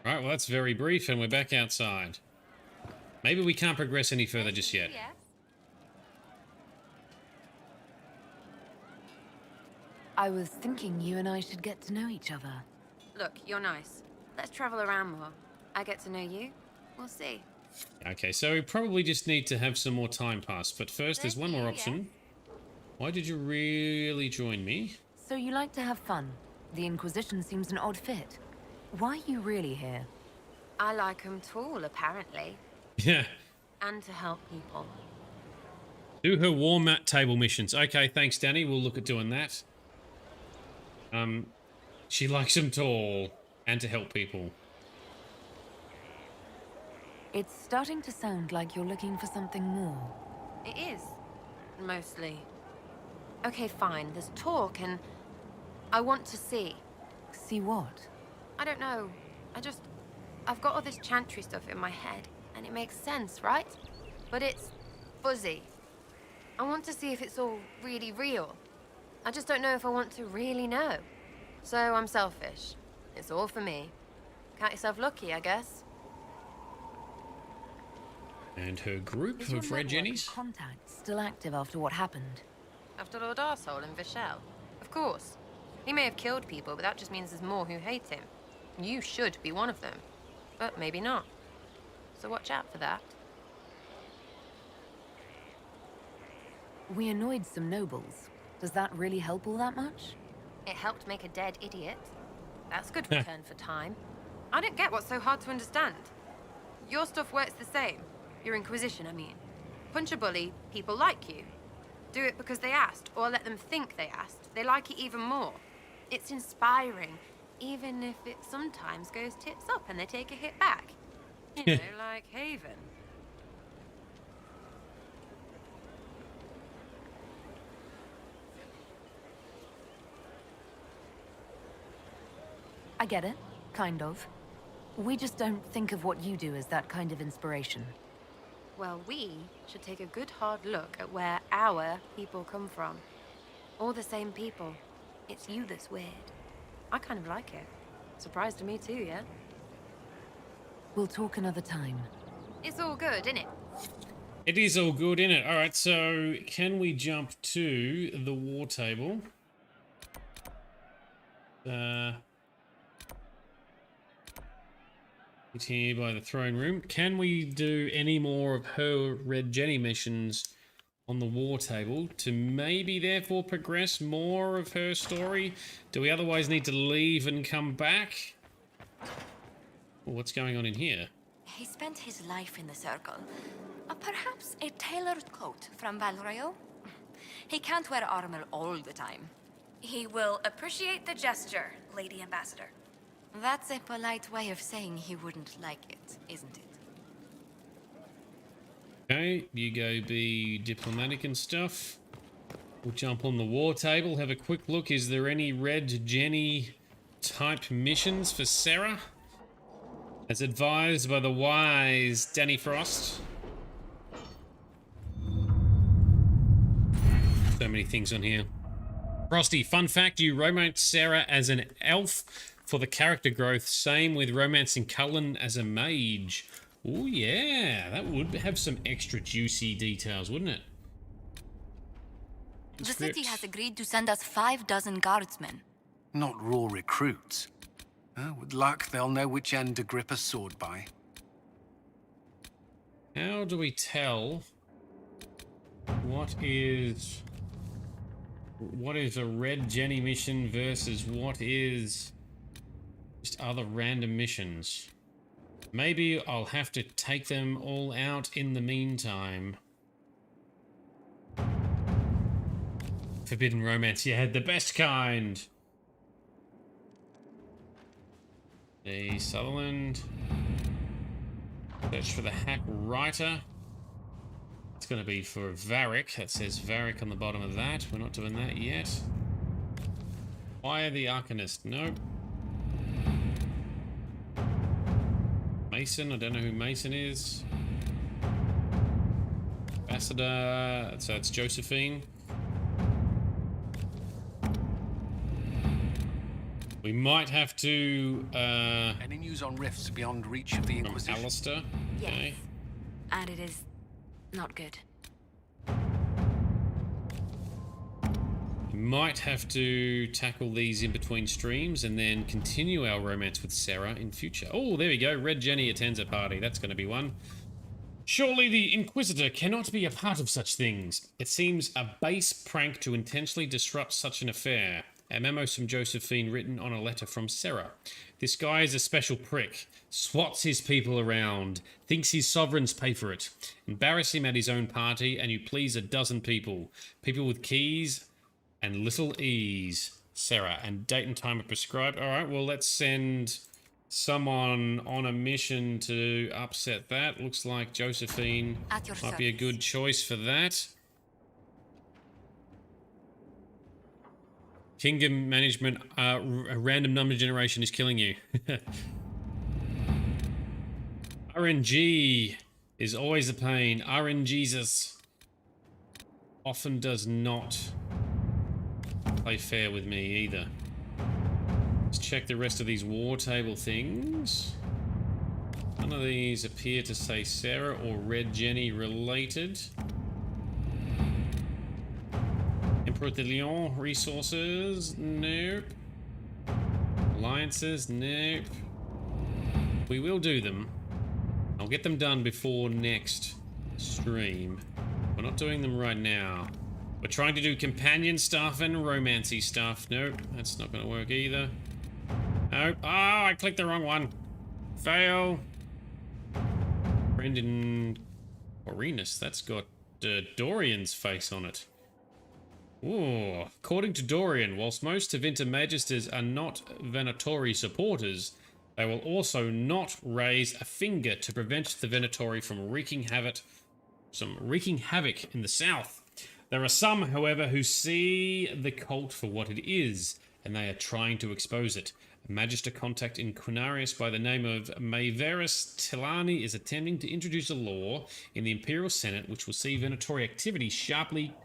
Right, well, that's very brief, and we're back outside. Maybe we can't progress any further just yet. Yes. I was thinking you and I should get to know each other. Look, you're nice. Let's travel around more. I get to know you. We'll see. Okay, so we probably just need to have some more time pass. But first, there's one more option. Why did you really join me? So you like to have fun. The Inquisition seems an odd fit. Why are you really here? I like 'em tall, apparently. Yeah. And to help people. Do her war mat table missions. Okay, thanks, Danny. We'll look at doing that. She likes them tall and to help people. It's starting to sound like you're looking for something more. It is. Mostly. Okay, fine. There's talk and... I want to see. See what? I don't know. I've got all this chantry stuff in my head, and it makes sense, right? But it's fuzzy. I want to see if it's all really real. I just don't know if I want to really know. So I'm selfish. It's all for me. Count yourself lucky, I guess. And her group Is your of red network jennies? of contacts still active after what happened? After Lord Arsehole in Vishel? Of course. He may have killed people, but that just means there's more who hate him. You should be one of them. But maybe not. So watch out for that. We annoyed some nobles. Does that really help all that much? It helped make a dead idiot. That's good return for time. I don't get what's so hard to understand. Your stuff works the same. Your Inquisition, I mean. Punch a bully, people like you. Do it because they asked, or let them think they asked. They like it even more. It's inspiring, even if it sometimes goes tits up and they take a hit back. You know, like Haven. I get it, kind of. We just don't think of what you do as that kind of inspiration. Well, we should take a good hard look at where our people come from. All the same people. It's you that's weird. I kind of like it. Surprised to me too, yeah? We'll talk another time. It's all good, isn't it? It is all good, isn't it? Alright, so can we jump to the war table? It's here by the throne room. Can we do any more of her Red Jenny missions on the war table to maybe therefore progress more of her story? Do we otherwise need to leave and come back? Well, what's going on in here? He spent his life in the circle. Perhaps a tailored coat from Val Royal? He can't wear armor all the time. He will appreciate the gesture, Lady Ambassador. That's a polite way of saying he wouldn't like it, isn't it? Okay, you go be diplomatic and stuff. We'll jump on the war table, have a quick look. Is there any Red Jenny type missions for Sarah? As advised by the wise Danny Frost. So many things on here. Frosty, fun fact, you romance Sarah as an elf for the character growth. Same with romancing Cullen as a mage. Oh yeah, that would have some extra juicy details, wouldn't it? The city has agreed to send us 6 guardsmen. Not raw recruits. With luck, they'll know which end to grip a sword by. How do we tell what is a Red Jenny mission versus what is just other random missions? Maybe I'll have to take them all out in the meantime. Forbidden romance. You had the best kind. The Sutherland. Search for the hack writer. It's going to be for Varric. That says Varric on the bottom of that. We're not doing that yet. Fire the Arcanist. Nope. Mason. I don't know who Mason is. Ambassador. So it's Josephine. We might have to... Any news on rifts beyond reach of the Inquisition? Alistair. Yes. Okay. And it is not good. We might have to tackle these in between streams and then continue our romance with Sarah in future. Oh, there we go. Red Jenny attends a party. That's going to be one. Surely the Inquisitor cannot be a part of such things. It seems a base prank to intentionally disrupt such an affair. A memo from Josephine written on a letter from Sarah. This guy is a special prick. Swats his people around. Thinks his sovereigns pay for it. Embarrass him at his own party and you please a dozen people. People with keys and little ease. Sarah. And date and time are prescribed. Alright, well let's send someone on a mission to upset that. Looks like Josephine might be a good choice for that. Kingdom management, a random number generation is killing you. RNG is always a pain. RNGesus often does not play fair with me either. Let's check the rest of these war table things. None of these appear to say Sarah or Red Jenny related. Emperor de Lyon resources, nope. Alliances, nope. We will do them. I'll get them done before next stream. We're not doing them right now. We're trying to do companion stuff and romancy stuff. Nope, that's not going to work either. Nope. Oh, I clicked the wrong one. Fail. Brendan Orinus, that's got Dorian's face on it. Ooh. According to Dorian, whilst most Tevinter Magisters are not Venatori supporters, they will also not raise a finger to prevent the Venatori from wreaking havoc in the south. There are some, however, who see the cult for what it is, and they are trying to expose it. A Magister contact in Quinarius by the name of Maevaris Tilani is attempting to introduce a law in the Imperial Senate which will see Venatori activity sharply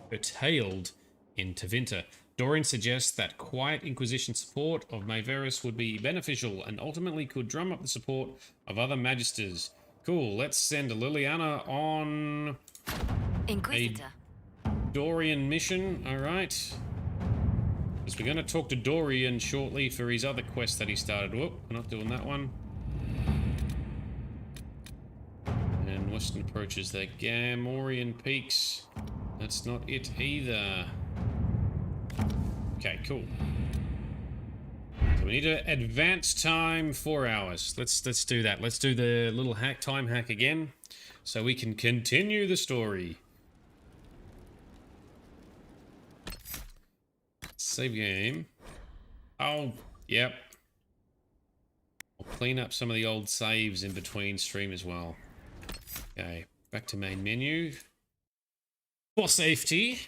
curtailed in Tevinter. Dorian suggests that quiet Inquisition support of Maevaris would be beneficial and ultimately could drum up the support of other Magisters. Cool, let's send Liliana on Inquisitor. a Dorian mission, alright. Because we're going to talk to Dorian shortly for his other quest that he started. Whoop, we're not doing that one. And Western approaches the Gamorrean Peaks. That's not it either. Okay, cool. So we need to advance time 4 hours. Let's do that. Let's do the little time hack again, so we can continue the story. Save game. Oh, yep. I'll clean up some of the old saves in between stream as well. Okay, back to main menu. For safety.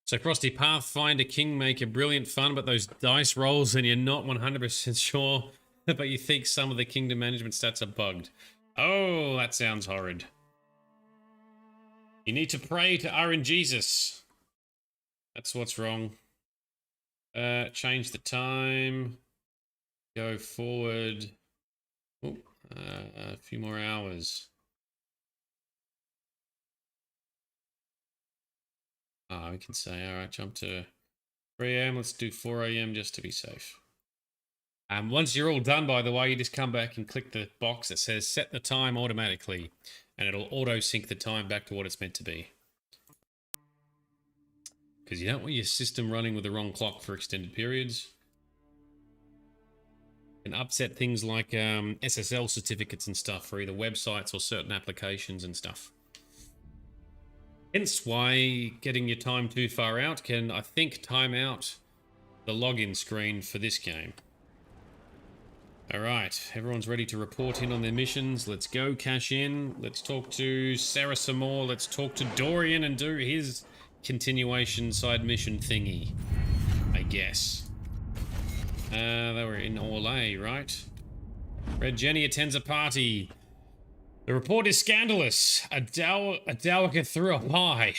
So Frosty, Pathfinder, Kingmaker, brilliant fun, but those dice rolls and you're not 100% sure, but you think some of the kingdom management stats are bugged. Oh, that sounds horrid. You need to pray to RNGesus. That's what's wrong. Change the time. Go forward. Oh, a few more hours. We can say, alright, jump to 3 AM. Let's do 4 AM just to be safe. Once you're all done, by the way, you just come back and click the box that says set the time automatically, and it'll auto-sync the time back to what it's meant to be. Because you don't want your system running with the wrong clock for extended periods. and upset things like SSL certificates and stuff for either websites or certain applications and stuff. Hence why getting your time too far out can, I think, time out the login screen for this game. Alright, everyone's ready to report in on their missions. Let's go cash in. Let's talk to Sarah some more. Let's talk to Dorian and do his continuation side mission thingy, I guess. They were in Orlais, right? Red Jenny attends a party. The report is scandalous. A dowager threw a pie.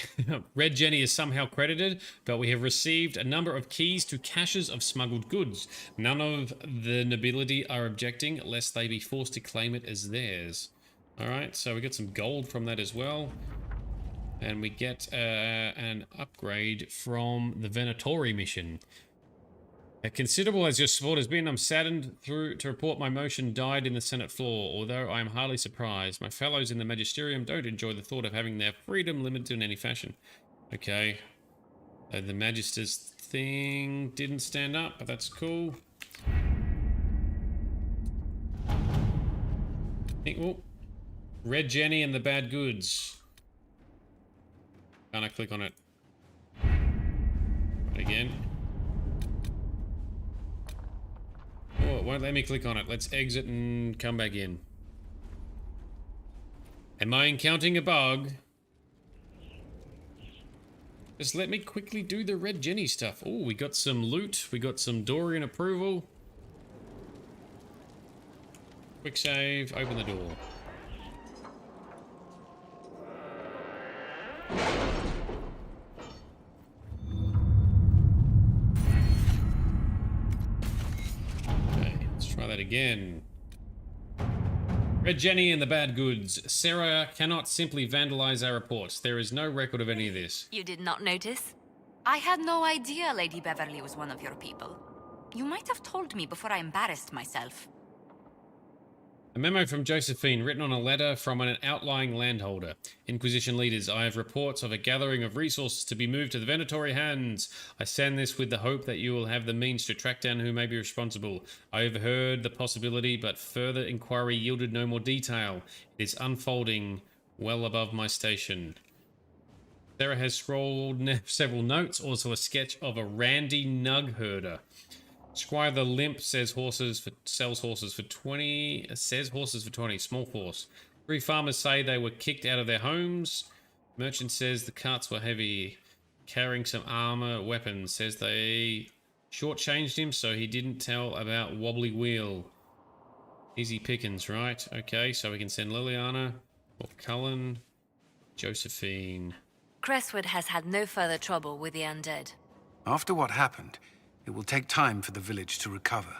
Red Jenny is somehow credited, but we have received a number of keys to caches of smuggled goods. None of the nobility are objecting, lest they be forced to claim it as theirs. Alright, so we get some gold from that as well. And we get an upgrade from the Venatori mission. Considerable as your support has been, I'm saddened to report my motion died in the Senate floor, although I am hardly surprised. My fellows in the Magisterium don't enjoy the thought of having their freedom limited in any fashion. Okay. The Magister's thing didn't stand up, but that's cool. Oh. Red Jenny and the bad goods. Can't I click on it? Again. Oh, it won't let me click on it. Let's exit and come back in. Am I encountering a bug? Just let me quickly do the Red Jenny stuff. Oh, we got some loot. We got some Dorian approval. Quick save. Open the door. Try that again. Red Jenny and the bad goods. Sarah cannot simply vandalize our reports. There is no record of any of this. You did not notice? I had no idea Lady Beverly was one of your people. You might have told me before I embarrassed myself. A memo from Josephine, written on a letter from an outlying landholder. Inquisition leaders, I have reports of a gathering of resources to be moved to the Venatori hands. I send this with the hope that you will have the means to track down who may be responsible. I overheard the possibility, but further inquiry yielded no more detail. It is unfolding well above my station. Sarah has scrawled several notes, also a sketch of a randy nug herder. Squire the Limp sells horses for 20, small force. 3 farmers say they were kicked out of their homes. Merchant says the carts were heavy, carrying some armor, weapons. Says they shortchanged him, so he didn't tell about Wobbly Wheel. Easy pickings, right? Okay, so we can send Liliana, or Cullen, Josephine. Crestwood has had no further trouble with the undead. After what happened, it will take time for the village to recover.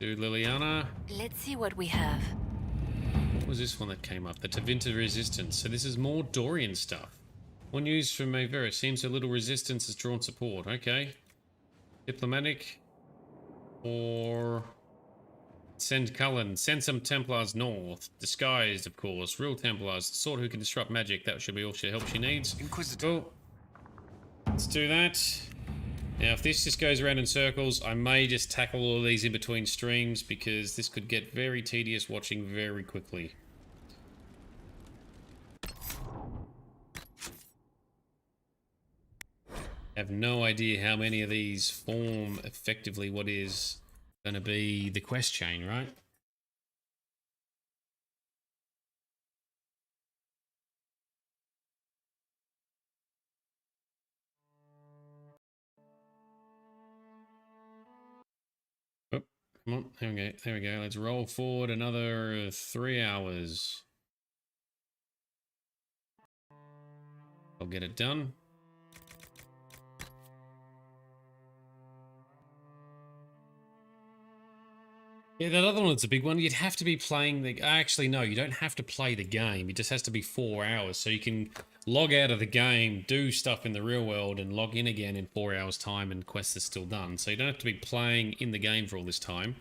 Do Liliana. Let's see what we have. What was this one that came up? The Tavinta Resistance. So this is more Dorian stuff. One news from Mayvera. Seems a little resistance has drawn support. Okay. Diplomatic. Or... Send Cullen. Send some Templars north. Disguised, of course. Real Templars. The sort who can disrupt magic. That should be all help she needs. Inquisitor. Cool. Let's do that. Now, if this just goes around in circles, I may just tackle all of these in between streams because this could get very tedious watching very quickly. I have no idea how many of these form effectively what is going to be the quest chain, right? Oh, come on, there we go. There we go. Let's roll forward another 3 hours. I'll get it done. Yeah, that other one's a big one. You'd have to be playing the... Actually, no, you don't have to play the game. It just has to be 4 hours. So you can log out of the game, do stuff in the real world, and log in again in 4 hours' time, and quest is still done. So you don't have to be playing in the game for all this time,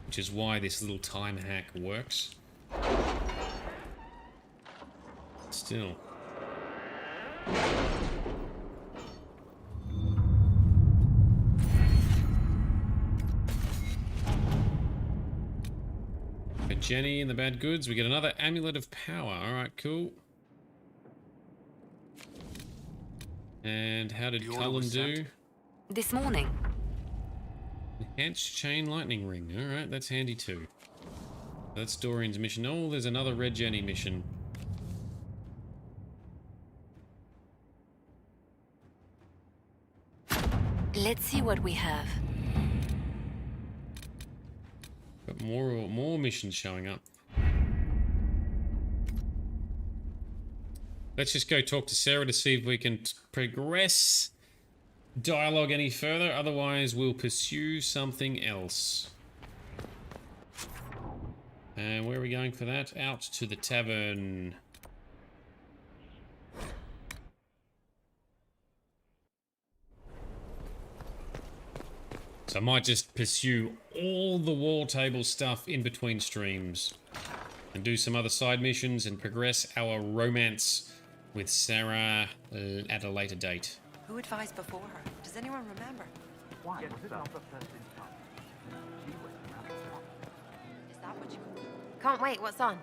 which is why this little time hack works. Still. Red Jenny and the bad goods. We get another Amulet of Power. Alright, cool. And how did Cullen do? This morning. Enhanced Chain Lightning Ring. Alright, that's handy too. That's Dorian's mission. Oh, there's another Red Jenny mission. Let's see what we have. Got more missions showing up. Let's just go talk to Sarah to see if we can progress dialogue any further. Otherwise, we'll pursue something else. And where are we going for that? Out to the tavern. So I might just pursue all the wall table stuff in between streams. And do some other side missions and progress our romance with Sarah at a later date. Who advised before her? Does anyone remember? Why was it not the first Is that what you... Can't wait, what's on?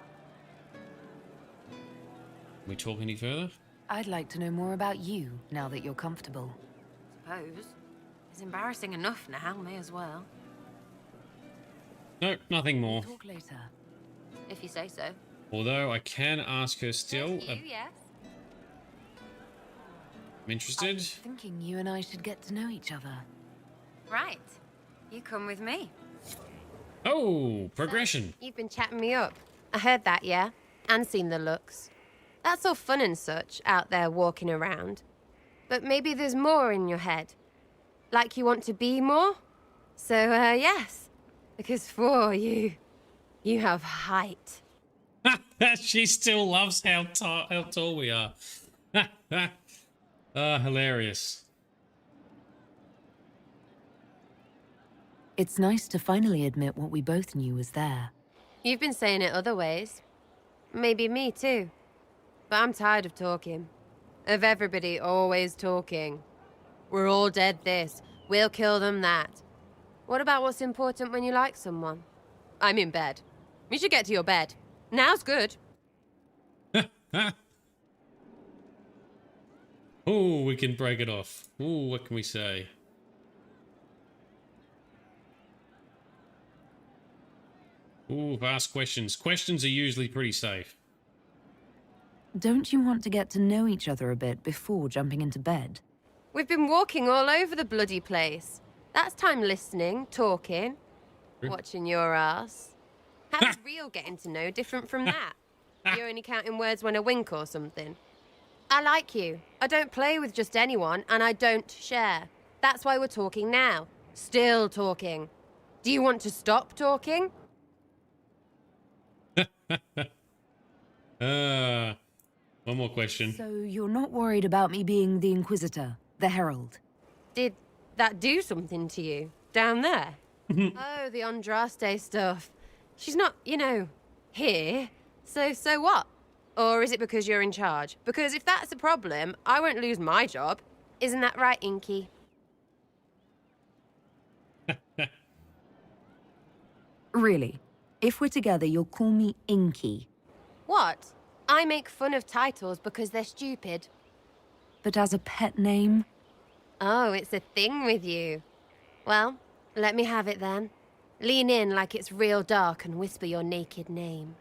We talk any further? I'd like to know more about you, now that you're comfortable. Suppose. It's embarrassing enough now, may as well. No, nothing more. Talk later. If you say so. Although I can ask her still. Yes. I'm interested. I was thinking you and I should get to know each other. Right. You come with me. Oh, progression. You've been chatting me up. I heard that, yeah? And seen the looks. That's all fun and such, out there walking around. But maybe there's more in your head. Like you want to be more? So, yes. Because for you have height. She still loves how tall we are. Hilarious. It's nice to finally admit what we both knew was there. You've been saying it other ways. Maybe me too. But I'm tired of talking. Of everybody always talking. We're all dead this. We'll kill them that. What about what's important when you like someone? I'm in bed. We should get to your bed. Now's good. Oh, we can break it off. Oh, what can we say? Ooh, ask questions. Questions are usually pretty safe. Don't you want to get to know each other a bit before jumping into bed? We've been walking all over the bloody place. That's time listening, talking, watching your ass. How's real getting to know different from that? You're only counting words when I wink or something. I like you. I don't play with just anyone, and I don't share. That's why we're talking now. Still talking. Do you want to stop talking? One more question. So you're not worried about me being the Inquisitor, the Herald? Did that do something to you? Down there? Oh, the Andraste stuff. She's not, you know, here. So what? Or is it because you're in charge? Because if that's a problem, I won't lose my job. Isn't that right, Inky? Really? If we're together, you'll call me Inky. What? I make fun of titles because they're stupid. But as a pet name? Oh, it's a thing with you. Well, let me have it then. Lean in like it's real dark and whisper your naked name.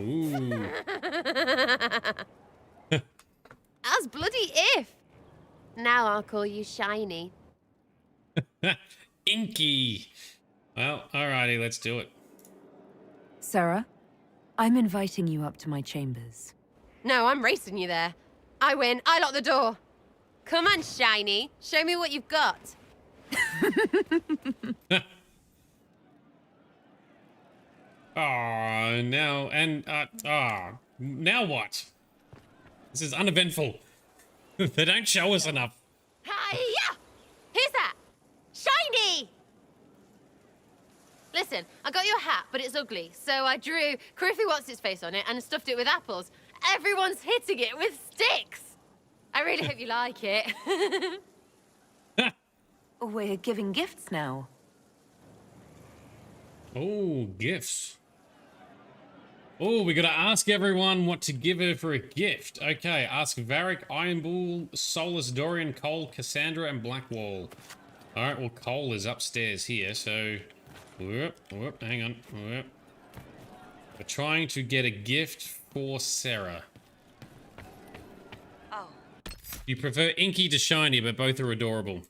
Ooh. That's bloody if. Now I'll call you Shiny. Inky. Well, alrighty, let's do it. Sarah, I'm inviting you up to my chambers. No, I'm racing you there. I win. I lock the door. Come on, Shiny. Show me what you've got. Now what? This is uneventful. They don't show us enough. Hiya! Who's that? Shiny! Listen, I got you a hat, but it's ugly, so I drew Criffy What's-Its-Face on it and stuffed it with apples. Everyone's hitting it with sticks! I really hope you like it. We're giving gifts now. Oh, gifts. Oh, we gotta ask everyone what to give her for a gift. Okay, ask Varric, Ironbull, Solus, Dorian, Cole, Cassandra, and Blackwall. Alright, well, Cole is upstairs here, so... hang on. We're trying to get a gift for Sarah. Oh. You prefer Inky to Shiny, but both are adorable.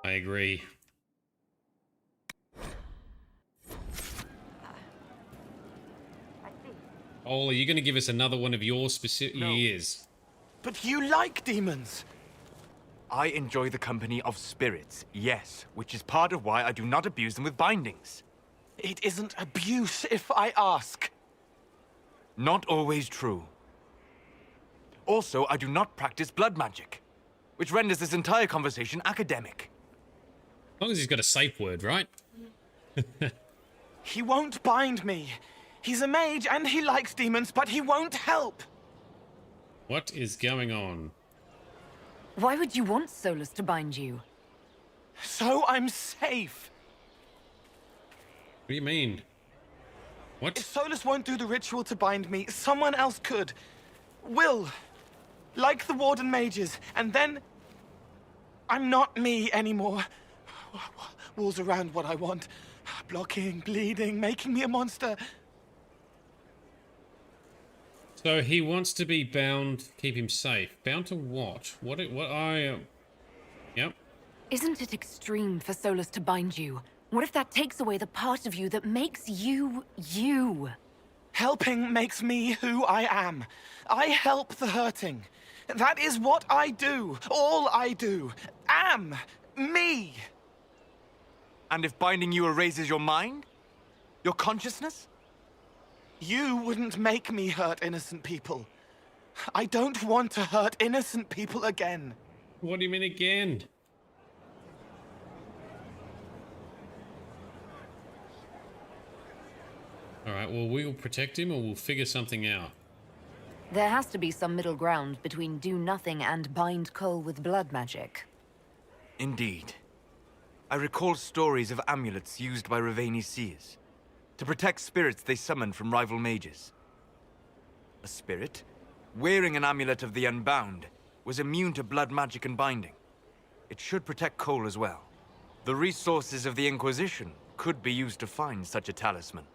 I agree. Oh, are you going to give us another one of your specific years? But you like demons! I enjoy the company of spirits, yes, which is part of why I do not abuse them with bindings. It isn't abuse if I ask. Not always true. Also, I do not practice blood magic, which renders this entire conversation academic. As long as he's got a safe word, right? He won't bind me. He's a mage and he likes demons, but he won't help. What is going on? Why would you want Solus to bind you? So I'm safe. What do you mean? What? If Solus won't do the ritual to bind me, someone else could. Will. Like the Warden mages, and then... I'm not me anymore. Walls around what I want. Blocking, bleeding, making me a monster. So he wants to be bound, keep him safe. Bound to what? Yep. Isn't it extreme for Solus to bind you? What if that takes away the part of you that makes you, you? Helping makes me who I am. I help the hurting. That is what I do. All I do. Am. Me. And if binding you erases your mind? Your consciousness? You wouldn't make me hurt innocent people. I don't want to hurt innocent people again. What do you mean again? Alright, well, we'll protect him or we'll figure something out. There has to be some middle ground between do nothing and bind Cole with blood magic. Indeed. I recall stories of amulets used by Raveni seers to protect spirits they summoned from rival mages. A spirit, wearing an amulet of the Unbound, was immune to blood magic and binding. It should protect Cole as well. The resources of the Inquisition could be used to find such a talisman.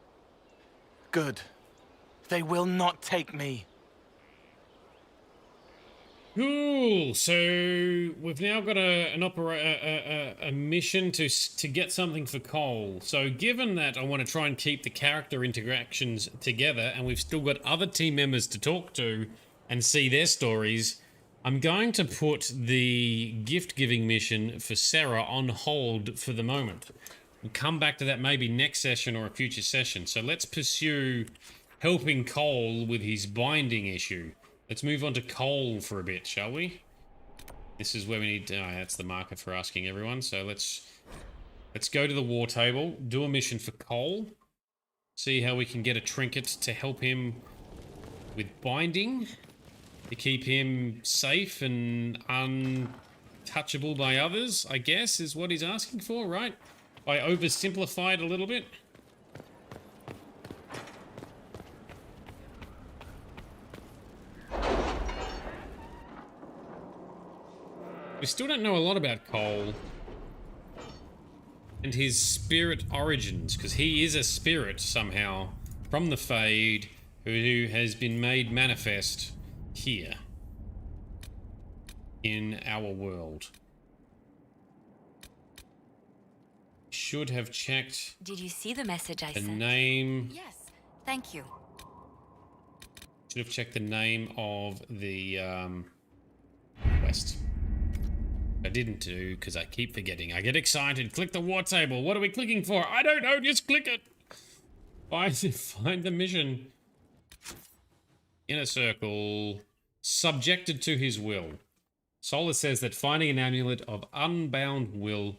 Good. They will not take me. Cool. So we've now got a mission to get something for Cole. So given that I want to try and keep the character interactions together, and we've still got other team members to talk to and see their stories, I'm going to put the gift-giving mission for Sarah on hold for the moment. We'll come back to that maybe next session or a future session. So let's pursue helping Cole with his binding issue. Let's move on to Cole for a bit, shall we? This is where we need to... that's the marker for asking everyone. So let's go to the war table, do a mission for Cole, see how we can get a trinket to help him with binding, to keep him safe and untouchable by others, I guess, is what he's asking for, right? I oversimplified a little bit. We still don't know a lot about Cole and his spirit origins, because he is a spirit somehow from the Fade who has been made manifest here in our world. Should have checked. Did you see the message I the sent? name. Yes, thank you. Should have checked the name of the quest. I didn't do because I keep forgetting. I get excited. Click the war table. What are we clicking for? I don't know. Just click it. Find the mission. Inner circle. Subjected to his will. Solus says that finding an amulet of unbound will...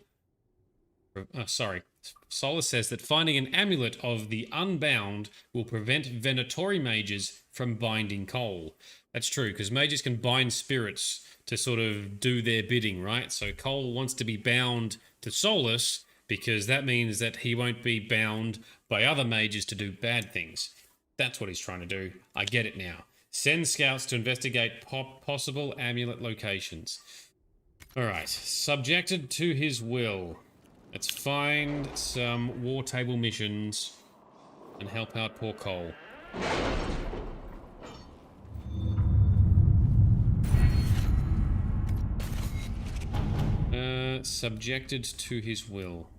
Solus says that finding an amulet of the Unbound will prevent Venatori mages from binding Cole. That's true, because mages can bind spirits to sort of do their bidding, right? So Cole wants to be bound to Solus, because that means that he won't be bound by other mages to do bad things. That's what he's trying to do. I get it now. Send scouts to investigate possible amulet locations. Alright, subjected to his will. Let's find some war table missions and help out poor Cole. Subjected to his will.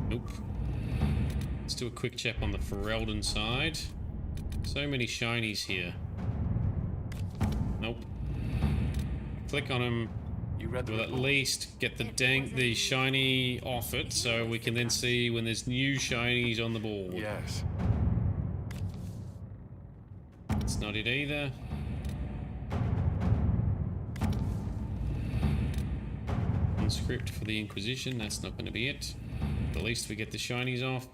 Nope. Let's do a quick check on the Ferelden side. So many shinies here. Nope. Click on them. We'll at least get the shiny off it, so we can then see when there's new shinies on the board. Yes. It's not it either. Script for the Inquisition, that's not going to be it. But at least we get the shinies off.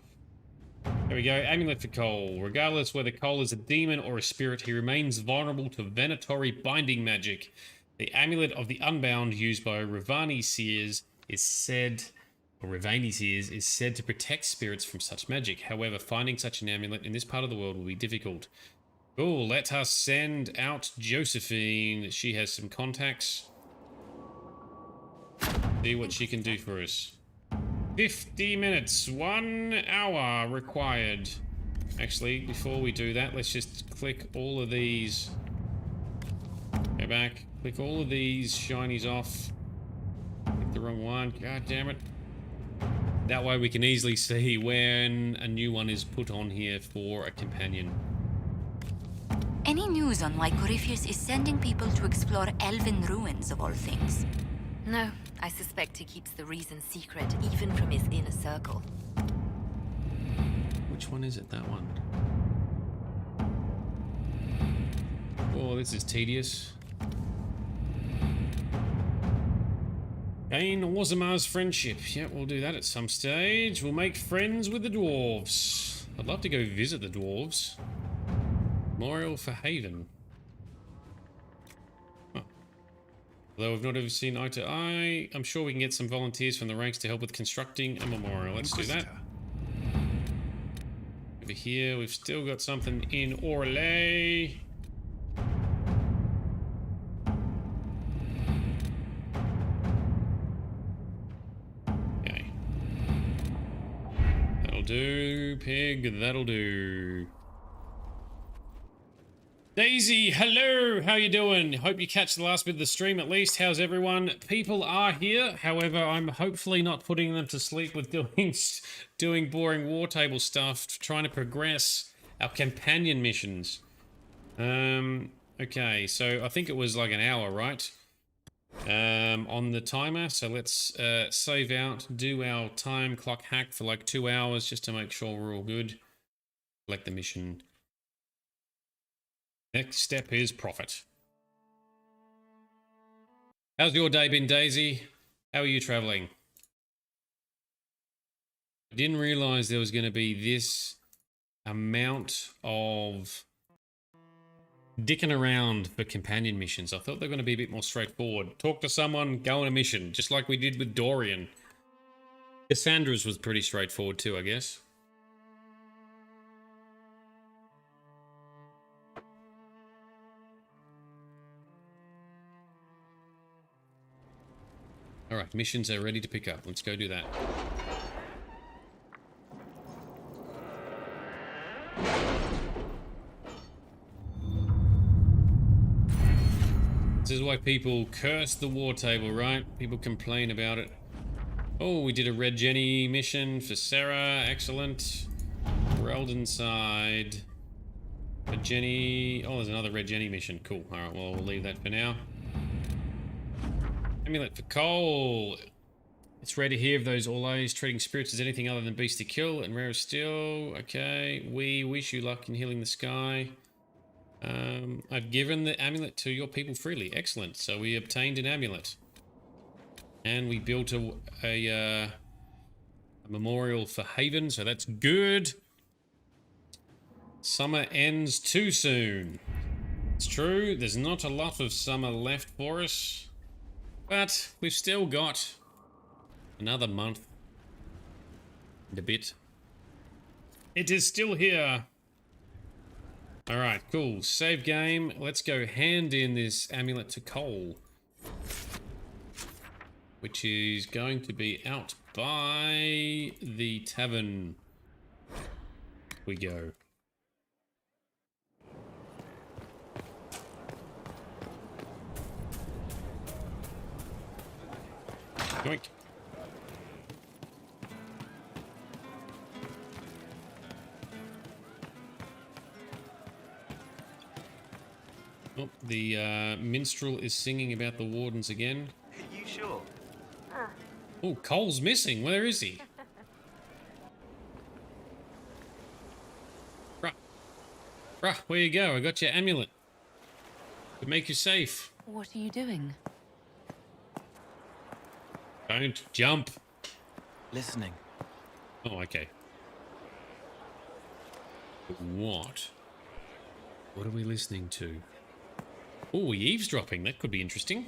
There we go. Amulet for Cole. Regardless whether Cole is a demon or a spirit, he remains vulnerable to venatory binding magic. The Amulet of the Unbound, used by Rivani Seers, is said to protect spirits from such magic. However, finding such an amulet in this part of the world will be difficult. Cool, let us send out Josephine. She has some contacts. See what she can do for us. 50 minutes, 1 hour required. Actually, before we do that, let's just click all of these. Go back, click all of these shinies off. Click the wrong one, god damn it. That way we can easily see when a new one is put on here for a companion. Any news on why Corypheus is sending people to explore elven ruins of all things? No, I suspect he keeps the reason secret, even from his inner circle. Which one is it? That one. Oh, this is tedious. Gain Orzamar's friendship. Yeah, we'll do that at some stage. We'll make friends with the dwarves. I'd love to go visit the dwarves. Memorial for Haven. Although we've not ever seen eye to eye, I'm sure we can get some volunteers from the ranks to help with constructing a memorial. Let's do that. Over here, we've still got something in Orlais. Okay. That'll do, pig, that'll do. Daisy, hello! How you doing? Hope you catch the last bit of the stream at least. How's everyone? People are here. However, I'm hopefully not putting them to sleep with doing boring war table stuff, trying to progress our companion missions. Okay, so I think it was like an hour, right? On the timer. So let's save out, do our time clock hack for like 2 hours just to make sure we're all good. Select the mission. Next step is profit. How's your day been, Daisy? How are you traveling? I didn't realize there was going to be this amount of dicking around for companion missions. I thought they were going to be a bit more straightforward. Talk to someone, go on a mission, just like we did with Dorian. Cassandra's was pretty straightforward too, I guess. Alright, missions are ready to pick up. Let's go do that. This is why people curse the war table, right? People complain about it. Oh, we did a Red Jenny mission for Sarah. Excellent. Ferelden side. Red Jenny. Oh, there's another Red Jenny mission. Cool. Alright, well, we'll leave that for now. Amulet for Cole. It's rare to hear of those Orlais treating spirits as anything other than beast to kill, and rare still. Okay, we wish you luck in healing the sky. I've given the amulet to your people freely. Excellent. So we obtained an amulet. And we built a memorial for Haven, so that's good. Summer ends too soon. It's true, there's not a lot of summer left for us. But we've still got Another month and a bit. It is still here. Alright, cool. Save game. Let's go hand in this amulet to Cole, which is going to be out by the tavern. We go. Yoink. Oh, the minstrel is singing about the wardens again. Are you sure? Oh, Cole's missing. Where is he? Bruh, where you go? I got your amulet. To make you safe. What are you doing? Don't jump. Listening. Oh, okay. What? What are we listening to? Oh, eavesdropping. That could be interesting.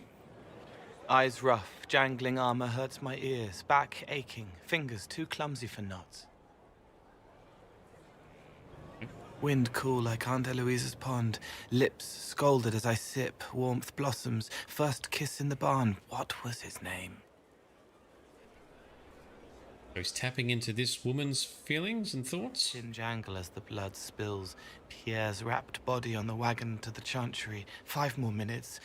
Eyes rough, jangling armor hurts my ears, back aching, fingers too clumsy for knots. Wind cool like Aunt Eloise's pond, lips scalded as I sip, warmth blossoms, first kiss in the barn. What was his name? So he's tapping into this woman's feelings and thoughts? Chin jangle as the blood spills, Pierre's wrapped body on the wagon to the chantry. 5 more minutes.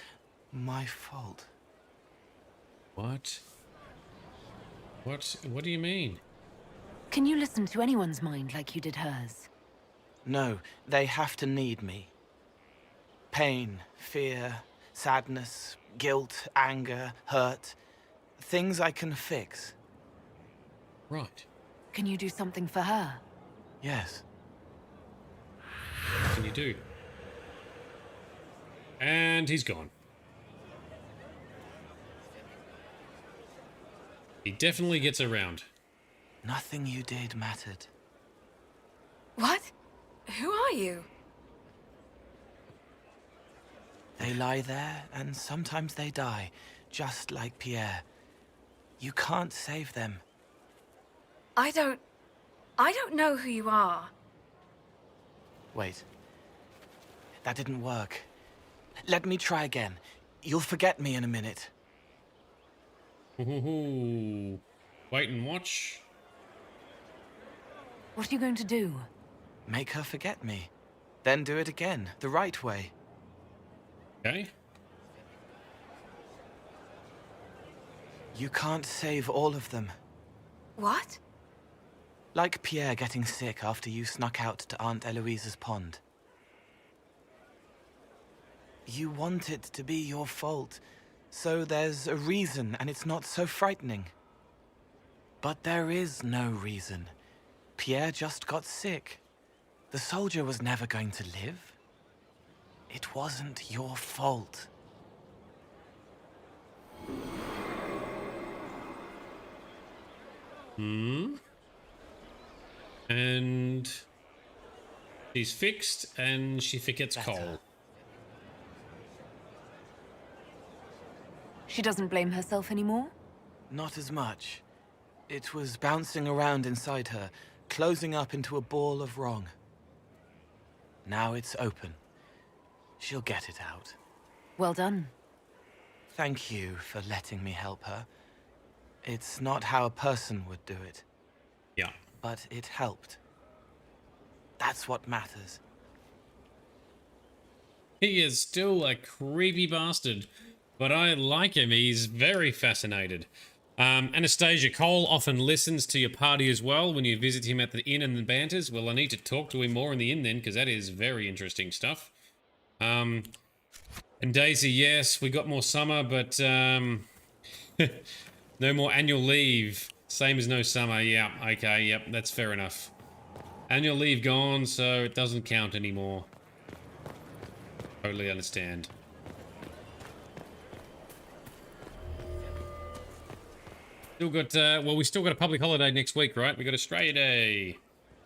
My fault. What? What do you mean? Can you listen to anyone's mind like you did hers? No, they have to need me. Pain, fear, sadness, guilt, anger, hurt. Things I can fix. Right. Can you do something for her? Yes. What can you do? And he's gone. He definitely gets around. Nothing you did mattered. What? Who are you? They lie there, and sometimes they die, just like Pierre. You can't save them. I don't know who you are. Wait. That didn't work. Let me try again. You'll forget me in a minute. Ooh. Wait and watch. What are you going to do? Make her forget me. Then do it again, the right way. Okay. You can't save all of them. What? Like Pierre getting sick after you snuck out to Aunt Eloise's pond. You want it to be your fault, so there's a reason and it's not so frightening. But there is no reason. Pierre just got sick. The soldier was never going to live. It wasn't your fault. And she's fixed, and she forgets Cole. She doesn't blame herself anymore? Not as much. It was bouncing around inside her, closing up into a ball of wrong. Now it's open. She'll get it out. Well done. Thank you for letting me help her. It's not how a person would do it. Yeah. But it helped. That's what matters. He is still a creepy bastard, but I like him. He's very fascinated. Anastasia, Cole often listens to your party as well when you visit him at the inn and the banters. Well, I need to talk to him more in the inn then, because that is very interesting stuff. And Daisy, yes, we got more summer, but no more annual leave. Same as no summer. Yeah, okay, yep, that's fair enough. Annual leave gone, so it doesn't count anymore. Totally understand. Still got, well, we still got a public holiday next week, right? We got Australia Day.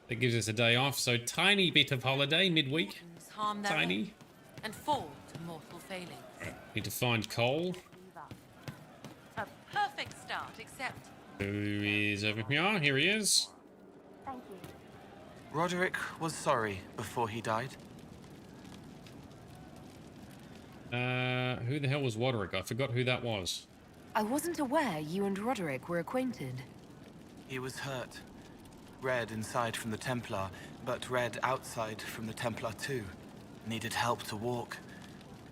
That gives us a day off, so tiny bit of holiday midweek. Harm their Tiny. own and fall to mortal failings. Need to find Cole. A perfect start, except Who is over here? Here he is. Thank you. Roderick was sorry before he died. Who the hell was Roderick? I forgot who that was. I wasn't aware you and Roderick were acquainted. He was hurt. Red inside from the Templar, but red outside from the Templar too. Needed help to walk.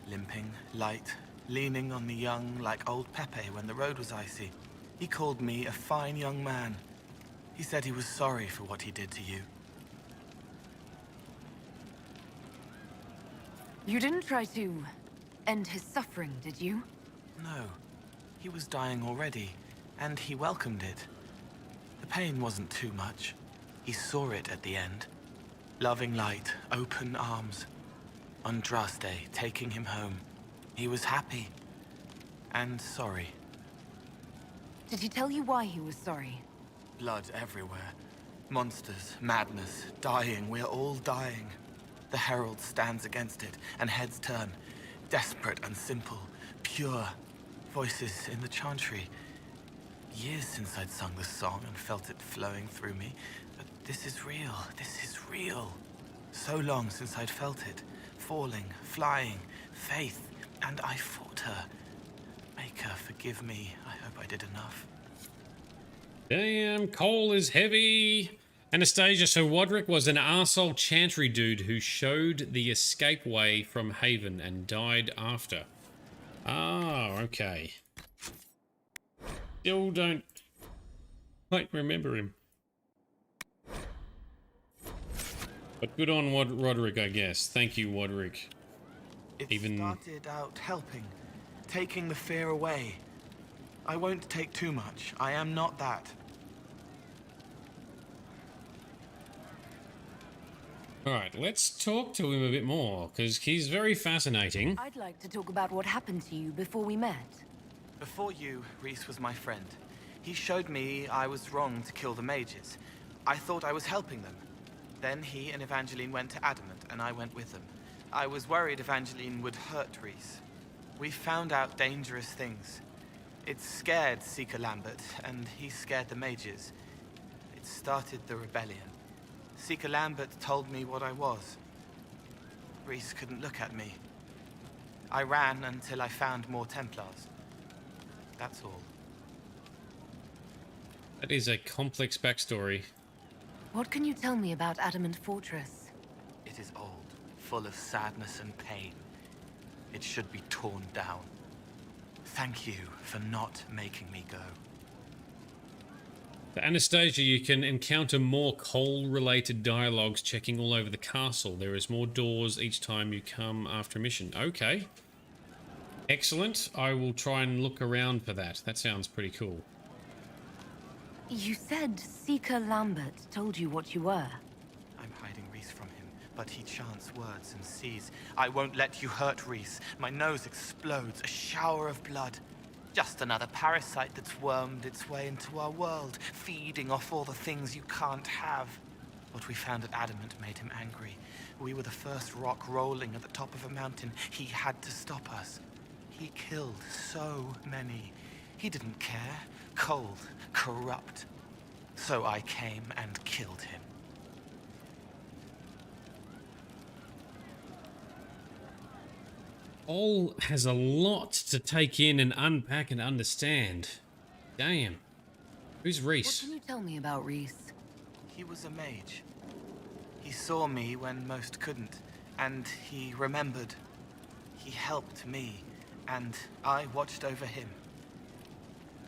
Limping, light, leaning on the young like old Pepe when the road was icy. He called me a fine young man. He said he was sorry for what he did to you. You didn't try to end his suffering, did you? No. He was dying already, and he welcomed it. The pain wasn't too much. He saw it at the end. Loving light, open arms. Andraste taking him home. He was happy. And sorry. Did he tell you why he was sorry? Blood everywhere. Monsters, madness, dying. We're all dying. The Herald stands against it, and heads turn. Desperate and simple. Pure. Voices in the chantry. Years since I'd sung the song and felt it flowing through me. But this is real. This is real. So long since I'd felt it. Falling, flying, faith. And I fought her. Make her forgive me. I hope I did enough. Damn, coal is heavy. Anastasia, so Roderick was an arsehole chantry dude who showed the escape way from Haven and died after. Ah, okay. Still don't quite remember him. But good on Roderick, I guess. Thank you, Roderick. It started out helping, taking the fear away. I won't take too much. I am not that. Alright, let's talk to him a bit more, because he's very fascinating. I'd like to talk about what happened to you before we met. Before you, Rhys was my friend. He showed me I was wrong to kill the mages. I thought I was helping them. Then he and Evangeline went to Adamant, and I went with them. I was worried Evangeline would hurt Rhys. We found out dangerous things. It scared Seeker Lambert, and he scared the mages. It started the rebellion. Seeker Lambert told me what I was. Rhys couldn't look at me. I ran until I found more Templars. That's all. That is a complex backstory. What can you tell me about Adamant Fortress? It is old, full of sadness and pain. It should be torn down. Thank you for not making me go. For Anastasia, you can encounter more coal-related dialogues checking all over the castle. There is more doors each time you come after a mission. Okay. Excellent. I will try and look around for that. That sounds pretty cool. You said Seeker Lambert told you what you were. I'm hiding Rhys from him, but he chants words and sees. I won't let you hurt Rhys. My nose explodes, a shower of blood. Just another parasite that's wormed its way into our world, feeding off all the things you can't have. What we found at Adamant made him angry. We were the first rock rolling at the top of a mountain. He had to stop us. He killed so many. He didn't care. Cold, corrupt. So I came and killed him. All has a lot to take in and unpack and understand. Damn. Who's Rhys? What can you tell me about Rhys? He was a mage. He saw me when most couldn't, and he remembered. He helped me, and I watched over him.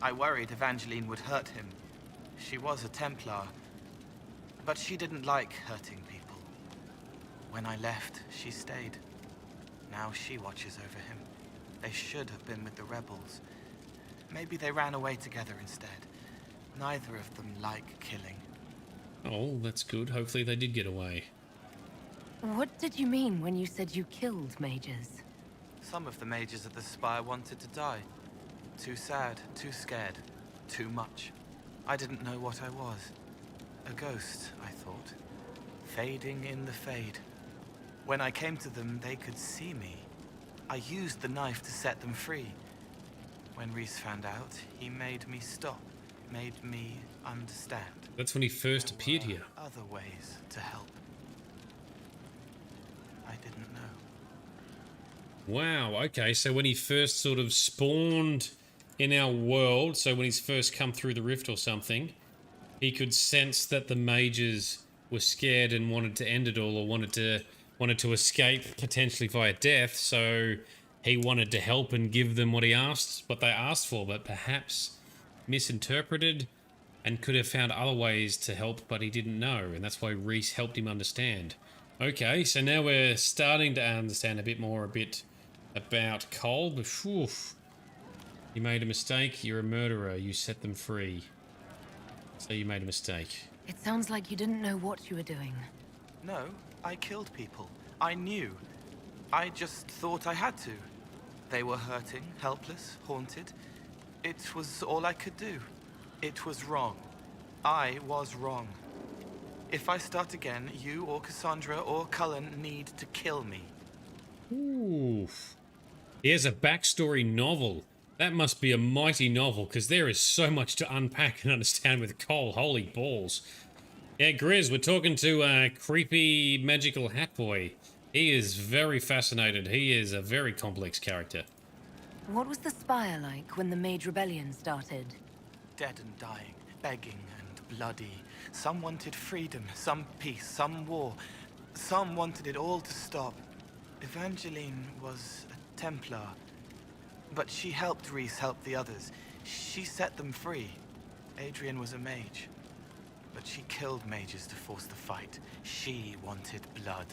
I worried Evangeline would hurt him. She was a Templar, but she didn't like hurting people. When I left, she stayed. Now she watches over him. They should have been with the rebels. Maybe they ran away together instead. Neither of them like killing. Oh, that's good. Hopefully they did get away. What did you mean when you said you killed mages? Some of the mages at the Spire wanted to die. Too sad, too scared, too much. I didn't know what I was. A ghost, I thought. Fading in the fade. When I came to them, they could see me. I used the knife to set them free. When Rhys found out, he made me stop. made me understand. That's when he first appeared here. Other ways to help. I didn't know. Wow, okay, so when he first sort of spawned in our world, so when he's first come through the rift or something, he could sense that the mages were scared and wanted to end it all, or wanted to escape potentially via death, so he wanted to help and give them what they asked for, but perhaps misinterpreted and could have found other ways to help, but he didn't know, and that's why Rhys helped him understand. Okay, so now we're starting to understand a bit about Cole, but whew, you made a mistake, you're a murderer, you set them free. So you made a mistake. It sounds like you didn't know what you were doing. No, I killed people. I knew. I just thought I had to. They were hurting, helpless, haunted. It was all I could do. It was wrong. I was wrong. If I start again, you or Cassandra or Cullen need to kill me. Oof. Here's a backstory novel. That must be a mighty novel, because there is so much to unpack and understand with Cole. Holy balls. Yeah, Grizz, we're talking to a creepy magical hat boy. He is very fascinated. He is a very complex character. What was the Spire like when the Mage Rebellion started? Dead and dying, begging and bloody. Some wanted freedom, some peace, some war. Some wanted it all to stop. Evangeline was a Templar. But she helped Rhys help the others. She set them free. Adrian was a mage. But she killed mages to force the fight. She wanted blood.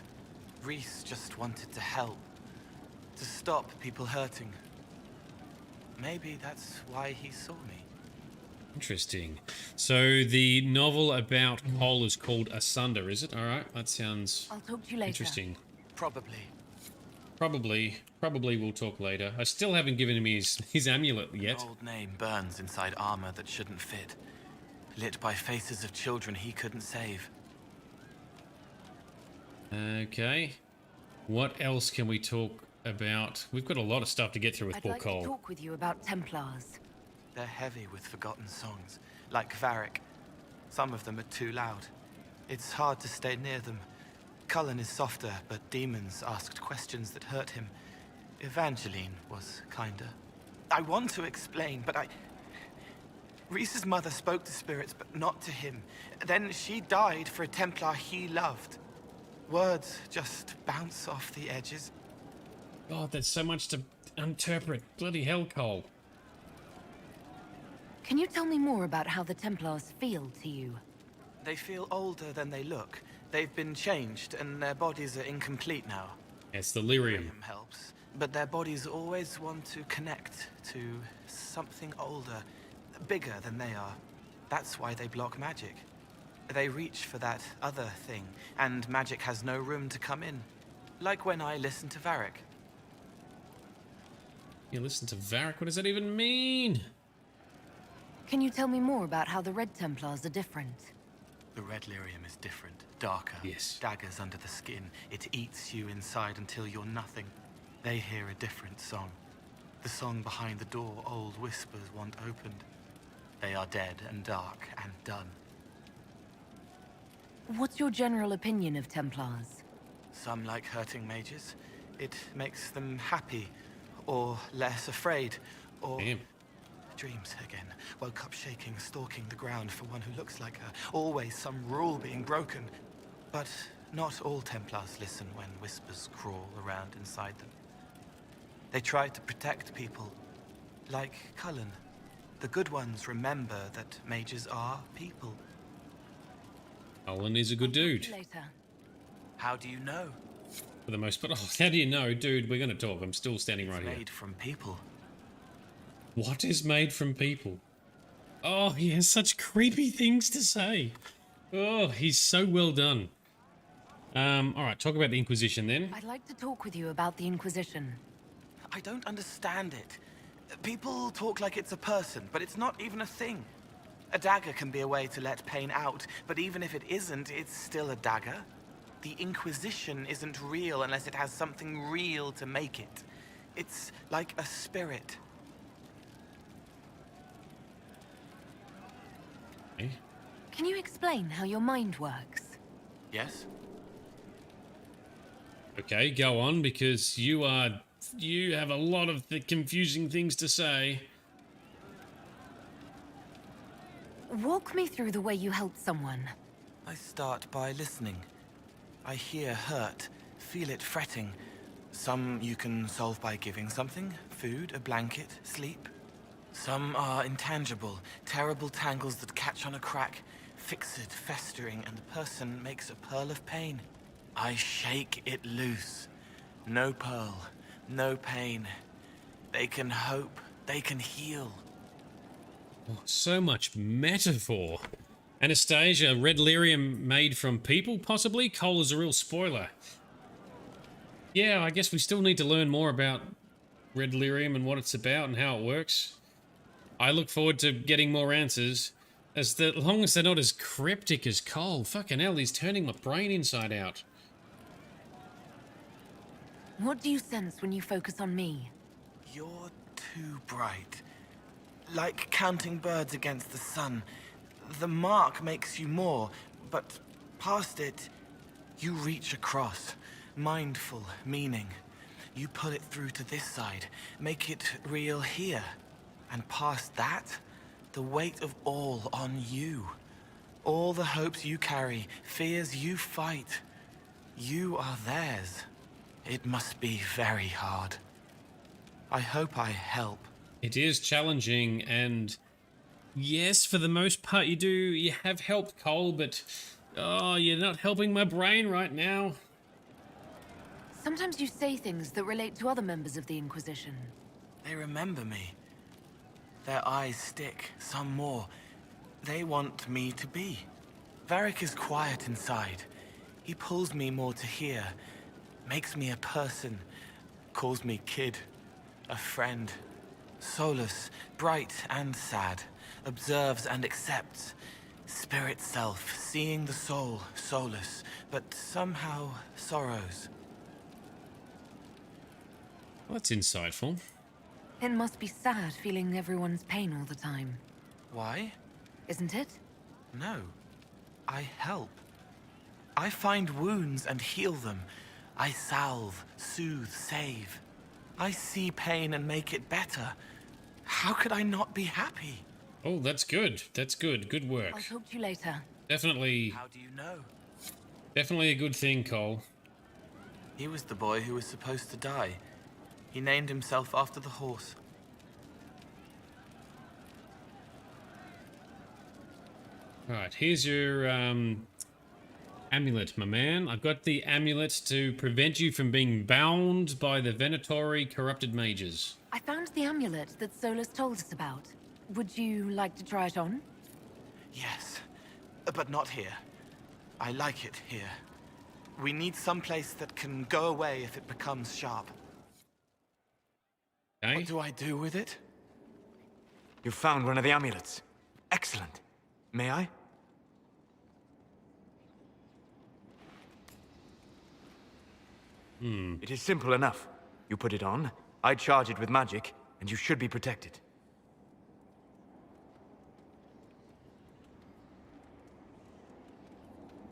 Rhys just wanted to help. To stop people hurting. Maybe that's why he saw me. Interesting. So the novel about Cole is called Asunder, is it? Alright, that sounds I'll talk to you later. interesting. Probably. Probably we'll talk later. I still haven't given him his amulet yet. An old name burns inside armor that shouldn't fit. Lit by faces of children he couldn't save. Okay. What else can we talk about? We've got a lot of stuff to get through with I'd poor like Cole. to talk with you about Templars. They're heavy with forgotten songs, like Varric. Some of them are too loud. It's hard to stay near them. Cullen is softer, but demons asked questions that hurt him. Evangeline was kinder. I want to explain, but Rhys's mother spoke to spirits, but not to him. Then she died for a Templar he loved. Words just bounce off the edges. God, there's so much to interpret. Bloody hell, Cole. Can you tell me more about how the Templars feel to you? They feel older than they look. They've been changed, and their bodies are incomplete now. It's the lyrium. Lyrium helps, but their bodies always want to connect to something older, bigger than they are. That's why they block magic. They reach for that other thing, and magic has no room to come in. Like when I listen to Varric. You listen to Varric? What does that even mean? Can you tell me more about how the Red Templars are different? The red lyrium is different, darker. Yes. Daggers under the skin. It eats you inside until you're nothing. They hear a different song. The song behind the door old whispers want opened. They are dead and dark and done. What's your general opinion of Templars? Some like hurting mages. It makes them happy, or less afraid, or... Damn. Dreams again. Woke up shaking, stalking the ground for one who looks like her. Always some rule being broken. But not all Templars listen when whispers crawl around inside them. They try to protect people, like Cullen. The good ones remember that mages are people. Cullen is a good dude. Later. How do you know? For the most part. Oh, how do you know? Dude, we're going to talk. I'm still standing right here. Made from people. What is made from people? Oh, he has such creepy things to say. Oh, he's so well done. Alright, talk about the Inquisition then. I'd like to talk with you about the Inquisition. I don't understand it. People talk like it's a person, but it's not even a thing. A dagger can be a way to let pain out, but even if it isn't, it's still a dagger. The Inquisition isn't real unless it has something real to make it. It's like a spirit. Can you explain how your mind works? Yes? Okay, go on, because you have a lot of confusing things to say. Walk me through the way you help someone. I start by listening. I hear hurt, feel it fretting. Some you can solve by giving something, food, a blanket, sleep. Some are intangible, terrible tangles that catch on a crack, fixed, festering, and the person makes a pearl of pain. I shake it loose. No pearl, no pain. They can hope, they can heal. Oh, so much metaphor. Anastasia, red lyrium made from people, possibly? Cole is a real spoiler. Yeah, I guess we still need to learn more about red lyrium and what it's about and how it works. I look forward to getting more answers. As long as they're not as cryptic as Cole. Fucking hell, he's turning my brain inside out. What do you sense when you focus on me? You're too bright. Like counting birds against the sun. The mark makes you more, but past it, you reach across. Mindful, meaning. You pull it through to this side, make it real here. And past that, the weight of all on you. All the hopes you carry, fears you fight. You are theirs. It must be very hard. I hope I help. It is challenging, and yes, for the most part you have helped Cole, but oh, you're not helping my brain right now. Sometimes you say things that relate to other members of the Inquisition. They remember me. Their eyes stick, some more. They want me to be. Varric is quiet inside. He pulls me more to hear, makes me a person, calls me kid, a friend. Solus, bright and sad, observes and accepts. Spirit self, seeing the soul, Solus, but somehow sorrows. Well, that's insightful. It must be sad feeling everyone's pain all the time. Why? Isn't it? No. I help. I find wounds and heal them. I salve, soothe, save. I see pain and make it better. How could I not be happy? Oh, that's good. That's good. Good work. I'll talk to you later. Definitely. How do you know? Definitely a good thing, Cole. He was the boy who was supposed to die. He named himself after the horse. Right, here's your amulet, my man. I've got the amulet to prevent you from being bound by the Venatori corrupted mages. I found the amulet that Solus told us about. Would you like to try it on? Yes, but not here. I like it here. We need some place that can go away if it becomes sharp. Okay. What do I do with it? You found one of the amulets. Excellent. May I? It is simple enough. You put it on, I charge it with magic, and you should be protected.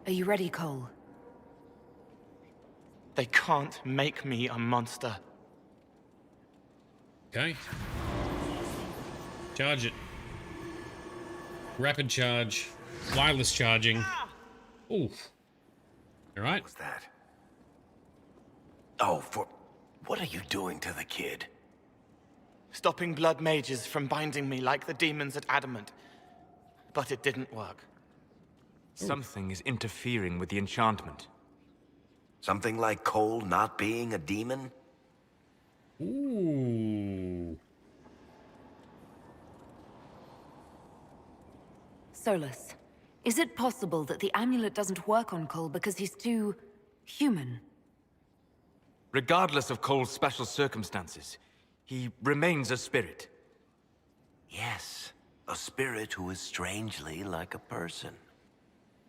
Are you ready, Cole? They can't make me a monster. Okay. Charge it. Rapid charge. Wireless charging. Ooh. Alright. What was that? Oh, what are you doing to the kid? Stopping blood mages from binding me like the demons at Adamant. But it didn't work. Something is interfering with the enchantment. Something like Cole not being a demon? Ooh. Solus, is it possible that the amulet doesn't work on Cole because he's too human? Regardless of Cole's special circumstances, he remains a spirit. Yes, a spirit who is strangely like a person.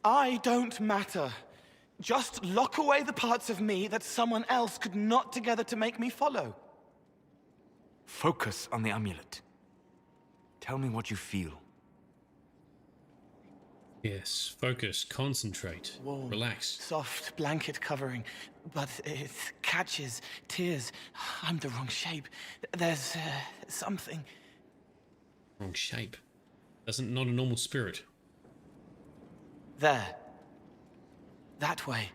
I don't matter. Just lock away the parts of me that someone else could knot together to make me follow. Focus on the amulet. Tell me what you feel. Yes, focus, concentrate, Warm, relax. soft blanket covering, but it catches tears. I'm the wrong shape. There's something. Wrong shape. Doesn't not a normal spirit. There. That way.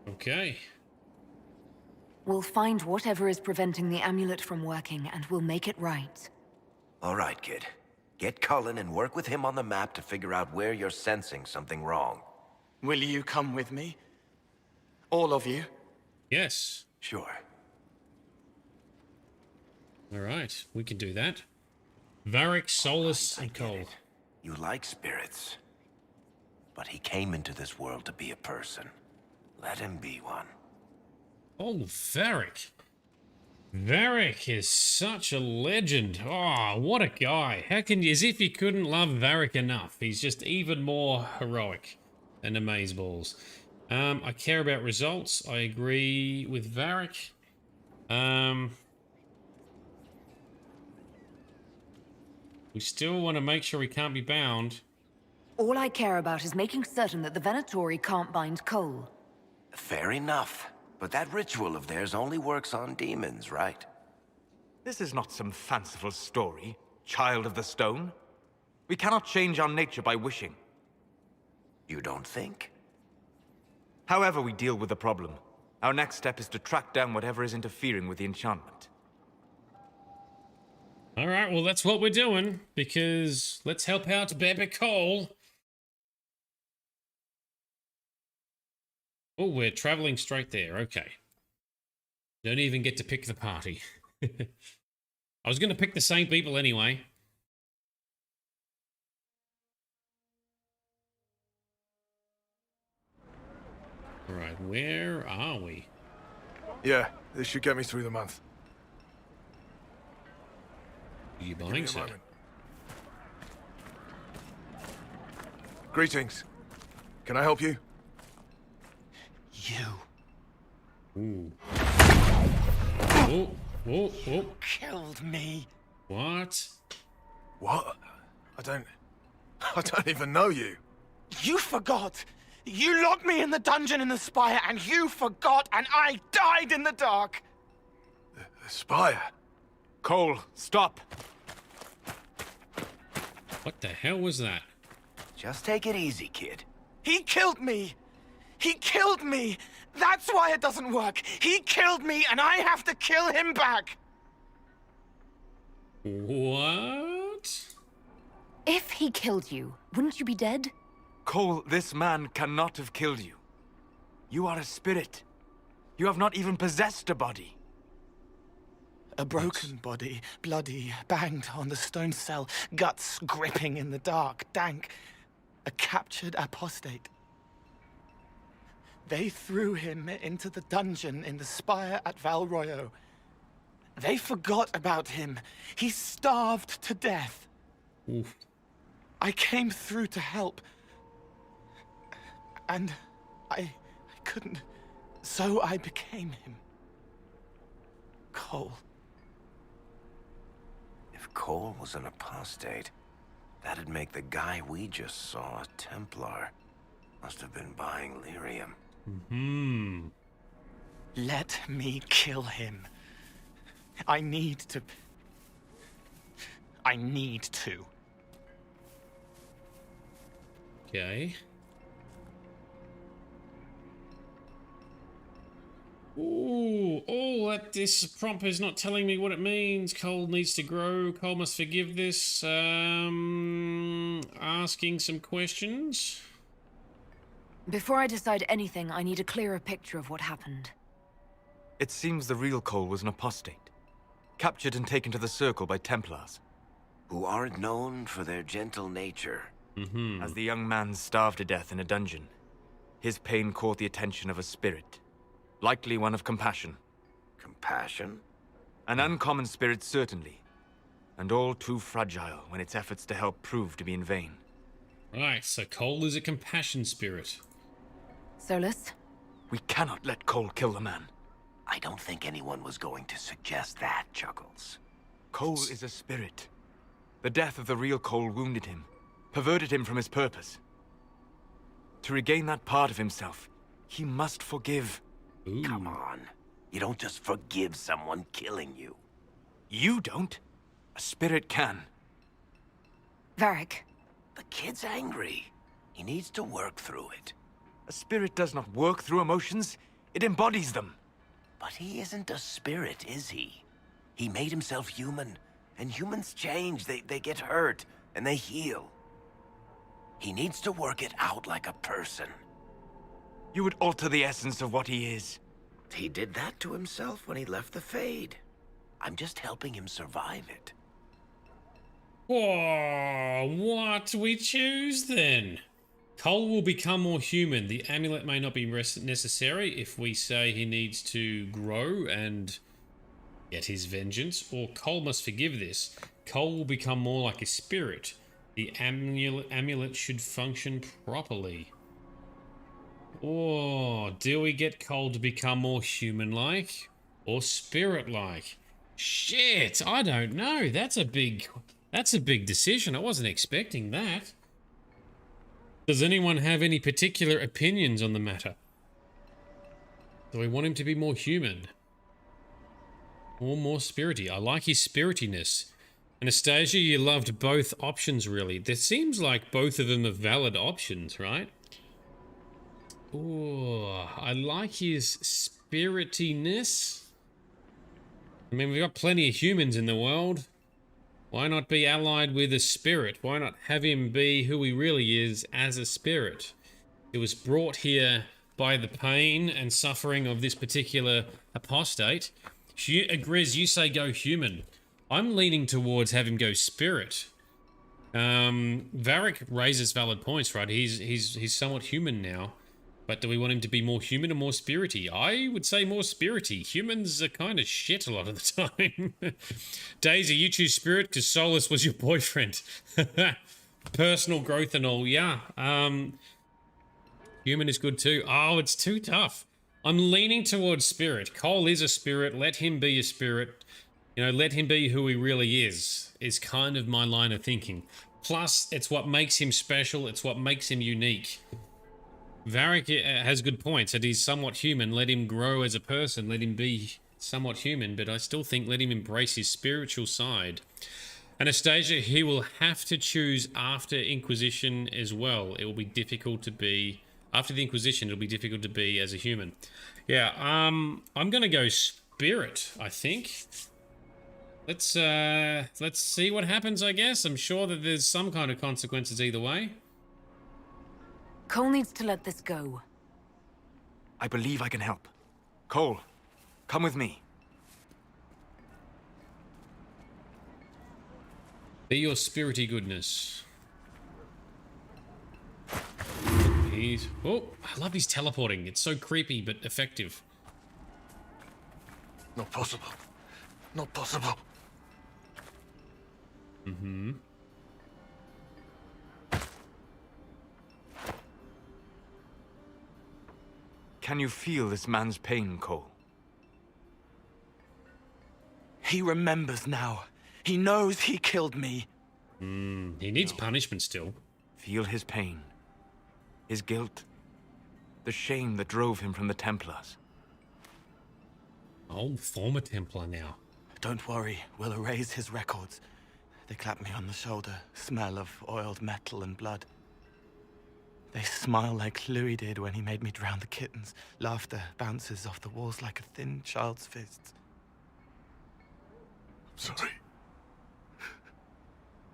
Okay. We'll find whatever is preventing the amulet from working, and we'll make it right. All right, kid. Get Cullen and work with him on the map to figure out where you're sensing something wrong. Will you come with me? All of you? Yes. Sure. All right, we can do that. Varric, Solus, and Cole. You like spirits. But he came into this world to be a person. Let him be one. Oh, Varric. Varric is such a legend. Oh, what a guy. How can you, as if you couldn't love Varric enough. He's just even more heroic than Amazeballs. I care about results. I agree with Varric. We still want to make sure he can't be bound. All I care about is making certain that the Venatori can't bind Cole. Fair enough. But that ritual of theirs only works on demons, right? This is not some fanciful story, child of the stone. We cannot change our nature by wishing. You don't think? However we deal with the problem, our next step is to track down whatever is interfering with the enchantment. All right, well, that's what we're doing, because let's help out Baby Cole. Oh, we're traveling straight there. Okay. Don't even get to pick the party. I was going to pick the same people anyway. All right, where are we? Yeah, this should get me through the month. Are you buying so? Greetings. Can I help you? You. Ooh. Oh, oh, oh. Killed me. What? What? I don't even know you. You forgot. You locked me in the dungeon in the spire, and you forgot, and I died in the dark. The spire? Cole, stop. What the hell was that? Just take it easy, kid. He killed me. He killed me! That's why it doesn't work! He killed me, and I have to kill him back! What? If he killed you, wouldn't you be dead? Cole, this man cannot have killed you. You are a spirit. You have not even possessed a body. A broken body, bloody, banged on the stone cell, guts gripping in the dark, dank. A captured apostate. They threw him into the dungeon in the spire at Val Royo. They forgot about him. He starved to death. Oof. I came through to help. And I couldn't. So I became him. Cole. If Cole was an apostate, that'd make the guy we just saw a Templar. Must have been buying lyrium. Hmm. Let me kill him. I need to. Okay. Ooh, this prompt is not telling me what it means. Cole needs to grow. Cole must forgive this. Asking some questions. Before I decide anything, I need a clearer picture of what happened. It seems the real Cole was an apostate, captured and taken to the Circle by Templars. Who aren't known for their gentle nature. Mm-hmm. As the young man starved to death in a dungeon, his pain caught the attention of a spirit, likely one of compassion. Compassion? An uncommon spirit, certainly, and all too fragile when its efforts to help prove to be in vain. Right, so Cole is a compassion spirit. Solus? We cannot let Cole kill the man. I don't think anyone was going to suggest that, Chuckles. Cole is a spirit. The death of the real Cole wounded him, perverted him from his purpose. To regain that part of himself, he must forgive. Come on. You don't just forgive someone killing you. You don't. A spirit can. Varric. The kid's angry. He needs to work through it. A spirit does not work through emotions. It embodies them. But he isn't a spirit, is he? He made himself human. And humans change. They get hurt. And they heal. He needs to work it out like a person. You would alter the essence of what he is. He did that to himself when he left the Fade. I'm just helping him survive it. Oh, what do we choose then? Cole will become more human. The amulet may not be necessary if we say he needs to grow and get his vengeance, or Cole must forgive this. Cole will become more like a spirit. The amulet should function properly. Or do we get Cole to become more human-like or spirit-like? Shit, I don't know. That's a big decision. I wasn't expecting that. Does anyone have any particular opinions on the matter? Do we want him to be more human? Or more spirity? I like his spiritiness. Anastasia, you loved both options, really. There seems like both of them are valid options, right? Oh, I like his spiritiness. I mean, we've got plenty of humans in the world. Why not be allied with a spirit? Why not have him be who he really is as a spirit? It was brought here by the pain and suffering of this particular apostate. Grizz, you say go human. I'm leaning towards have him go spirit. Varric raises valid points, right? He's somewhat human now. But do we want him to be more human or more spirity? I would say more spirity. Humans are kind of shit a lot of the time. Daisy, you choose spirit because Solus was your boyfriend. Personal growth and all, yeah. Human is good too. Oh, it's too tough. I'm leaning towards spirit. Cole is a spirit. Let him be a spirit. You know, let him be who he really is kind of my line of thinking. Plus, it's what makes him special. It's what makes him unique. Varric has good points that he's somewhat human. Let him grow as a person. Let him be somewhat human. But I still think let him embrace his spiritual side. Anastasia, he will have to choose after Inquisition as well. It will be difficult to be... After the Inquisition, it'll be difficult to be as a human. Yeah, I'm going to go spirit, I think. Let's see what happens, I guess. I'm sure that there's some kind of consequences either way. Cole needs to let this go. I believe I can help. Cole, come with me. Be your spirity goodness. Oh, I love his teleporting. It's so creepy, but effective. Not possible. Not possible. Mm-hmm. Can you feel this man's pain, Cole? He remembers now. He knows he killed me. He needs punishment still. Feel his pain. His guilt. The shame that drove him from the Templars. Oh, former Templar now. Don't worry, we'll erase his records. They clap me on the shoulder, smell of oiled metal and blood. They smile like Louis did when he made me drown the kittens. Laughter bounces off the walls like a thin child's fists. Sorry.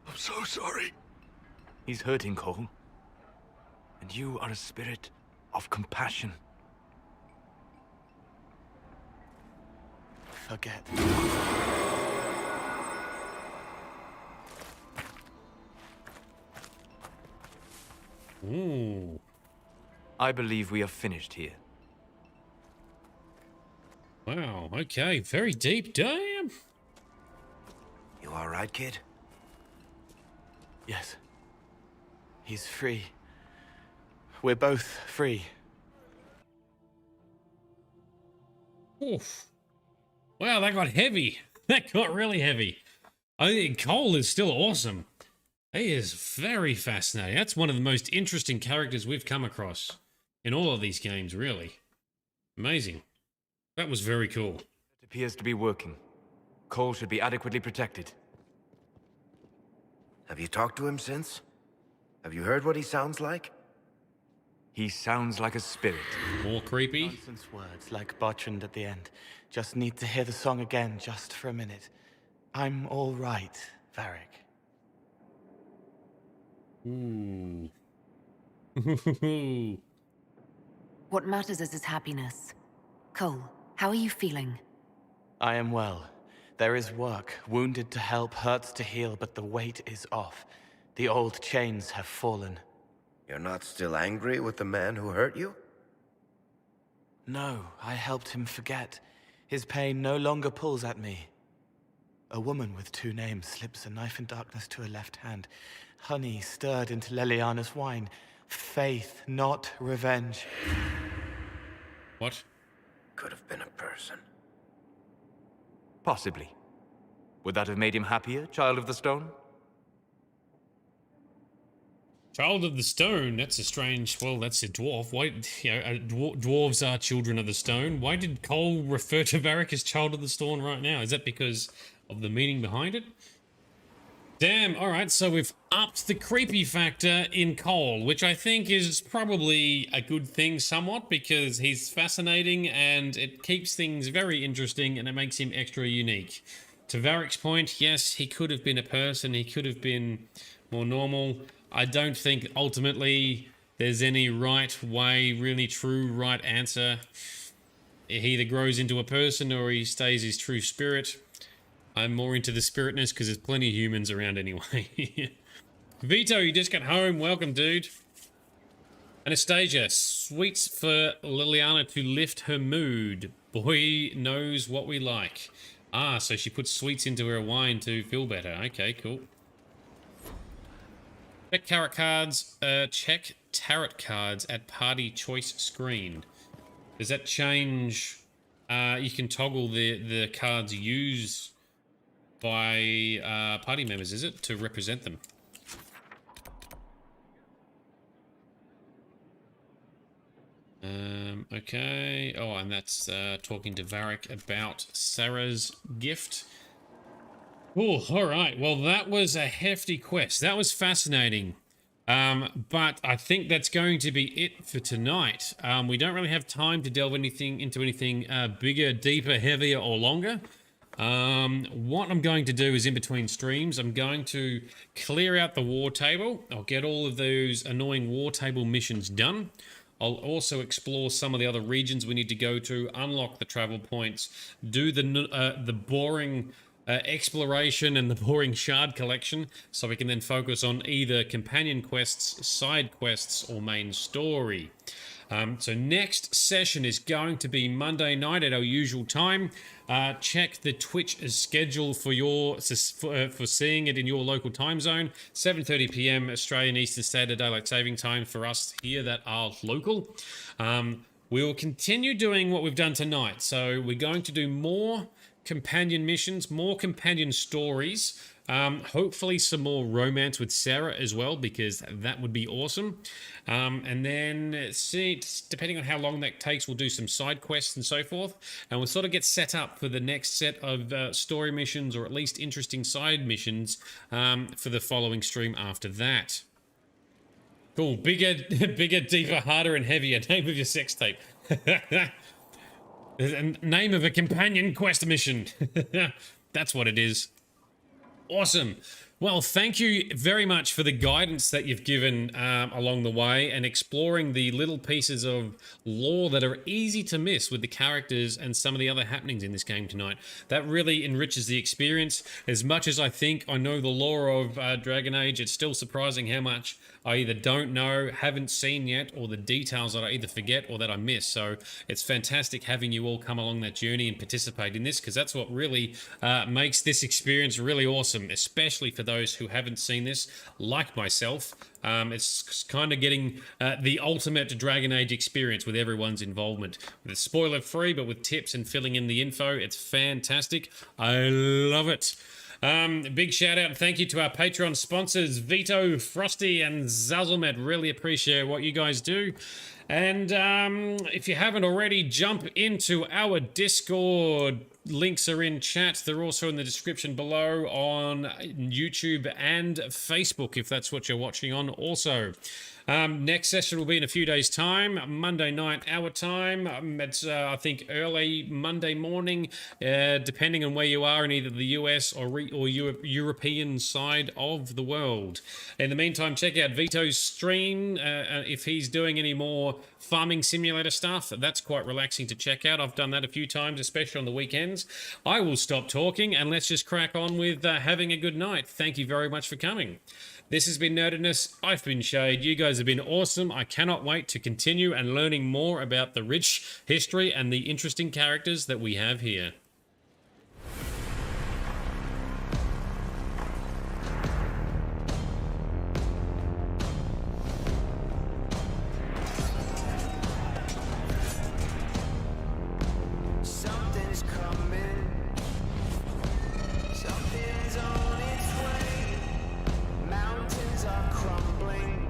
I'm so sorry. He's hurting, Cole. And you are a spirit of compassion. Forget. Ooh. I believe we are finished here. Wow, okay. Very deep. Damn. You all right, kid? Yes. He's free. We're both free. Oof. Wow, that got heavy. That got really heavy. I think Cole is still awesome. He is very fascinating. That's one of the most interesting characters we've come across in all of these games, really. Amazing. That was very cool. It appears to be working. Cole should be adequately protected. Have you talked to him since? Have you heard what he sounds like? He sounds like a spirit. More creepy. Nonsense words like Bertrand at the end. Just need to hear the song again just for a minute. I'm all right, Varric. Ooh. What matters is his happiness. Cole, how are you feeling? I am well. There is work. Wounded to help, hurts to heal, but the weight is off. The old chains have fallen. You're not still angry with the man who hurt you? No, I helped him forget. His pain no longer pulls at me. A woman with 2 names slips a knife in darkness to her left hand. Honey stirred into Leliana's wine. Faith, not revenge. What? Could have been a person. Possibly. Would that have made him happier, Child of the Stone? Child of the Stone? That's a strange... Well, that's a dwarf. Why... dwarves are children of the stone. Why did Cole refer to Varric as Child of the Stone right now? Is that because of the meaning behind it? Damn, alright, so we've upped the creepy factor in Cole, which I think is probably a good thing somewhat, because he's fascinating and it keeps things very interesting and it makes him extra unique. To Varric's point, yes, he could have been a person, he could have been more normal. I don't think ultimately there's any right way, really true right answer. He either grows into a person or he stays his true spirit. I'm more into the spiritness because there's plenty of humans around anyway. Vito, you just got home. Welcome, dude. Anastasia, sweets for Liliana to lift her mood. Boy knows what we like. Ah, so she puts sweets into her wine to feel better. Okay, cool. Check tarot cards. Check tarot cards at party choice screen. Does that change? You can toggle the cards used by party members, is it, to represent them? Okay. Oh, and that's talking to Varric about Sarah's gift. Oh, all right. Well, that was a hefty quest. That was fascinating. But I think that's going to be it for tonight. We don't really have time to delve into anything bigger, deeper, heavier, or longer. What I'm going to do is in between streams, I'm going to clear out the war table. I'll get all of those annoying war table missions done. I'll also explore some of the other regions we need to go to, unlock the travel points, do the boring exploration and the boring shard collection, so we can then focus on either companion quests, side quests, or main story. So next session is going to be Monday night at our usual time. Check the Twitch schedule for seeing it in your local time zone. 7:30 p.m. Australian Eastern Standard Daylight Saving Time for us here that are local. We will continue doing what we've done tonight. So we're going to do more companion missions, more companion stories. Hopefully some more romance with Sarah as well, because that would be awesome. And then, depending on how long that takes, we'll do some side quests and so forth. And we'll sort of get set up for the next set of story missions, or at least interesting side missions, for the following stream after that. Cool. Bigger, deeper, harder, and heavier. Name of your sex tape. Name of a companion quest mission. That's what it is. Awesome. Well, thank you very much for the guidance that you've given along the way, and exploring the little pieces of lore that are easy to miss with the characters and some of the other happenings in this game tonight. That really enriches the experience. As much as I think I know the lore of Dragon Age, it's still surprising how much I either don't know, haven't seen yet, or the details that I either forget or that I miss. So it's fantastic having you all come along that journey and participate in this, because that's what really makes this experience really awesome, especially for those who haven't seen this, like myself. It's kind of getting the ultimate Dragon Age experience with everyone's involvement. It's spoiler free, but with tips and filling in the info, it's fantastic. I love it. Big shout out and thank you to our Patreon sponsors, Vito, Frosty, and Zazzlemet. Really appreciate what you guys do. And if you haven't already, jump into our Discord. Links are in chat. They're also in the description below on YouTube and Facebook, if that's what you're watching on also. Next session will be in a few days' time, Monday night, our time. It's, I think, early Monday morning, depending on where you are in either the US or European side of the world. In the meantime, check out Vito's stream if he's doing any more farming simulator stuff. That's quite relaxing to check out. I've done that a few times, especially on the weekends. I will stop talking and let's just crack on with having a good night. Thank you very much for coming. This has been Nerdedness. I've been Shade. You guys have been awesome. I cannot wait to continue and learning more about the rich history and the interesting characters that we have here. Something's coming. Something's on its way. Mountains are crumbling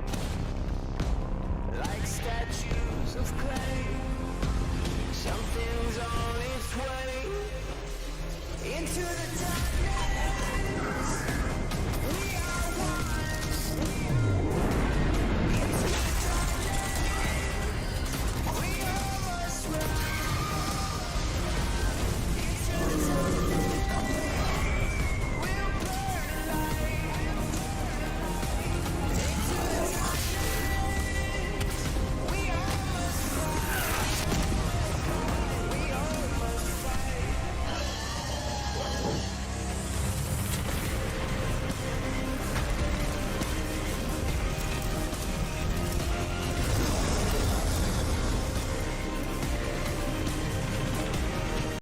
like statues of clay. Something's on its way into the darkness.